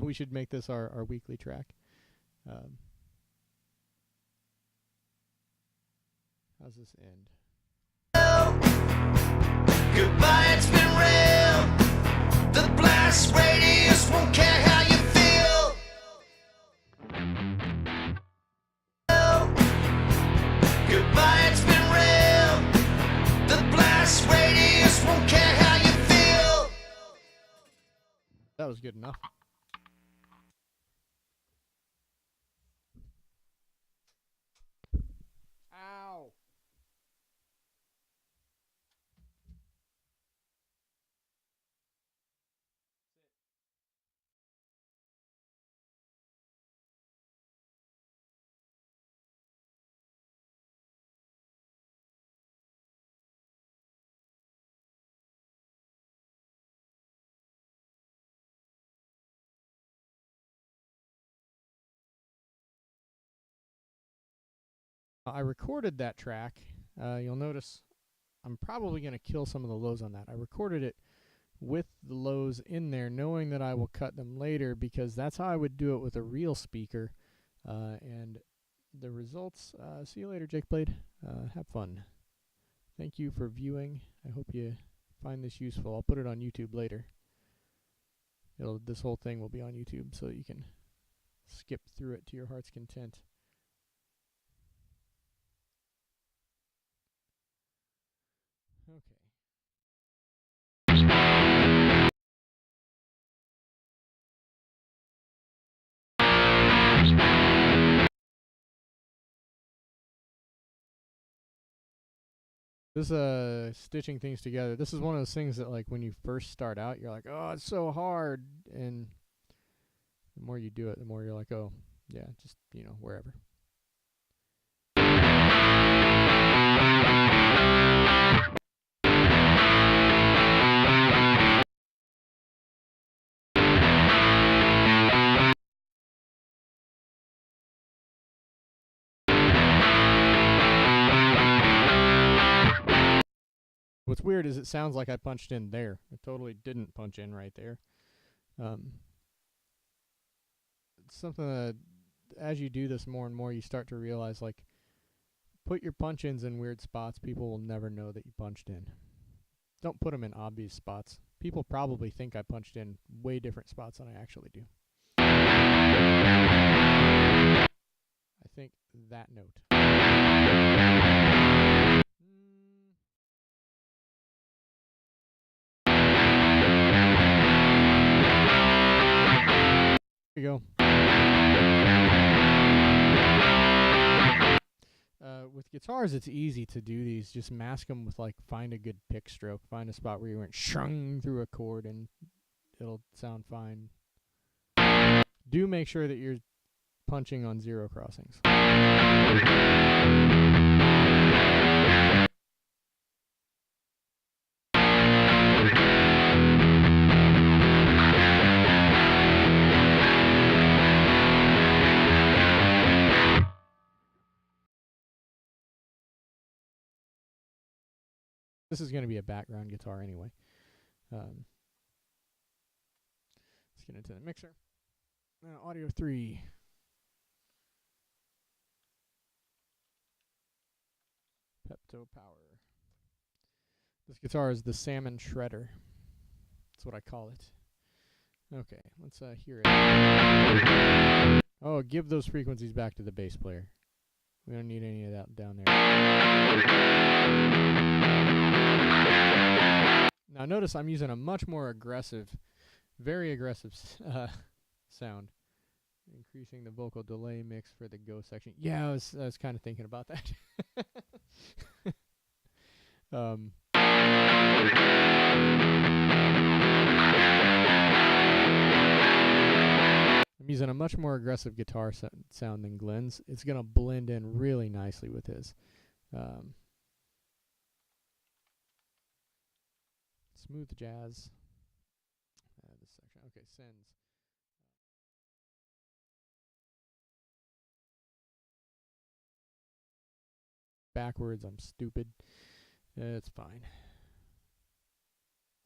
We should make this our weekly track. How's this end? Goodbye, it's been real. The blast radius won't care how you feel. Goodbye, it's been real. The blast radius won't care how you feel. That was good enough. Ow. I recorded that track. You'll notice I'm probably going to kill some of the lows on that. I recorded it with the lows in there, knowing that I will cut them later, because that's how I would do it with a real speaker. And the results, see you later, Jake Blade. Have fun. Thank you for viewing. I hope you find this useful. I'll put it on YouTube later. This whole thing will be on YouTube, so you can skip through it to your heart's content. Okay. This stitching things together. This is one of those things that, like, when you first start out, you're like, oh, it's so hard, and The more you do it, the more you're like, oh, yeah, just, you know, wherever. What's weird is it sounds like I punched in there. I totally didn't punch in right there. It's something that as you do this more and more, you start to realize, like, put your punch-ins in weird spots. People will never know that you punched in. Don't put them in obvious spots. People probably think I punched in way different spots than I actually do. I think that note. Here we go. With guitars, it's easy to do these. Just mask them with, like, find a good pick stroke. Find a spot where you went shung through a chord and it'll sound fine. Do make sure that you're punching on zero crossings. This is going to be a background guitar anyway. Let's get into the mixer. Audio 3. Pepto Power. This guitar is the Salmon Shredder. That's what I call it. Okay, let's hear it. Oh, give those frequencies back to the bass player. We don't need any of that down there. Now notice I'm using a much more aggressive, very aggressive sound. Increasing the vocal delay mix for the go section. Yeah, I was kind of thinking about that. I'm using a much more aggressive guitar sound than Glenn's. It's going to blend in really nicely with his. Smooth jazz. This section. Okay, sends. Backwards, I'm stupid. It's fine.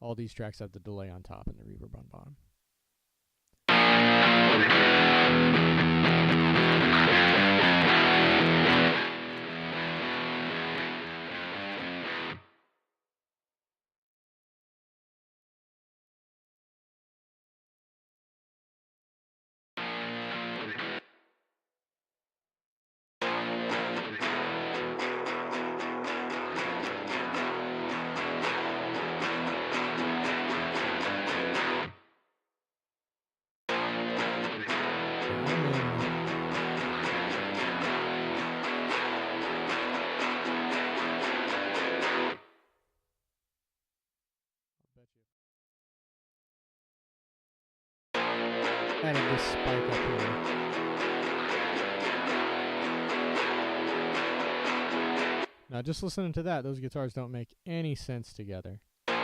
All these tracks have the delay on top and the reverb on bottom. Added this spike up here. Now just listening to that, those guitars don't make any sense together. It's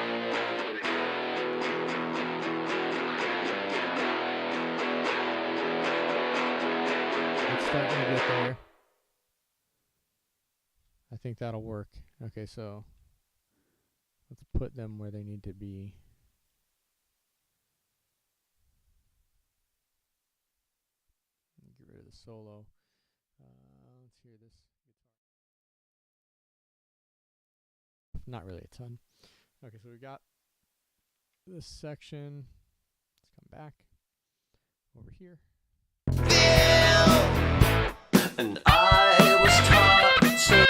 starting to get there. I think that'll work. Okay, so let's put them where they need to be. Get rid of the solo. Let's hear this guitar. Not really a ton. Okay, so we got this section. Let's come back over here. And I was taught to.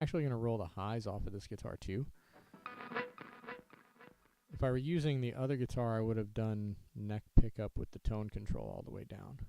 Actually going to roll the highs off of this guitar too. If I were using the other guitar, I would have done neck pickup with the tone control all the way down.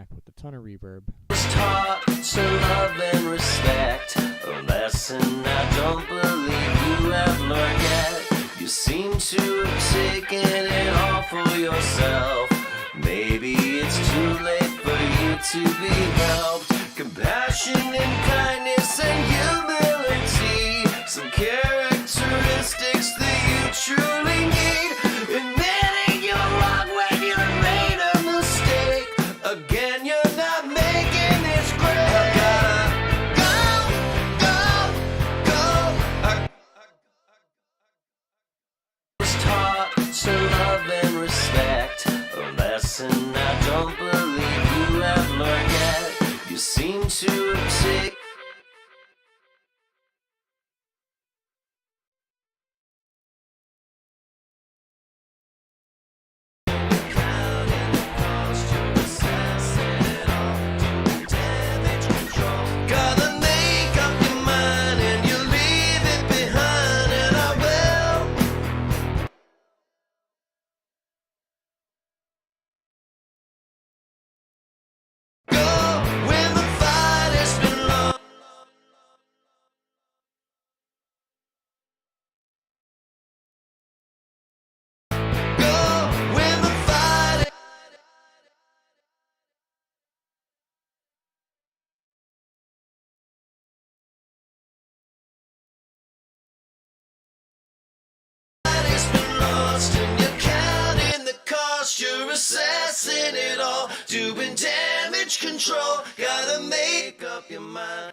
track with a ton of reverb. Was taught to love and respect, a lesson I don't believe you have learned yet. You seem to have taken it all for yourself. Maybe it's too late for you to be helped. Compassion and kindness and humility, some characteristics that you truly need. Admitting you're wrong when you made a mistake. Again, you're not making this great. I gotta go. I was taught to love and respect, a lesson I don't believe you have learned yet. You seem to take gotta make up your mind and you leave it behind, and I will go when the fight has been lost. Go when the fight has been lost, and you're counting the cost. You're assessing it all, doing damage control. Gotta make up your mind.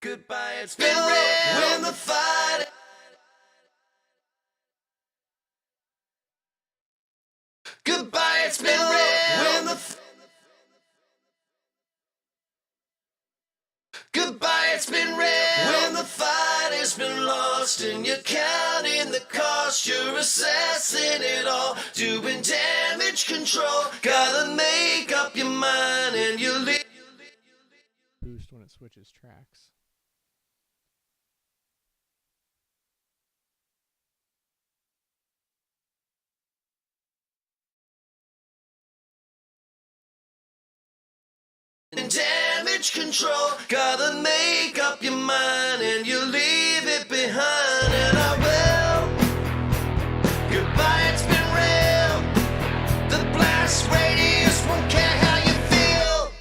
Goodbye, it's been real when the fight. Goodbye, it's been real when the goodbye, it's been real when the fight has been lost, and you're counting the cost. You're assessing it all, doing damage control. Gotta make up your mind and you leave. Boost when it switches tracks. Damage control, gotta make up your mind and you leave it behind, and I will. Goodbye, it's been real. The blast radius won't care how you feel.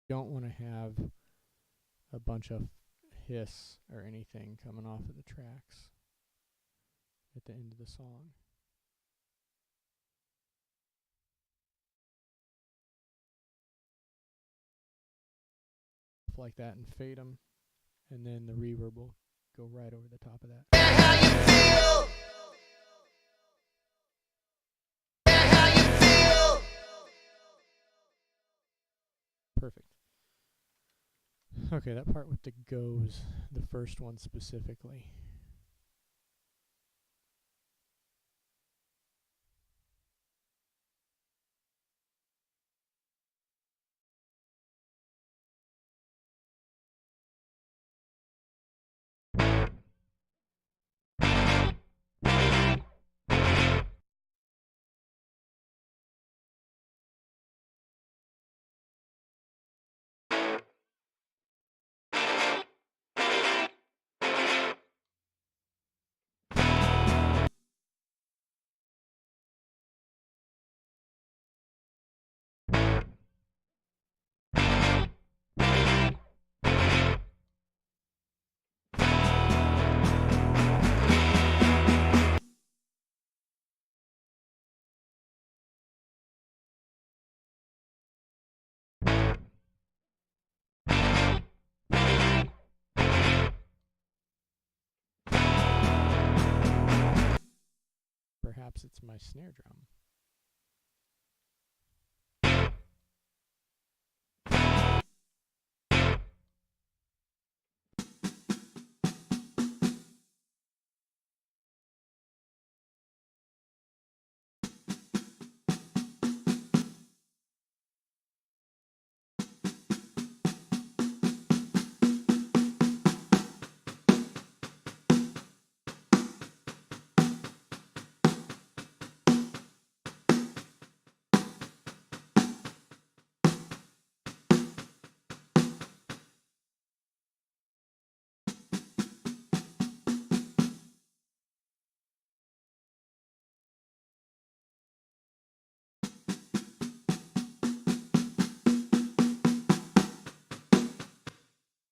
Don't want to have a bunch of hiss or anything coming off of the tracks at the end of the song. Like that and fade them, and then the reverb will go right over the top of that. How you feel? How you feel? Perfect. Okay, that part with the goes, the first one specifically. perhaps it's my snare drum.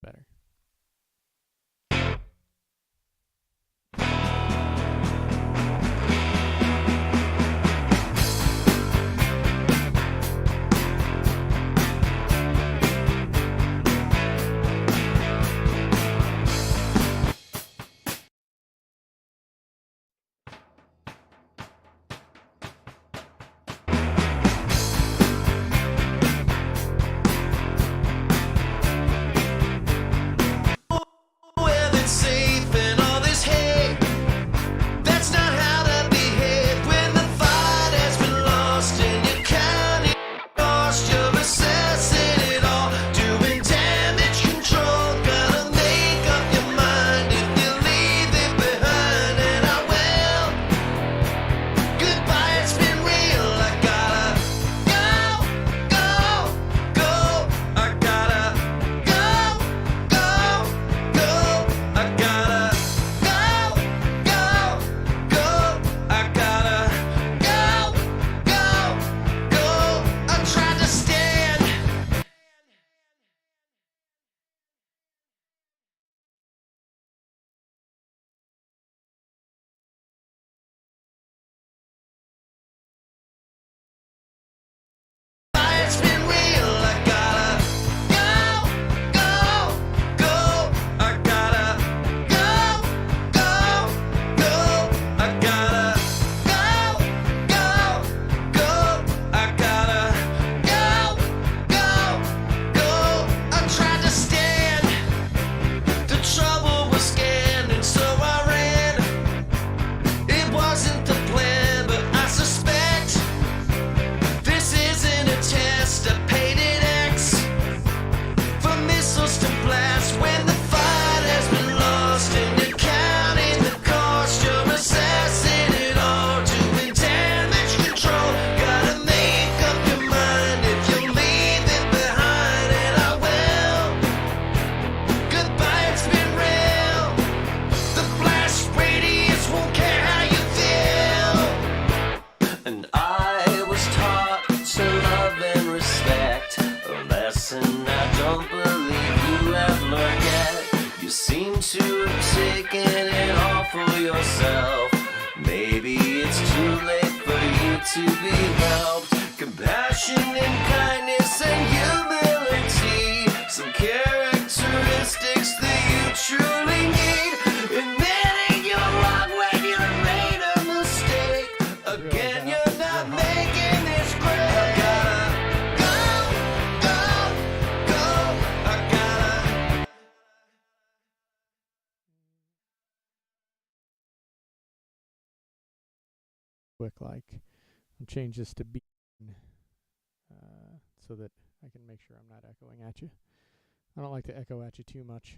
Better. Well, it's safe and all this hate. That's not how to behave when the fight has been lost and you can't cost. You're assessing it all, doing damage control. Gotta make up your mind if you leave it behind, and I will. Goodbye, it's been real. I gotta go, go, go. I gotta go, go, go. I gotta go, go, go. I gotta go, go, go. I tried to stand. It's been real. I gotta go, go, go. I gotta go, go, go. I gotta go, go, go. I gotta go, go, go. I tried to stand. The trouble was scanning, so I ran. It wasn't the plan, but I suspect this isn't a test. I paid an X for missiles to blast when the fight has been lost and you're counting the cost. You're assessing it all, doing damage control. Gotta make up your mind if you leave it behind, and I will. Goodbye, it's been real. The blast radius won't care how you feel. And I was taught to love and respect, a lesson I don't believe you have learned yet. You seem to have taken it all for yourself. Maybe it's too late for you to be helped. Compassion and kindness and humility, some characteristics that you truly need. Admitting you're wrong when you made a mistake. Again, you're not making this great. I gotta go, go, go. I gotta. Quick, like, I'll change this to B, so that I can make sure I'm not echoing at you. I don't like to echo at you too much.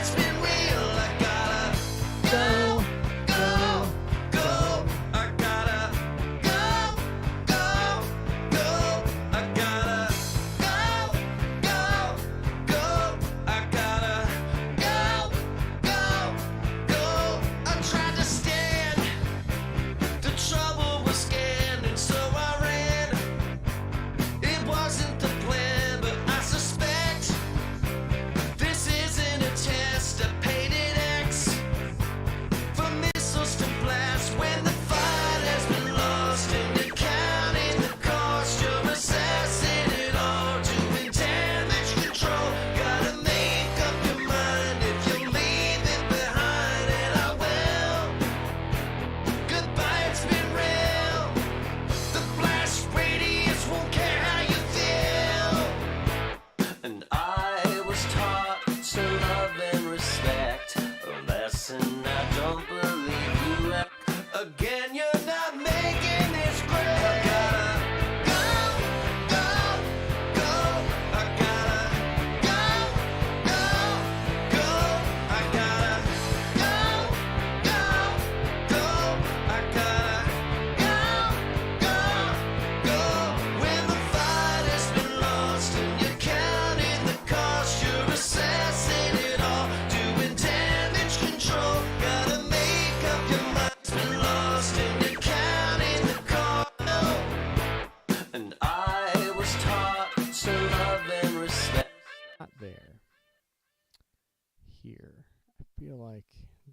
It's been real. I gotta go, go, go. I gotta go, go, go. I gotta go, go, go. I gotta go, go, go. I tried to stand. The trouble was scared.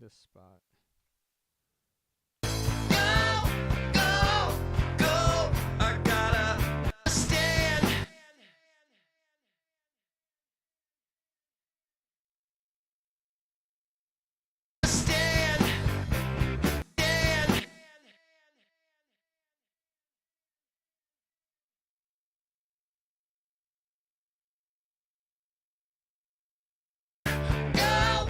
this spot. Go, go, go. I gotta stand. Stand. Stand. Go.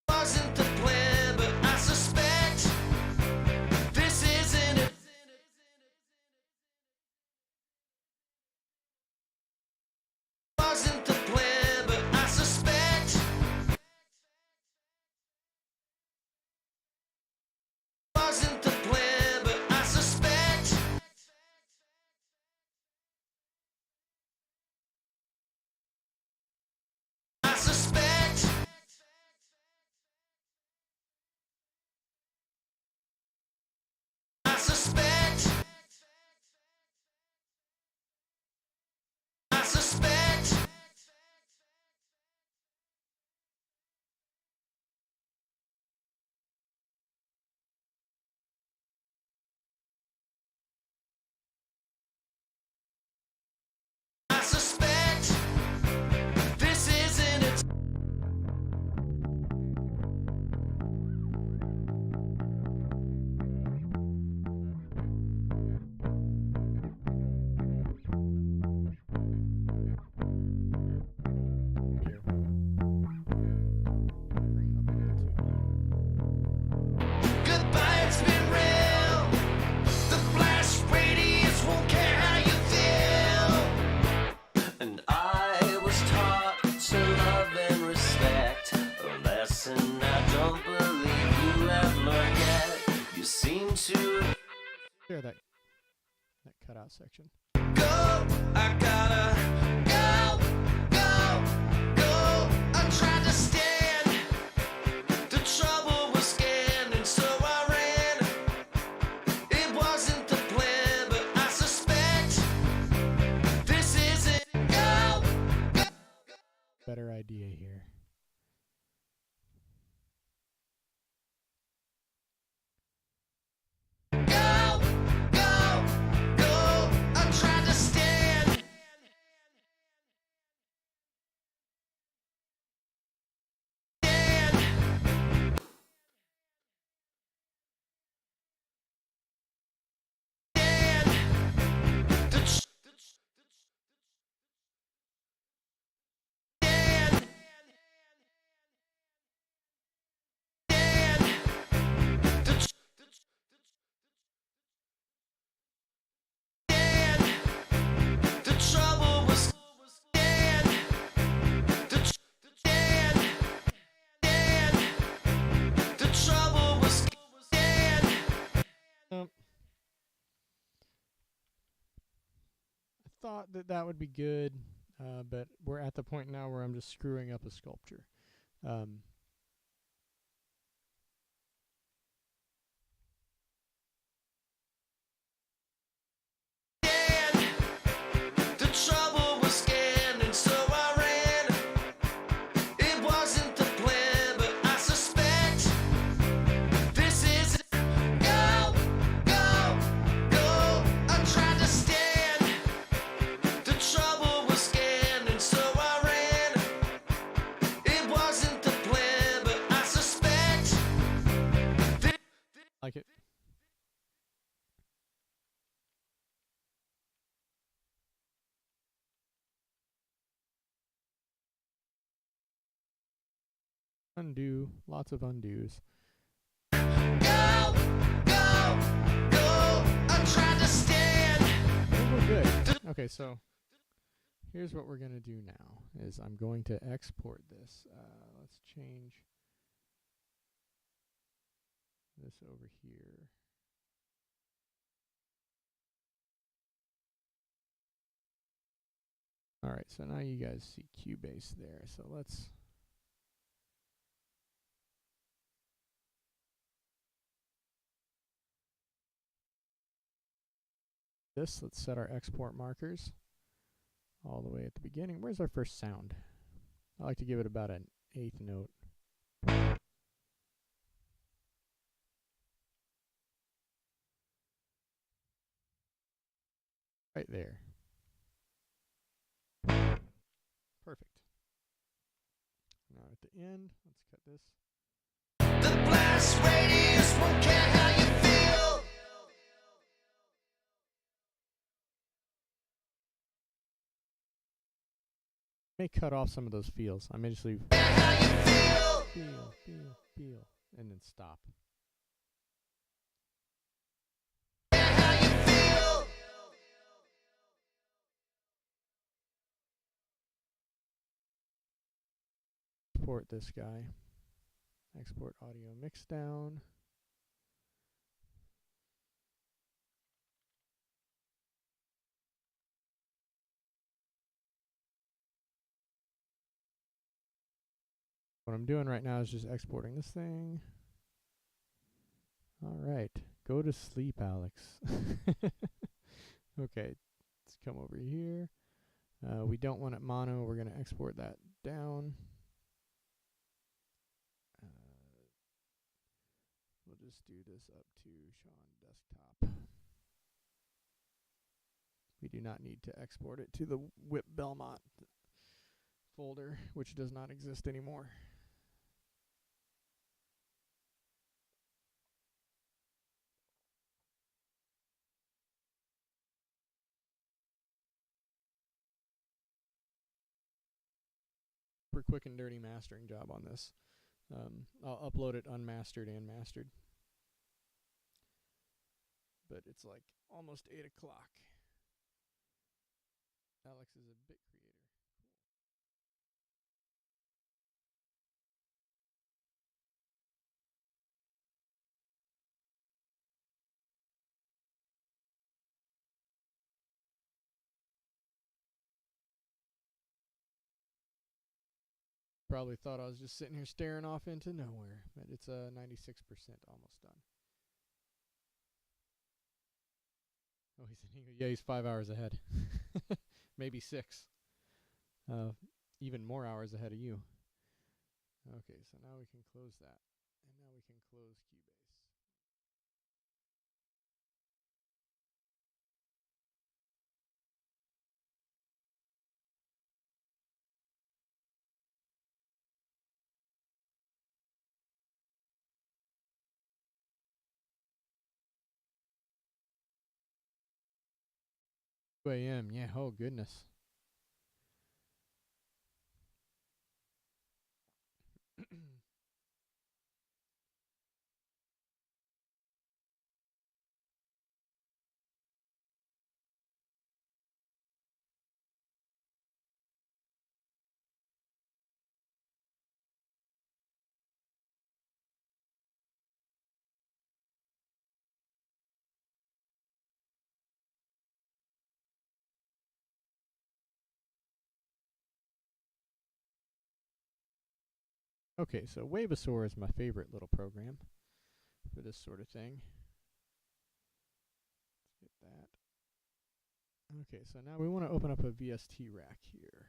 Wasn't the plan, but I suspect this isn't it. Wasn't the plan, but I suspect wasn't the plan, but I suspect I suspect I suspect I suspect I suspect this isn't it. Here. Bring up a little too. Goodbye, it's been real. The flash radius won't care how you feel. And I was taught to love and respect, a lesson I don't believe you have learned yet. You seem to There, that cutout section. go. I gotta go, go, go. I tried to stand. The trouble was scanning, so I ran. It wasn't the plan, but I suspect this isn't. Go, go. Better idea here. Go, go, go. I tried to stand. Stand. Stand. The stand. Stand. The stand. The trouble was stand. The stand. Stand. The trouble was stand. I thought that would be good, but we're at the point now where I'm just screwing up a sculpture. The trouble was scanning, so I ran. It wasn't the plan, but I suspect this isn't. Go, go, go. I tried to stand. The trouble was scanning, so I ran. It wasn't the plan, but I suspect. Like it. Undo. Lots of undos. Go, go, go. I tried to stand. We're good. Okay, so here's what we're going to do now is I'm going to export this. Let's change this over here. All right, so now you guys see Cubase there. So let's let's set our export markers all the way at the beginning. Where's our first sound? I like to give it about an eighth note. Right there. Perfect. Now at the end, let's cut this. The blast radius won't care how you feel. May cut off some of those feels. I may just leave How you feel. feel, and then stop. How you feel. Export this guy. Export audio mix down. What I'm doing right now is just exporting this thing. All right. Go to sleep, Alex. Okay. Let's come over here. We don't want it mono. We're going to export that down. We'll just do this up to Sean desktop. We do not need to export it to the Whip Belmont folder, which does not exist anymore. Super quick and dirty mastering job on this. I'll upload it unmastered and mastered. But it's like almost 8 o'clock. Alex is a bit creator. Probably thought I was just sitting here staring off into nowhere, but it's 96% almost done. Oh, he's in English. Yeah, he's 5 hours ahead. Maybe 6. Even more hours ahead of you. Okay, so now we can close that. And now we can close Cubase. AM, yeah, oh goodness. Okay, so Wavesaur is my favorite little program for this sort of thing. Let's get that. Okay, so now we want to open up a VST rack here.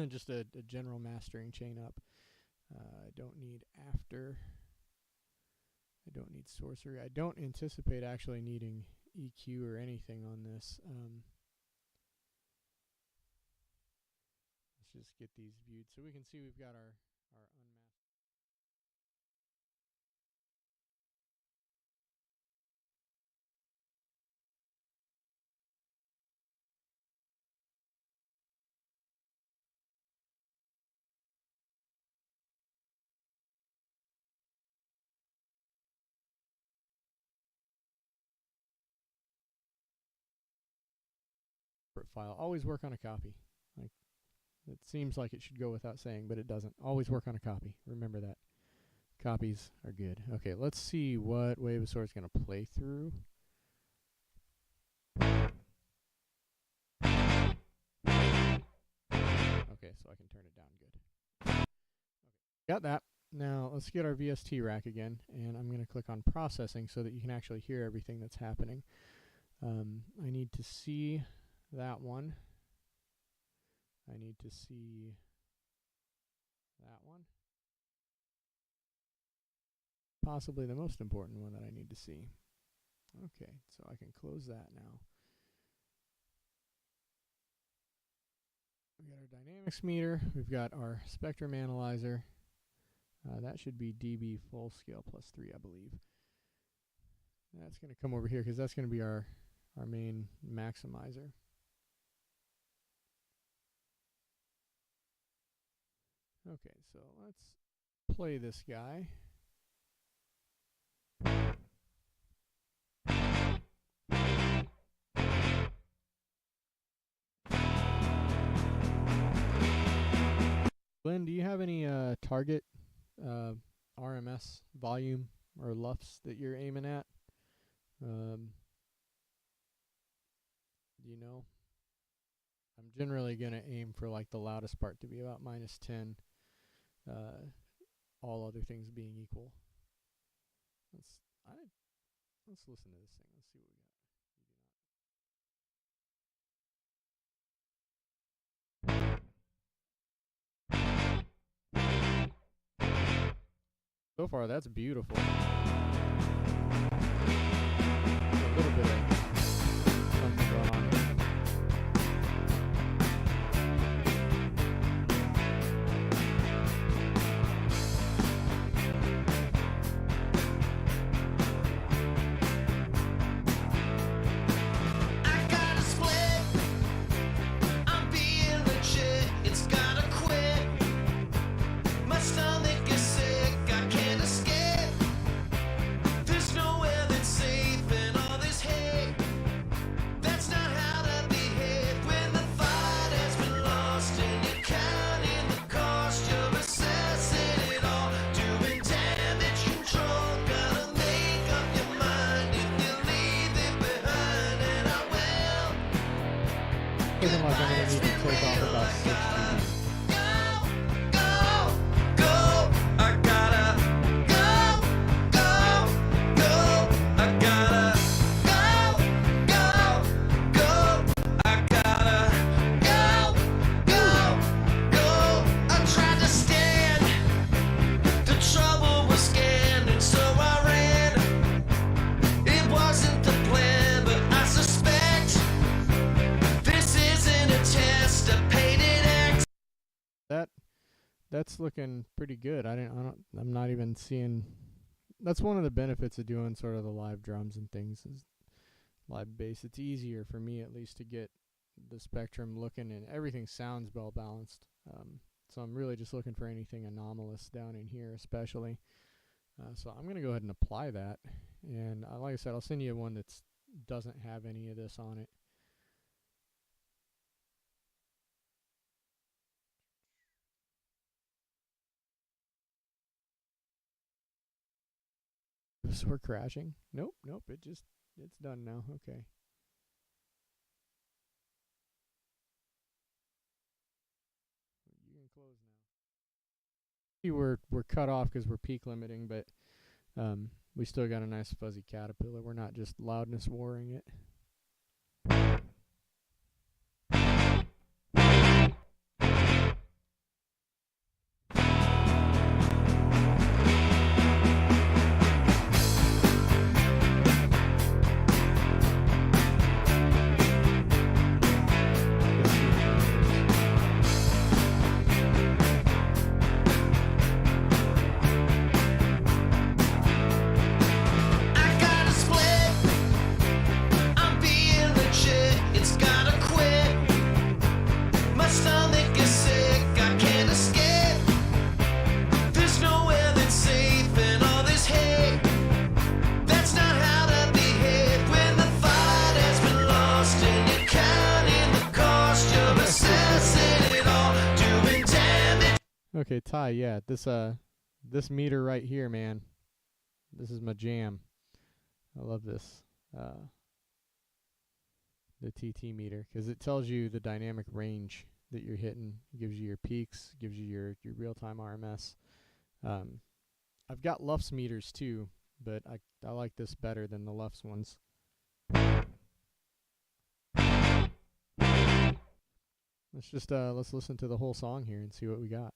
Just a general mastering chain up. I don't need after. I don't need sorcery. I don't anticipate actually needing EQ or anything on this. Let's just get these viewed so we can see we've got our unmasked. File. Always work on a copy. Like, it seems like it should go without saying, but it doesn't. Always work on a copy. Remember that. Copies are good. Okay, let's see what wave source is going to play through. Okay, so I can turn it down good. Okay, got that. Now let's get our VST rack again, and I'm going to click on processing so that you can actually hear everything that's happening. I need to see that one. I need to see that one. Possibly the most important one that I need to see. Okay, so I can close that now. We've got our dynamics meter. We've got our spectrum analyzer. That should be dB full scale plus 3, I believe. That's going to come over here because that's going to be our main maximizer. Okay, so let's play this guy. Glenn, do you have any target RMS volume or LUFS that you're aiming at? Do you know? I'm generally going to aim for like the loudest part to be about -10, all other things being equal. Let's listen to this thing. Let's see what we got. So far, that's beautiful. A little bit of something going on here. Looking like I'm going to need to take off about 6 dB. That's looking pretty good. I'm not even seeing. That's one of the benefits of doing sort of the live drums and things, is live bass. It's easier for me at least to get the spectrum looking, and everything sounds well balanced. So I'm really just looking for anything anomalous down in here, especially. So I'm gonna go ahead and apply that, and like I said, I'll send you one that doesn't have any of this on it. So we're crashing. Nope. It's done now. Okay. You can close now. We're cut off because we're peak limiting, but we still got a nice fuzzy caterpillar. We're not just loudness warring it. Okay, Ty, yeah, this meter right here, man. This is my jam. I love this. The TT meter, because it tells you the dynamic range that you're hitting. It gives you your peaks, gives you your real-time RMS. I've got Luft's meters too, but I like this better than the Luft's ones. Let's listen to the whole song here and see what we got.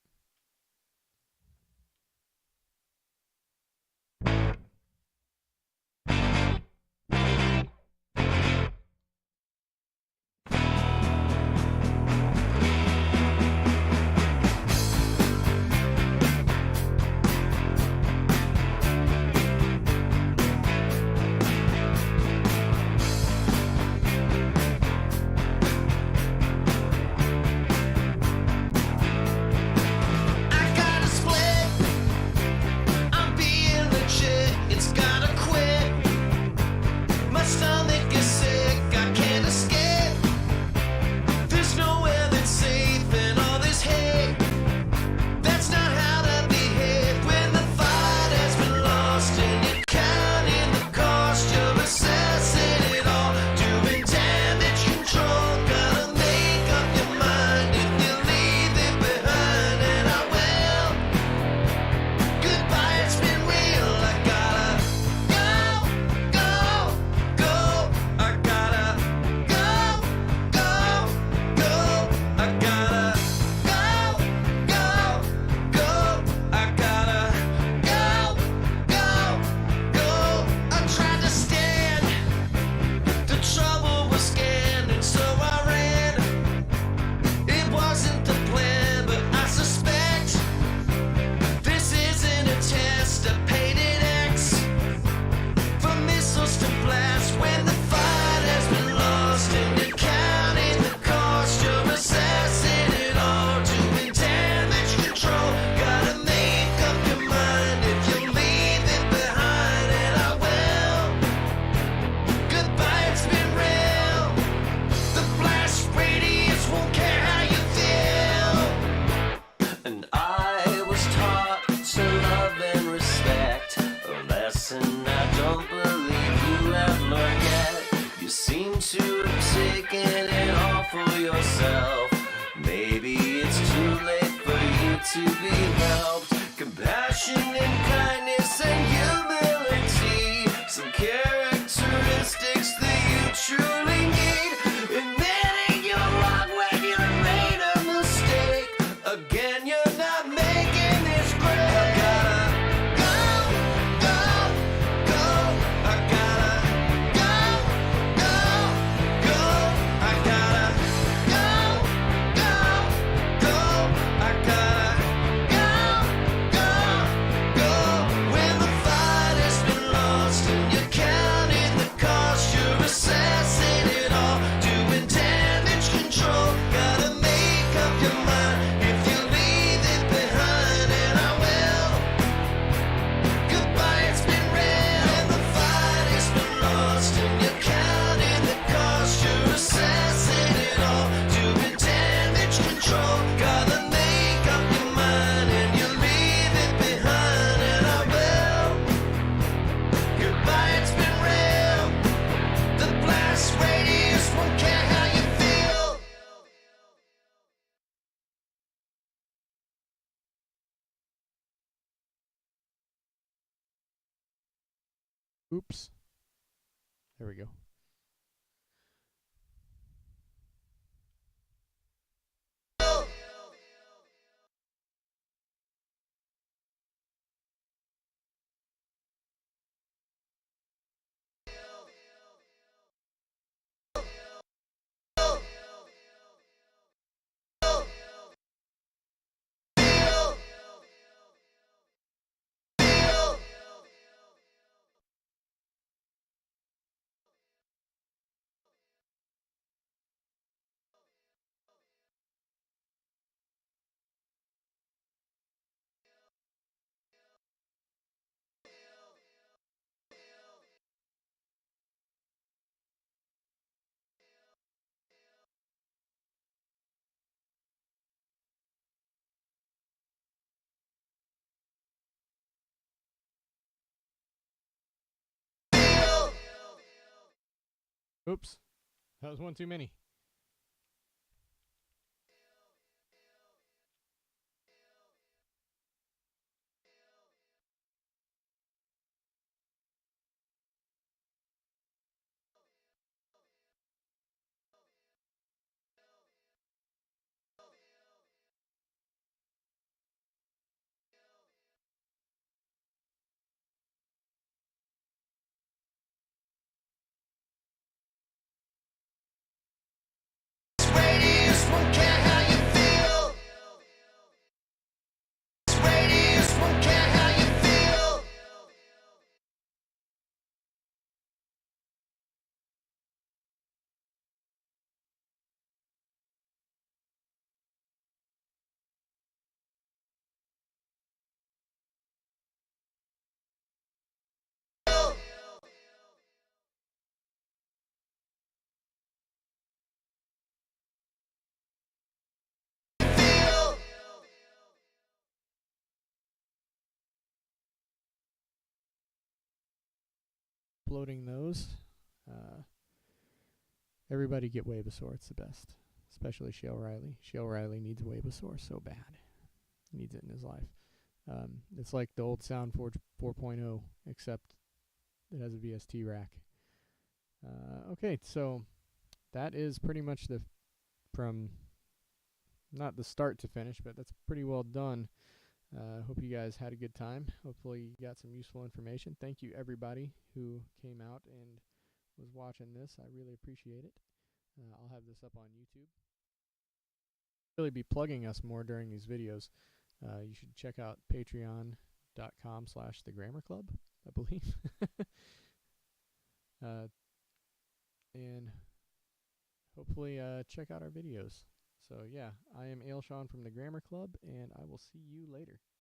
Oops. There we go. Oops, that was one too many. Radius won't care how you feel. Radius won't care how you feel. Uploading those. Everybody get Webasaur. It's the best. Especially Shale Riley. Shale Riley needs Webasaur so bad. He needs it in his life. It's like the old SoundForge 4.0, except it has a VST rack. Okay, so that is pretty much from not the start to finish, but that's pretty well done. Hope you guys had a good time. Hopefully you got some useful information. Thank you everybody who came out and was watching this. I really appreciate it. I'll have this up on YouTube. Really be plugging us more during these videos. You should check out patreon.com/thegrammarclub, I believe. And hopefully check out our videos. So yeah, I am Ailsean from the Grammar Club, and I will see you later.